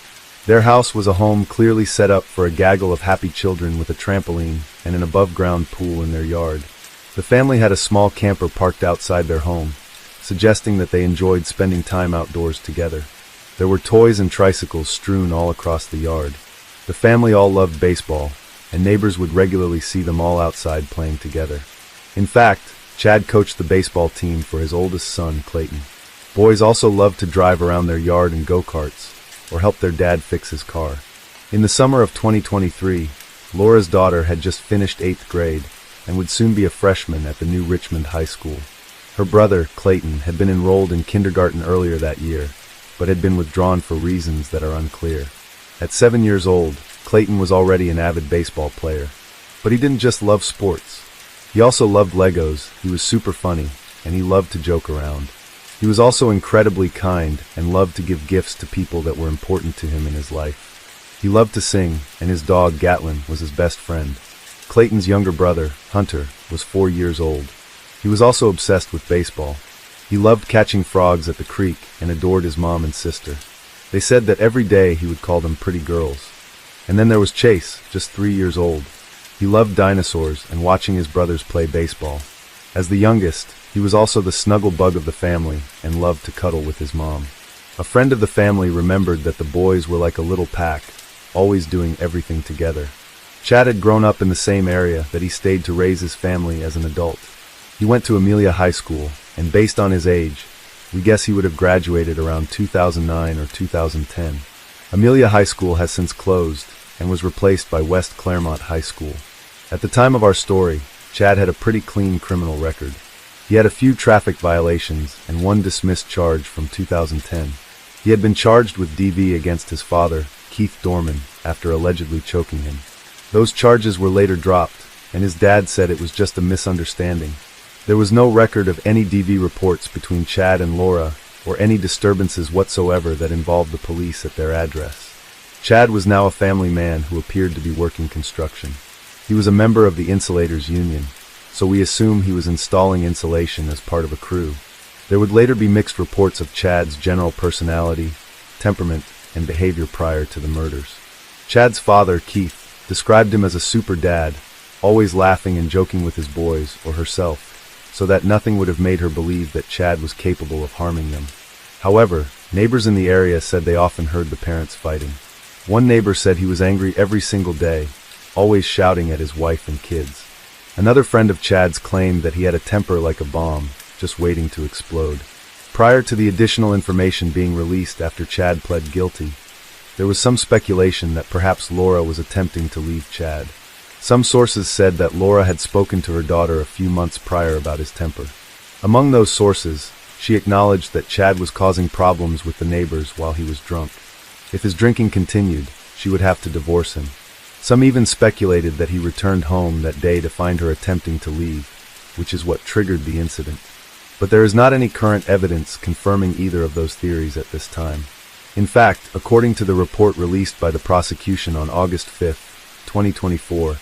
Their house was a home clearly set up for a gaggle of happy children with a trampoline and an above-ground pool in their yard. The family had a small camper parked outside their home, suggesting that they enjoyed spending time outdoors together. There were toys and tricycles strewn all across the yard. The family all loved baseball, and neighbors would regularly see them all outside playing together. In fact, Chad coached the baseball team for his oldest son, Clayton. Boys also loved to drive around their yard in go-karts, or help their dad fix his car. In the summer of 2023, Laura's daughter had just finished 8th grade and would soon be a freshman at the new Richmond High School. Her brother, Clayton, had been enrolled in kindergarten earlier that year, but had been withdrawn for reasons that are unclear. At 7 years old, Clayton was already an avid baseball player. But he didn't just love sports. He also loved Legos, he was super funny, and he loved to joke around. He was also incredibly kind and loved to give gifts to people that were important to him in his life. He loved to sing, and his dog, Gatlin, was his best friend. Clayton's younger brother, Hunter, was 4 years old. He was also obsessed with baseball. He loved catching frogs at the creek and adored his mom and sister. They said that every day he would call them pretty girls. And then there was Chase, just 3 years old. He loved dinosaurs and watching his brothers play baseball. As the youngest, he was also the snuggle bug of the family and loved to cuddle with his mom. A friend of the family remembered that the boys were like a little pack, always doing everything together. Chad had grown up in the same area that he stayed to raise his family as an adult. He went to Amelia High School, and based on his age, we guess he would have graduated around 2009 or 2010. Amelia High School has since closed and was replaced by West Claremont High School. At the time of our story, Chad had a pretty clean criminal record. He had a few traffic violations and 1 dismissed charge from 2010. He had been charged with DV against his father, Keith Dorman, after allegedly choking him. Those charges were later dropped, and his dad said it was just a misunderstanding. There was no record of any DV reports between Chad and Laura, or any disturbances whatsoever that involved the police at their address. Chad was now a family man who appeared to be working construction. He was a member of the Insulators Union, so we assume he was installing insulation as part of a crew. There would later be mixed reports of Chad's general personality, temperament, and behavior prior to the murders. Chad's father, Keith, described him as a super dad, always laughing and joking with his boys, or herself, so that nothing would have made her believe that Chad was capable of harming them. However, neighbors in the area said they often heard the parents fighting. One neighbor said he was angry every single day, always shouting at his wife and kids. Another friend of Chad's claimed that he had a temper like a bomb, just waiting to explode. Prior to the additional information being released after Chad pled guilty, there was some speculation that perhaps Laura was attempting to leave Chad. Some sources said that Laura had spoken to her daughter a few months prior about his temper. Among those sources, she acknowledged that Chad was causing problems with the neighbors while he was drunk. If his drinking continued, she would have to divorce him. Some even speculated that he returned home that day to find her attempting to leave, which is what triggered the incident. But there is not any current evidence confirming either of those theories at this time. In fact, according to the report released by the prosecution on August 5, 2024,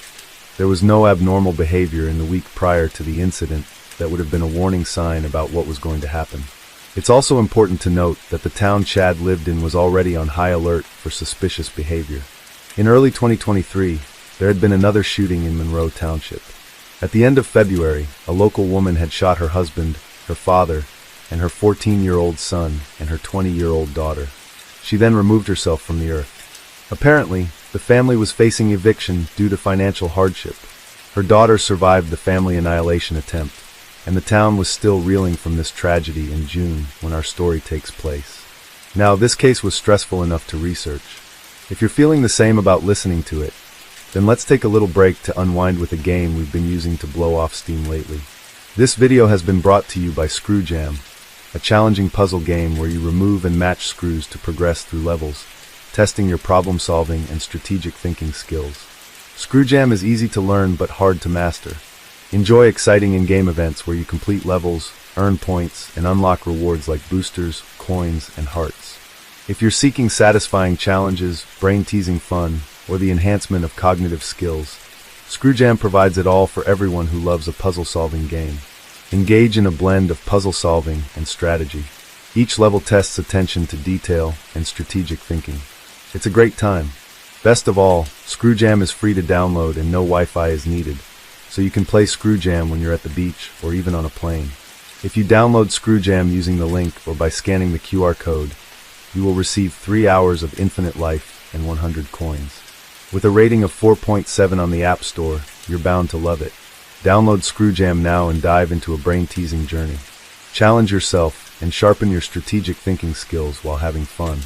there was no abnormal behavior in the week prior to the incident that would have been a warning sign about what was going to happen. It's also important to note that the town Chad lived in was already on high alert for suspicious behavior. In early 2023, there had been another shooting in Monroe Township. At the end of February, a local woman had shot her husband, her father, and her 14-year-old son and her 20-year-old daughter. She then removed herself from the earth. Apparently, the family was facing eviction due to financial hardship. Her daughter survived the family annihilation attempt, and the town was still reeling from this tragedy in June when our story takes place. Now, this case was stressful enough to research. If you're feeling the same about listening to it, then let's take a little break to unwind with a game we've been using to blow off steam lately. This video has been brought to you by Screw Jam, a challenging puzzle game where you remove and match screws to progress through levels, testing your problem-solving and strategic thinking skills. Screw Jam is easy to learn but hard to master. Enjoy exciting in-game events where you complete levels, earn points, and unlock rewards like boosters, coins, and hearts. If you're seeking satisfying challenges, brain-teasing fun, or the enhancement of cognitive skills, Screw Jam provides it all for everyone who loves a puzzle-solving game. Engage in a blend of puzzle-solving and strategy. Each level tests attention to detail and strategic thinking. It's a great time. Best of all, Screw Jam is free to download and no Wi-Fi is needed, so you can play Screw Jam when you're at the beach or even on a plane. If you download Screw Jam using the link or by scanning the QR code, you will receive 3 hours of infinite life and 100 coins. With a rating of 4.7 on the App Store, you're bound to love it. Download Screw Jam now and dive into a brain-teasing journey. Challenge yourself and sharpen your strategic thinking skills while having fun.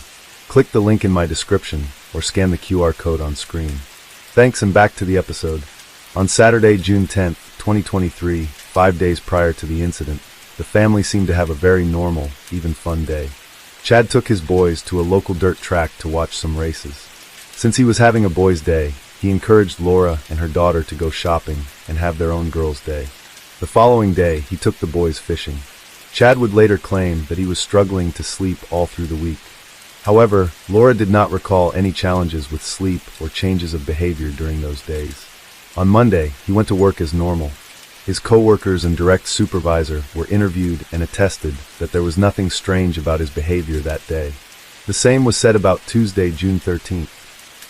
Click the link in my description or scan the QR code on screen. Thanks, and back to the episode. On Saturday, June 10th, 2023, 5 days prior to the incident, the family seemed to have a very normal, even fun day. Chad took his boys to a local dirt track to watch some races. Since he was having a boys' day, he encouraged Laura and her daughter to go shopping and have their own girls' day. The following day, he took the boys fishing. Chad would later claim that he was struggling to sleep all through the week. However, Laura did not recall any challenges with sleep or changes of behavior during those days. On Monday, he went to work as normal. His co-workers and direct supervisor were interviewed and attested that there was nothing strange about his behavior that day. The same was said about Tuesday, June 13th.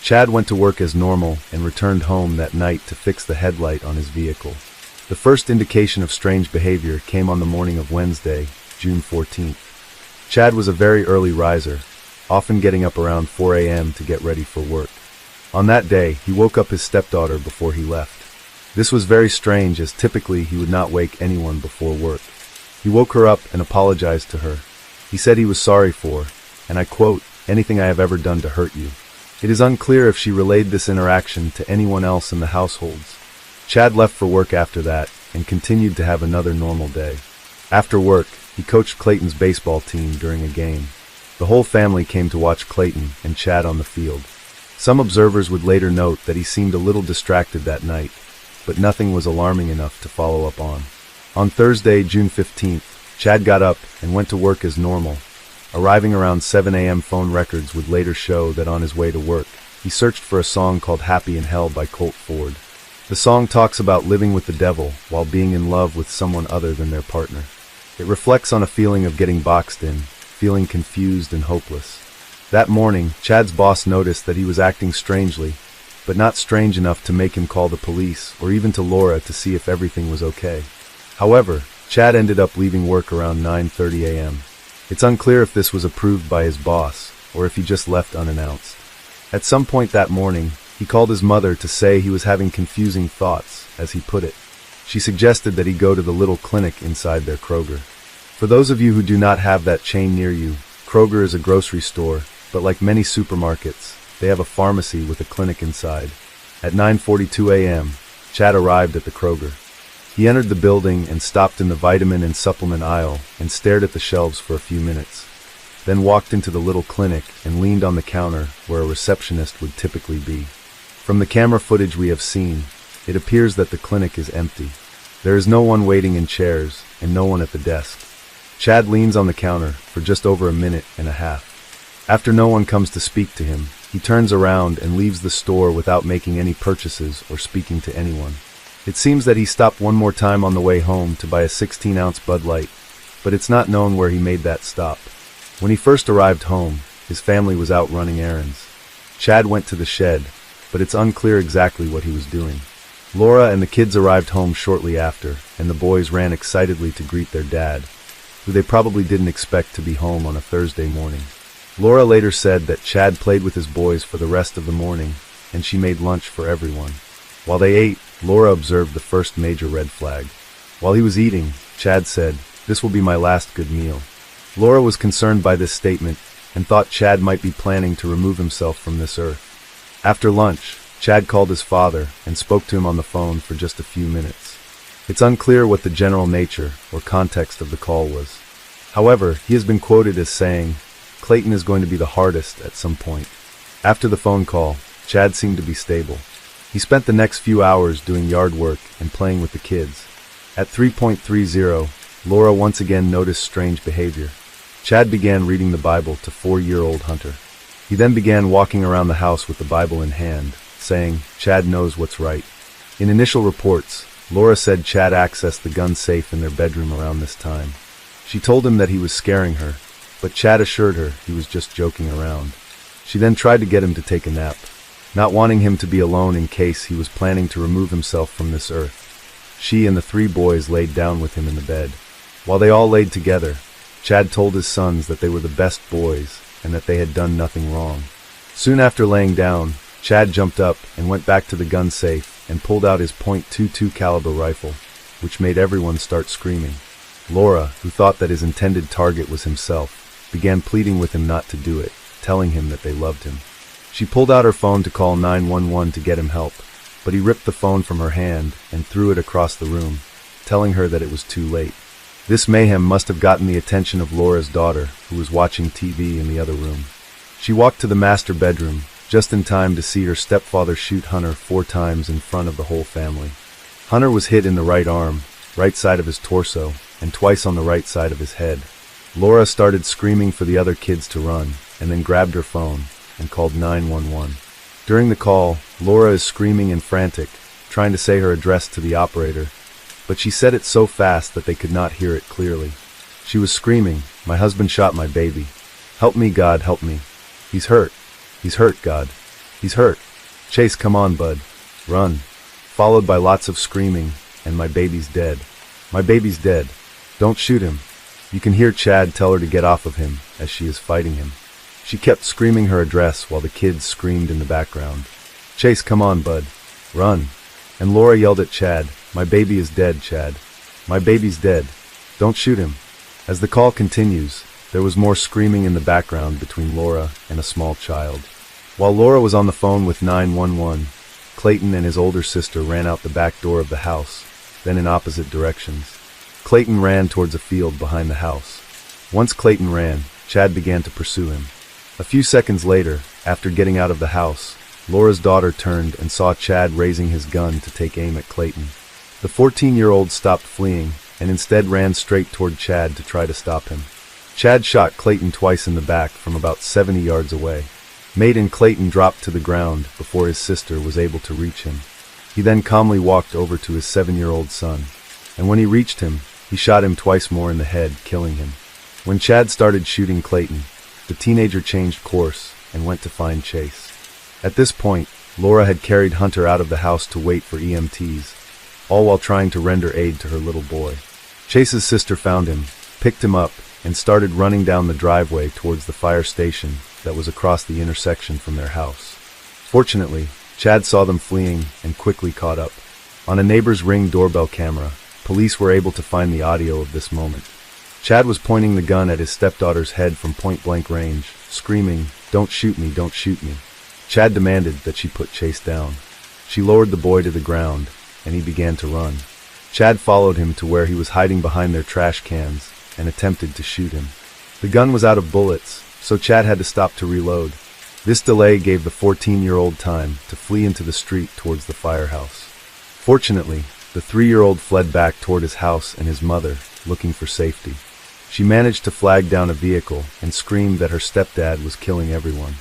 Chad went to work as normal and returned home that night to fix the headlight on his vehicle. The first indication of strange behavior came on the morning of Wednesday, June 14th. Chad was a very early riser, often getting up around 4 a.m. to get ready for work. On that day, he woke up his stepdaughter before he left. This was very strange, as typically he would not wake anyone before work. He woke her up and apologized to her. He said he was sorry for, and I quote, "anything I have ever done to hurt you." It is unclear if she relayed this interaction to anyone else in the households. Chad left for work after that and continued to have another normal day. After work, he coached Clayton's baseball team during a game. The whole family came to watch Clayton and Chad on the field. Some observers would later note that he seemed a little distracted that night, but nothing was alarming enough to follow up on. On Thursday, June 15th, Chad got up and went to work as normal. Arriving around 7 a.m., phone records would later show that on his way to work, he searched for a song called Happy in Hell by Colt Ford. The song talks about living with the devil while being in love with someone other than their partner. It reflects on a feeling of getting boxed in, feeling confused and hopeless. That morning, Chad's boss noticed that he was acting strangely, but not strange enough to make him call the police or even to Laura to see if everything was okay. However, Chad ended up leaving work around 9:30 a.m. It's unclear if this was approved by his boss or if he just left unannounced. At some point that morning, he called his mother to say he was having confusing thoughts, as he put it. She suggested that he go to the little clinic inside their Kroger. For those of you who do not have that chain near you, Kroger is a grocery store, but like many supermarkets, they have a pharmacy with a clinic inside. At 9:42 a.m., Chad arrived at the Kroger. He entered the building and stopped in the vitamin and supplement aisle and stared at the shelves for a few minutes, then walked into the little clinic and leaned on the counter where a receptionist would typically be. From the camera footage we have seen, it appears that the clinic is empty. There is no one waiting in chairs and no one at the desk. Chad leans on the counter for just over a minute and a half. After no one comes to speak to him, he turns around and leaves the store without making any purchases or speaking to anyone. It seems that he stopped one more time on the way home to buy a 16-ounce Bud Light, but it's not known where he made that stop. When he first arrived home, his family was out running errands. Chad went to the shed, but it's unclear exactly what he was doing. Laura and the kids arrived home shortly after, and the boys ran excitedly to greet their dad, who they probably didn't expect to be home on a Thursday morning. Laura later said that Chad played with his boys for the rest of the morning, and she made lunch for everyone. While they ate, Laura observed the first major red flag. While he was eating, Chad said, "This will be my last good meal." Laura was concerned by this statement and thought Chad might be planning to remove himself from this earth. After lunch, Chad called his father and spoke to him on the phone for just a few minutes. It's unclear what the general nature or context of the call was. However, he has been quoted as saying, "Clayton is going to be the hardest at some point." After the phone call, Chad seemed to be stable. He spent the next few hours doing yard work and playing with the kids. At 3:30, Laura once again noticed strange behavior. Chad began reading the Bible to 4-year-old Hunter. He then began walking around the house with the Bible in hand, saying, "Chad knows what's right." In initial reports, Laura said Chad accessed the gun safe in their bedroom around this time. She told him that he was scaring her, but Chad assured her he was just joking around. She then tried to get him to take a nap, not wanting him to be alone in case he was planning to remove himself from this earth. She and the 3 boys laid down with him in the bed. While they all laid together, Chad told his sons that they were the best boys and that they had done nothing wrong. Soon after laying down, Chad jumped up and went back to the gun safe and pulled out his .22 caliber rifle, which made everyone start screaming. Laura, who thought that his intended target was himself, began pleading with him not to do it, telling him that they loved him. She pulled out her phone to call 911 to get him help, but he ripped the phone from her hand and threw it across the room, telling her that it was too late. This mayhem must have gotten the attention of Laura's daughter, who was watching TV in the other room. She walked to the master bedroom, just in time to see her stepfather shoot Hunter 4 times in front of the whole family. Hunter was hit in the right arm, right side of his torso, and twice on the right side of his head. Laura started screaming for the other kids to run, and then grabbed her phone and called 911. During the call, Laura is screaming and frantic, trying to say her address to the operator, but she said it so fast that they could not hear it clearly. She was screaming, "My husband shot my baby. Help me, God, help me. He's hurt. He's hurt, God. He's hurt. Chase, come on, bud. Run." Followed by lots of screaming, and "My baby's dead. My baby's dead. Don't shoot him." You can hear Chad tell her to get off of him as she is fighting him. She kept screaming her address while the kids screamed in the background. "Chase, come on, bud. Run." And Laura yelled at Chad, "My baby is dead, Chad. My baby's dead. Don't shoot him." As the call continues, there was more screaming in the background between Laura and a small child. While Laura was on the phone with 911, Clayton and his older sister ran out the back door of the house, then in opposite directions. Clayton ran towards a field behind the house. Once Clayton ran, Chad began to pursue him. A few seconds later, after getting out of the house, Laura's daughter turned and saw Chad raising his gun to take aim at Clayton. The 14-year-old stopped fleeing and instead ran straight toward Chad to try to stop him. Chad shot Clayton twice in the back from about 70 yards away. Mate and Clayton dropped to the ground before his sister was able to reach him. He then calmly walked over to his 7-year-old son, and when he reached him, he shot him twice more in the head, killing him. When Chad started shooting Clayton, the teenager changed course and went to find Chase. At this point, Laura had carried Hunter out of the house to wait for EMTs, all while trying to render aid to her little boy. Chase's sister found him, picked him up, and started running down the driveway towards the fire station that was across the intersection from their house. Fortunately, Chad saw them fleeing and quickly caught up. On a neighbor's Ring doorbell camera, police were able to find the audio of this moment. Chad was pointing the gun at his stepdaughter's head from point-blank range, screaming, "Don't shoot me, don't shoot me." Chad demanded that she put Chase down. She lowered the boy to the ground, and he began to run. Chad followed him to where he was hiding behind their trash cans and attempted to shoot him. The gun was out of bullets, so Chad had to stop to reload. This delay gave the 14-year-old time to flee into the street towards the firehouse. Fortunately, the 3-year-old fled back toward his house and his mother, looking for safety. She managed to flag down a vehicle and screamed that her stepdad was killing everyone.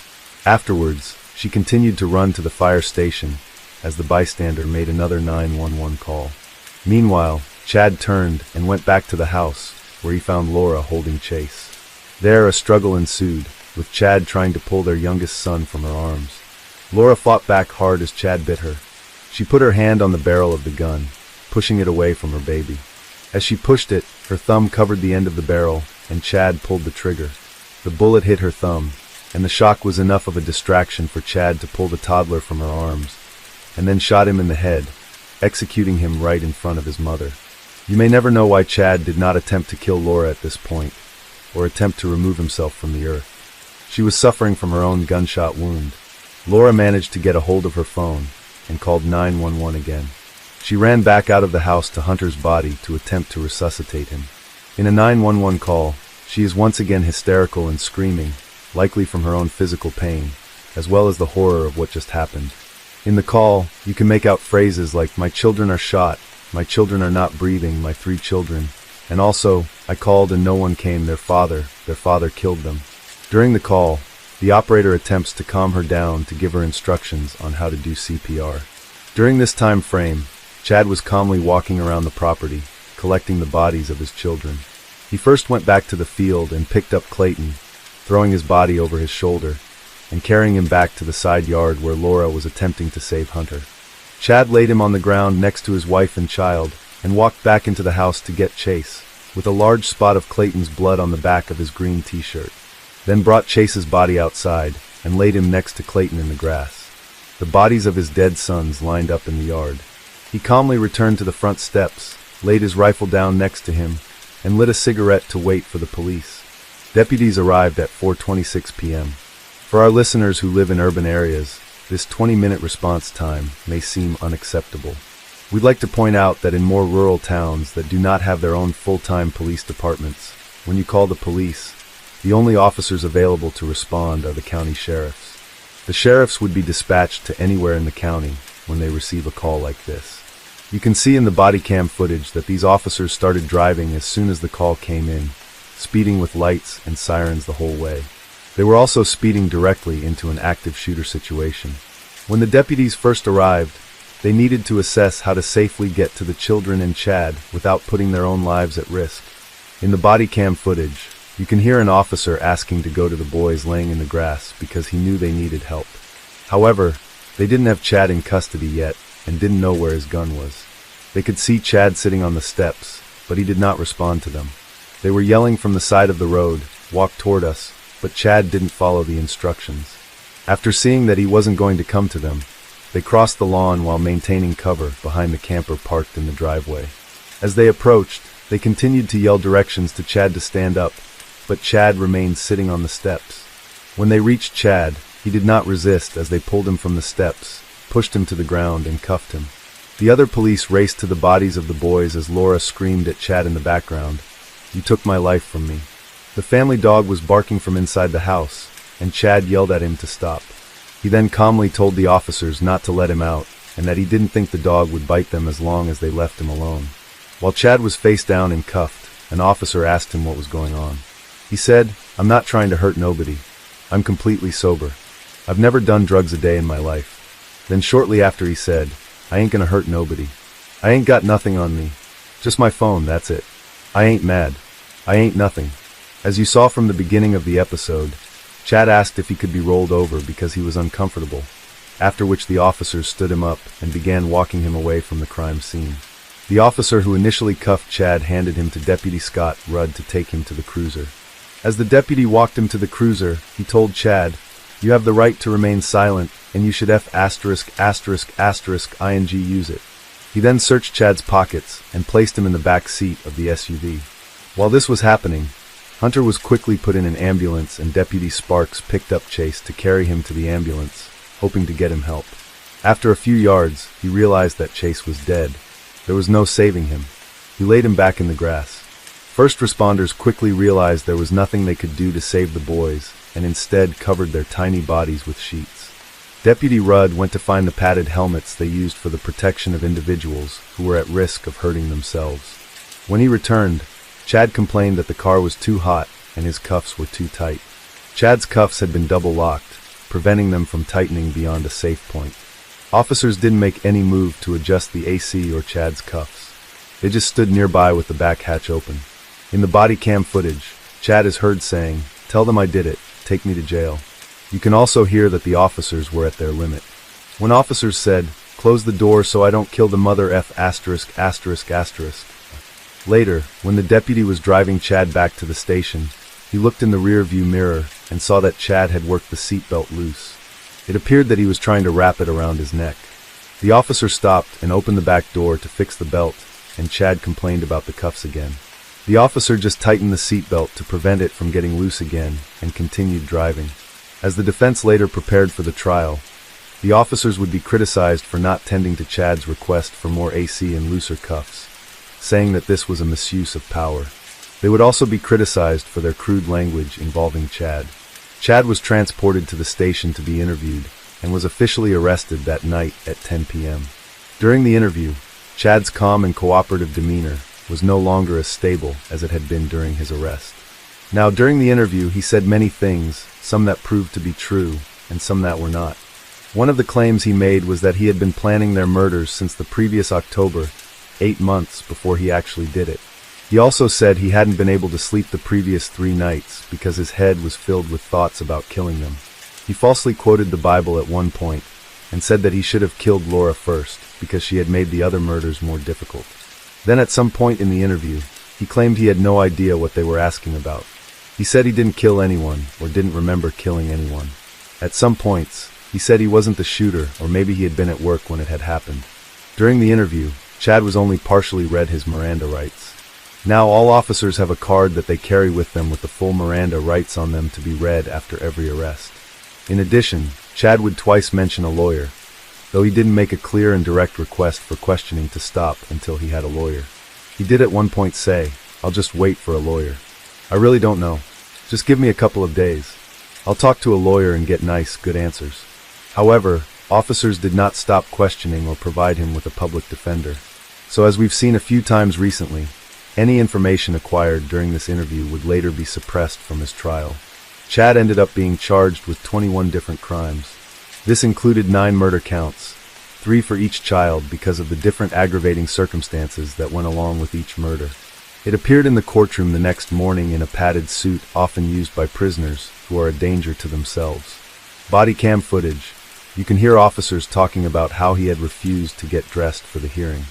Afterwards, she continued to run to the fire station as the bystander made another 911 call. Meanwhile, Chad turned and went back to the house, where he found Laura holding Chase. There, a struggle ensued, with Chad trying to pull their youngest son from her arms. Laura fought back hard as Chad bit her. She put her hand on the barrel of the gun, pushing it away from her baby. As she pushed it, her thumb covered the end of the barrel, and Chad pulled the trigger. The bullet hit her thumb, and the shock was enough of a distraction for Chad to pull the toddler from her arms, and then shot him in the head, executing him right in front of his mother. You may never know why Chad did not attempt to kill Laura at this point, or attempt to remove himself from the earth. She was suffering from her own gunshot wound. Laura managed to get a hold of her phone, and called 911 again. She ran back out of the house to Hunter's body to attempt to resuscitate him. In a 911 call, she is once again hysterical and screaming, likely from her own physical pain, as well as the horror of what just happened. In the call, you can make out phrases like, "My children are shot," "My children are not breathing, my 3 children," and also, "I called and no one came, their father killed them." During the call, the operator attempts to calm her down to give her instructions on how to do CPR. During this time frame, Chad was calmly walking around the property, collecting the bodies of his children. He first went back to the field and picked up Clayton, throwing his body over his shoulder, and carrying him back to the side yard where Laura was attempting to save Hunter. Chad laid him on the ground next to his wife and child, and walked back into the house to get Chase, with a large spot of Clayton's blood on the back of his green t-shirt. Then brought Chase's body outside, and laid him next to Clayton in the grass. The bodies of his dead sons lined up in the yard. He calmly returned to the front steps, laid his rifle down next to him, and lit a cigarette to wait for the police. Deputies arrived at 4:26 p.m. For our listeners who live in urban areas, this 20-minute response time may seem unacceptable. We'd like to point out that in more rural towns that do not have their own full-time police departments, when you call the police, the only officers available to respond are the county sheriffs. The sheriffs would be dispatched to anywhere in the county when they receive a call like this. You can see in the body cam footage that these officers started driving as soon as the call came in, speeding with lights and sirens the whole way. They were also speeding directly into an active shooter situation. When the deputies first arrived, they needed to assess how to safely get to the children and Chad without putting their own lives at risk. In the body cam footage, you can hear an officer asking to go to the boys laying in the grass because he knew they needed help. However, they didn't have Chad in custody yet and didn't know where his gun was. They could see Chad sitting on the steps, but he did not respond to them. They were yelling from the side of the road, "Walk toward us," but Chad didn't follow the instructions. After seeing that he wasn't going to come to them, they crossed the lawn while maintaining cover behind the camper parked in the driveway. As they approached, they continued to yell directions to Chad to stand up, but Chad remained sitting on the steps. When they reached Chad, he did not resist as they pulled him from the steps, pushed him to the ground, and cuffed him. The other police raced to the bodies of the boys as Laura screamed at Chad in the background, "You took my life from me." The family dog was barking from inside the house, and Chad yelled at him to stop. He then calmly told the officers not to let him out, and that he didn't think the dog would bite them as long as they left him alone. While Chad was face down and cuffed, an officer asked him what was going on. He said, "I'm not trying to hurt nobody. I'm completely sober. I've never done drugs a day in my life." Then shortly after he said, "I ain't gonna hurt nobody. I ain't got nothing on me. Just my phone, that's it. I ain't mad. I ain't nothing." As you saw from the beginning of the episode, Chad asked if he could be rolled over because he was uncomfortable, after which the officers stood him up and began walking him away from the crime scene. The officer who initially cuffed Chad handed him to Deputy Scott Rudd to take him to the cruiser. As the deputy walked him to the cruiser, he told Chad, "You have the right to remain silent, and you should ****ing use it." He then searched Chad's pockets and placed him in the back seat of the SUV. While this was happening, Hunter was quickly put in an ambulance and Deputy Sparks picked up Chase to carry him to the ambulance, hoping to get him help. After a few yards, he realized that Chase was dead. There was no saving him. He laid him back in the grass. First responders quickly realized there was nothing they could do to save the boys, and instead covered their tiny bodies with sheets. Deputy Rudd went to find the padded helmets they used for the protection of individuals who were at risk of hurting themselves. When he returned, Chad complained that the car was too hot and his cuffs were too tight. Chad's cuffs had been double locked, preventing them from tightening beyond a safe point. Officers didn't make any move to adjust the AC or Chad's cuffs. They just stood nearby with the back hatch open. In the body cam footage, Chad is heard saying, "Tell them I did it, take me to jail." You can also hear that the officers were at their limit. When officers said, Close the door so I don't kill the mother f asterisk asterisk asterisk. Later, when the deputy was driving Chad back to the station, he looked in the rear-view mirror and saw that Chad had worked the seatbelt loose. It appeared that he was trying to wrap it around his neck. The officer stopped and opened the back door to fix the belt, and Chad complained about the cuffs again. The officer just tightened the seatbelt to prevent it from getting loose again and continued driving. As the defense later prepared for the trial, the officers would be criticized for not tending to Chad's request for more AC and looser cuffs, saying that this was a misuse of power. They would also be criticized for their crude language involving Chad. Chad was transported to the station to be interviewed and was officially arrested that night at 10 p.m. During the interview, Chad's calm and cooperative demeanor was no longer as stable as it had been during his arrest. Now, during the interview, he said many things, some that proved to be true and some that were not. One of the claims he made was that he had been planning their murders since the previous October, 8 months before he actually did it. He also said he hadn't been able to sleep the previous 3 nights because his head was filled with thoughts about killing them. He falsely quoted the Bible at one point and said that he should have killed Laura first because she had made the other murders more difficult. Then at some point in the interview, he claimed he had no idea what they were asking about. He said he didn't kill anyone or didn't remember killing anyone. At some points, he said he wasn't the shooter, or maybe he had been at work when it had happened. During the interview, Chad was only partially read his Miranda rights. Now all officers have a card that they carry with them with the full Miranda rights on them to be read after every arrest. In addition, Chad would twice mention a lawyer, though he didn't make a clear and direct request for questioning to stop until he had a lawyer. He did at one point say, "I'll just wait for a lawyer. I really don't know. Just give me a couple of days. I'll talk to a lawyer and get nice, good answers." However, officers did not stop questioning or provide him with a public defender. So as we've seen a few times recently, any information acquired during this interview would later be suppressed from his trial. Chad ended up being charged with 21 different crimes. This included 9 murder counts, 3 for each child because of the different aggravating circumstances that went along with each murder. It appeared in the courtroom the next morning in a padded suit often used by prisoners who are a danger to themselves. Body cam footage. You can hear officers talking about how he had refused to get dressed for the hearing.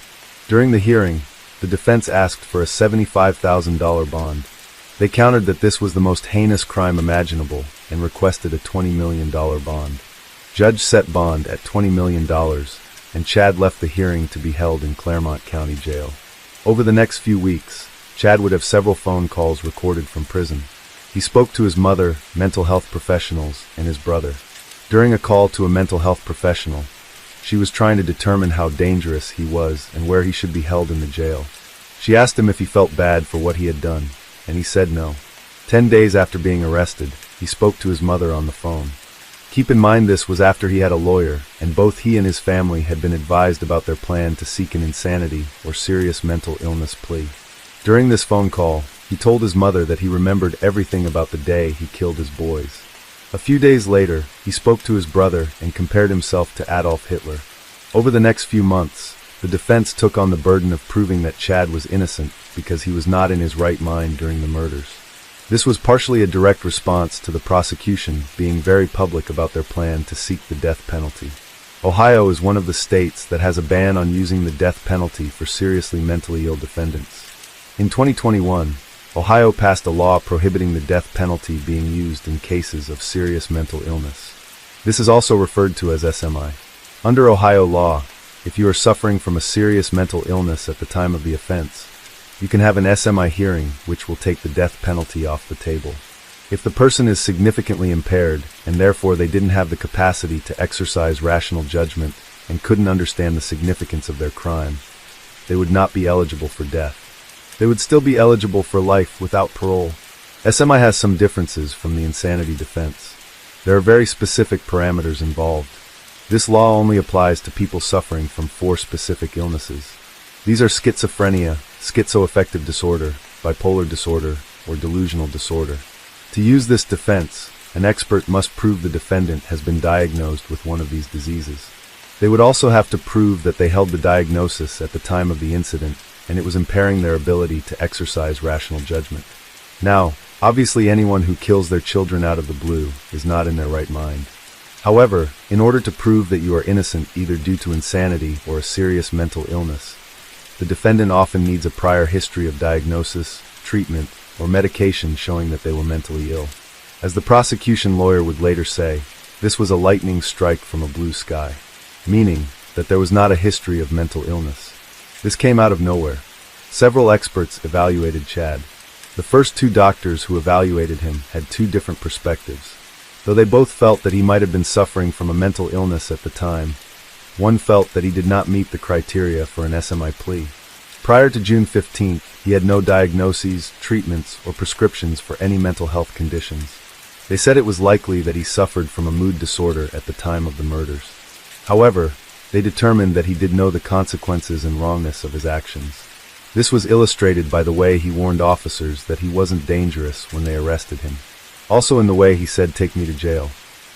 During the hearing, the defense asked for a $75,000 bond. They countered that this was the most heinous crime imaginable and requested a $20 million bond. Judge set bond at $20 million, and Chad left the hearing to be held in Claremont County Jail. Over the next few weeks, Chad would have several phone calls recorded from prison. He spoke to his mother, mental health professionals, and his brother. During a call to a mental health professional, she was trying to determine how dangerous he was and where he should be held in the jail. She asked him if he felt bad for what he had done, and he said no. 10 days after being arrested, he spoke to his mother on the phone. Keep in mind this was after he had a lawyer, and both he and his family had been advised about their plan to seek an insanity or serious mental illness plea. During this phone call, he told his mother that he remembered everything about the day he killed his boys. A few days later, he spoke to his brother and compared himself to Adolf Hitler. Over the next few months, the defense took on the burden of proving that Chad was innocent because he was not in his right mind during the murders. This was partially a direct response to the prosecution being very public about their plan to seek the death penalty. Ohio is one of the states that has a ban on using the death penalty for seriously mentally ill defendants. In 2021, Ohio passed a law prohibiting the death penalty being used in cases of serious mental illness. This is also referred to as SMI. Under Ohio law, if you are suffering from a serious mental illness at the time of the offense, you can have an SMI hearing which will take the death penalty off the table. If the person is significantly impaired and therefore they didn't have the capacity to exercise rational judgment and couldn't understand the significance of their crime, they would not be eligible for death. They would still be eligible for life without parole. SMI has some differences from the insanity defense. There are very specific parameters involved. This law only applies to people suffering from 4 specific illnesses. These are schizophrenia, schizoaffective disorder, bipolar disorder, or delusional disorder. To use this defense, an expert must prove the defendant has been diagnosed with one of these diseases. They would also have to prove that they held the diagnosis at the time of the incident and it was impairing their ability to exercise rational judgment. Now, obviously anyone who kills their children out of the blue is not in their right mind. However, in order to prove that you are innocent either due to insanity or a serious mental illness, the defendant often needs a prior history of diagnosis, treatment, or medication showing that they were mentally ill. As the prosecution lawyer would later say, this was a lightning strike from a blue sky, meaning that there was not a history of mental illness. This came out of nowhere. Several experts evaluated Chad. The first two doctors who evaluated him had two different perspectives. Though they both felt that he might have been suffering from a mental illness at the time, one felt that he did not meet the criteria for an SMI plea. Prior to June 15th, he had no diagnoses, treatments, or prescriptions for any mental health conditions. They said it was likely that he suffered from a mood disorder at the time of the murders. However, they determined that he did know the consequences and wrongness of his actions. This was illustrated by the way he warned officers that he wasn't dangerous when they arrested him. Also in the way he said, "Take me to jail."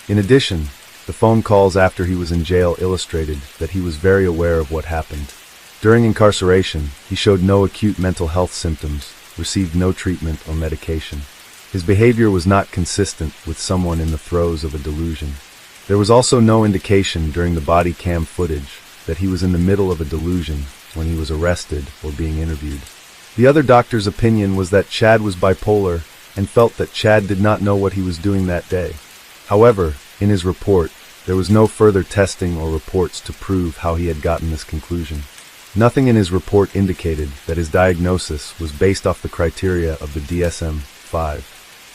In addition, the phone calls after he was in jail illustrated that he was very aware of what happened. During incarceration, he showed no acute mental health symptoms, received no treatment or medication. His behavior was not consistent with someone in the throes of a delusion. There was also no indication during the body cam footage that he was in the middle of a delusion when he was arrested or being interviewed. The other doctor's opinion was that Chad was bipolar and felt that Chad did not know what he was doing that day. However, in his report, there was no further testing or reports to prove how he had gotten this conclusion. Nothing in his report indicated that his diagnosis was based off the criteria of the DSM-5.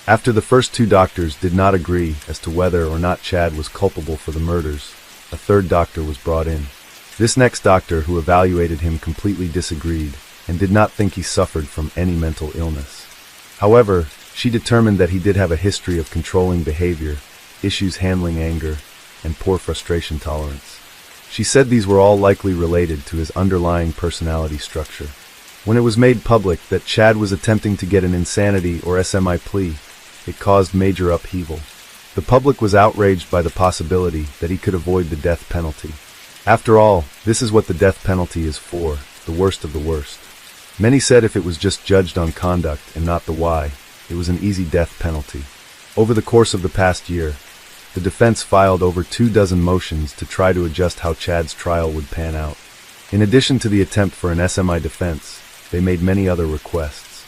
After the first two doctors did not agree as to whether or not Chad was culpable for the murders, a third doctor was brought in. This next doctor, who evaluated him, completely disagreed and did not think he suffered from any mental illness. However, she determined that he did have a history of controlling behavior, issues handling anger, and poor frustration tolerance. She said these were all likely related to his underlying personality structure. When it was made public that Chad was attempting to get an insanity or SMI plea, it caused major upheaval. The public was outraged by the possibility that he could avoid the death penalty. After all, this is what the death penalty is for, the worst of the worst. Many said if it was just judged on conduct and not the why, it was an easy death penalty. Over the course of the past year, the defense filed over 24 motions to try to adjust how Chad's trial would pan out. In addition to the attempt for an SMI defense, they made many other requests.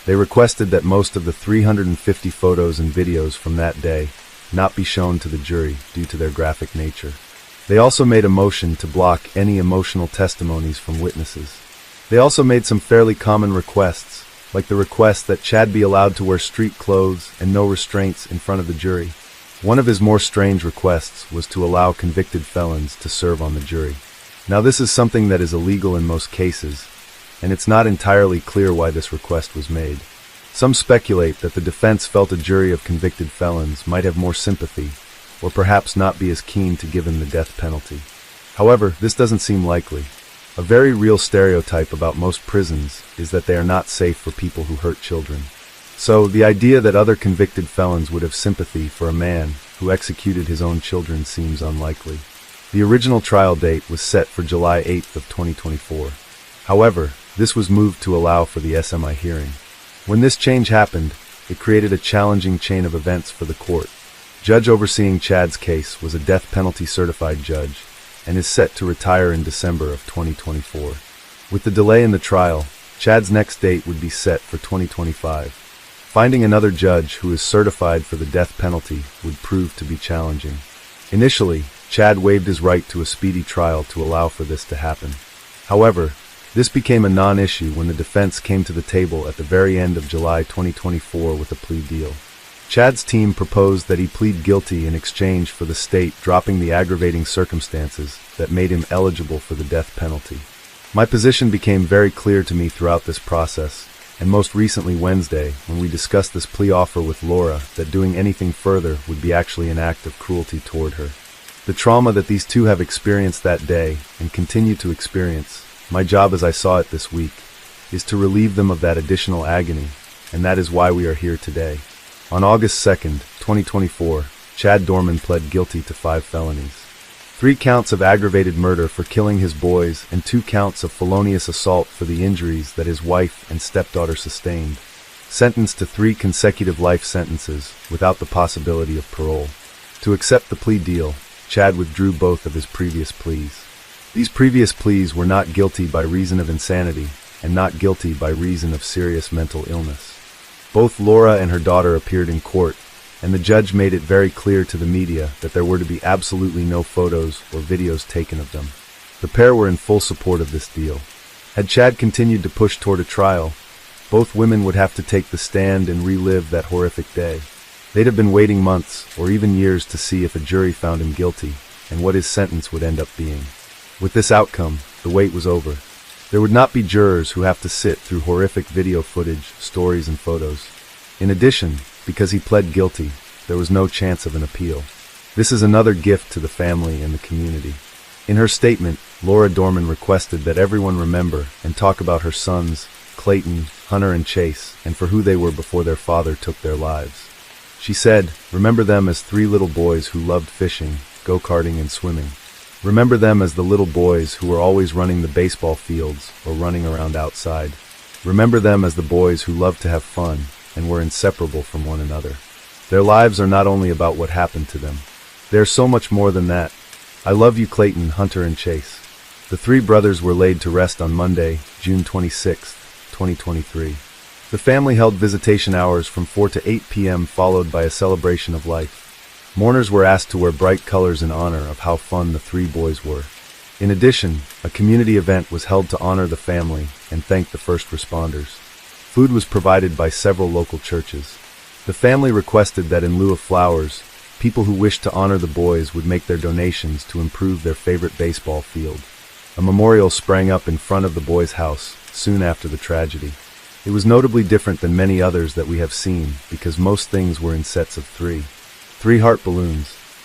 They requested that most of the 350 photos and videos from that day not be shown to the jury due to their graphic nature. They also made a motion to block any emotional testimonies from witnesses. They also made some fairly common requests, like the request that Chad be allowed to wear street clothes and no restraints in front of the jury. One of his more strange requests was to allow convicted felons to serve on the jury. Now this is something that is illegal in most cases, and it's not entirely clear why this request was made. Some speculate that the defense felt a jury of convicted felons might have more sympathy, or perhaps not be as keen to give him the death penalty. However, this doesn't seem likely. A very real stereotype about most prisons is that they are not safe for people who hurt children. So, the idea that other convicted felons would have sympathy for a man who executed his own children seems unlikely. The original trial date was set for July 8th of 2024. However, this was moved to allow for the SMI hearing. When this change happened, it created a challenging chain of events for the court. Judge overseeing Chad's case was a death penalty certified judge and is set to retire in December of 2024. With the delay in the trial, Chad's next date would be set for 2025. Finding another judge who is certified for the death penalty would prove to be challenging. Initially, Chad waived his right to a speedy trial to allow for this to happen. However, this became a non-issue when the defense came to the table at the very end of July 2024 with a plea deal. Chad's team proposed that he plead guilty in exchange for the state dropping the aggravating circumstances that made him eligible for the death penalty. My position became very clear to me throughout this process, and most recently Wednesday, when we discussed this plea offer with Laura, that doing anything further would be actually an act of cruelty toward her. The trauma that these two have experienced that day, and continue to experience, my job as I saw it this week, is to relieve them of that additional agony, and that is why we are here today. On August 2nd, 2024, Chad Dorman pled guilty to 5 felonies. 3 counts of aggravated murder for killing his boys and 2 counts of felonious assault for the injuries that his wife and stepdaughter sustained. Sentenced to 3 consecutive life sentences without the possibility of parole. To accept the plea deal, Chad withdrew both of his previous pleas. These previous pleas were not guilty by reason of insanity and not guilty by reason of serious mental illness. Both Laura and her daughter appeared in court, and the judge made it very clear to the media that there were to be absolutely no photos or videos taken of them. The pair were in full support of this deal. Had Chad continued to push toward a trial, both women would have to take the stand and relive that horrific day. They'd have been waiting months or even years to see if a jury found him guilty and what his sentence would end up being. With this outcome, the wait was over. There would not be jurors who have to sit through horrific video footage, stories, and photos. In addition, because he pled guilty, there was no chance of an appeal. This is another gift to the family and the community. In her statement, Laura Dorman requested that everyone remember and talk about her sons, Clayton, Hunter, and Chase, and for who they were before their father took their lives. She said, "Remember them as 3 little boys who loved fishing, go-karting, and swimming. Remember them as the little boys who were always running the baseball fields or running around outside. Remember them as the boys who loved to have fun and were inseparable from one another. Their lives are not only about what happened to them. They are so much more than that. I love you, Clayton, Hunter, and Chase." The 3 brothers were laid to rest on Monday, June 26, 2023. The family held visitation hours from 4 to 8 p.m. followed by a celebration of life. Mourners were asked to wear bright colors in honor of how fun the 3 boys were. In addition, a community event was held to honor the family and thank the first responders. Food was provided by several local churches. The family requested that in lieu of flowers, people who wished to honor the boys would make their donations to improve their favorite baseball field. A memorial sprang up in front of the boys' house soon after the tragedy. It was notably different than many others that we have seen because most things were in sets of 3. 3 heart balloons,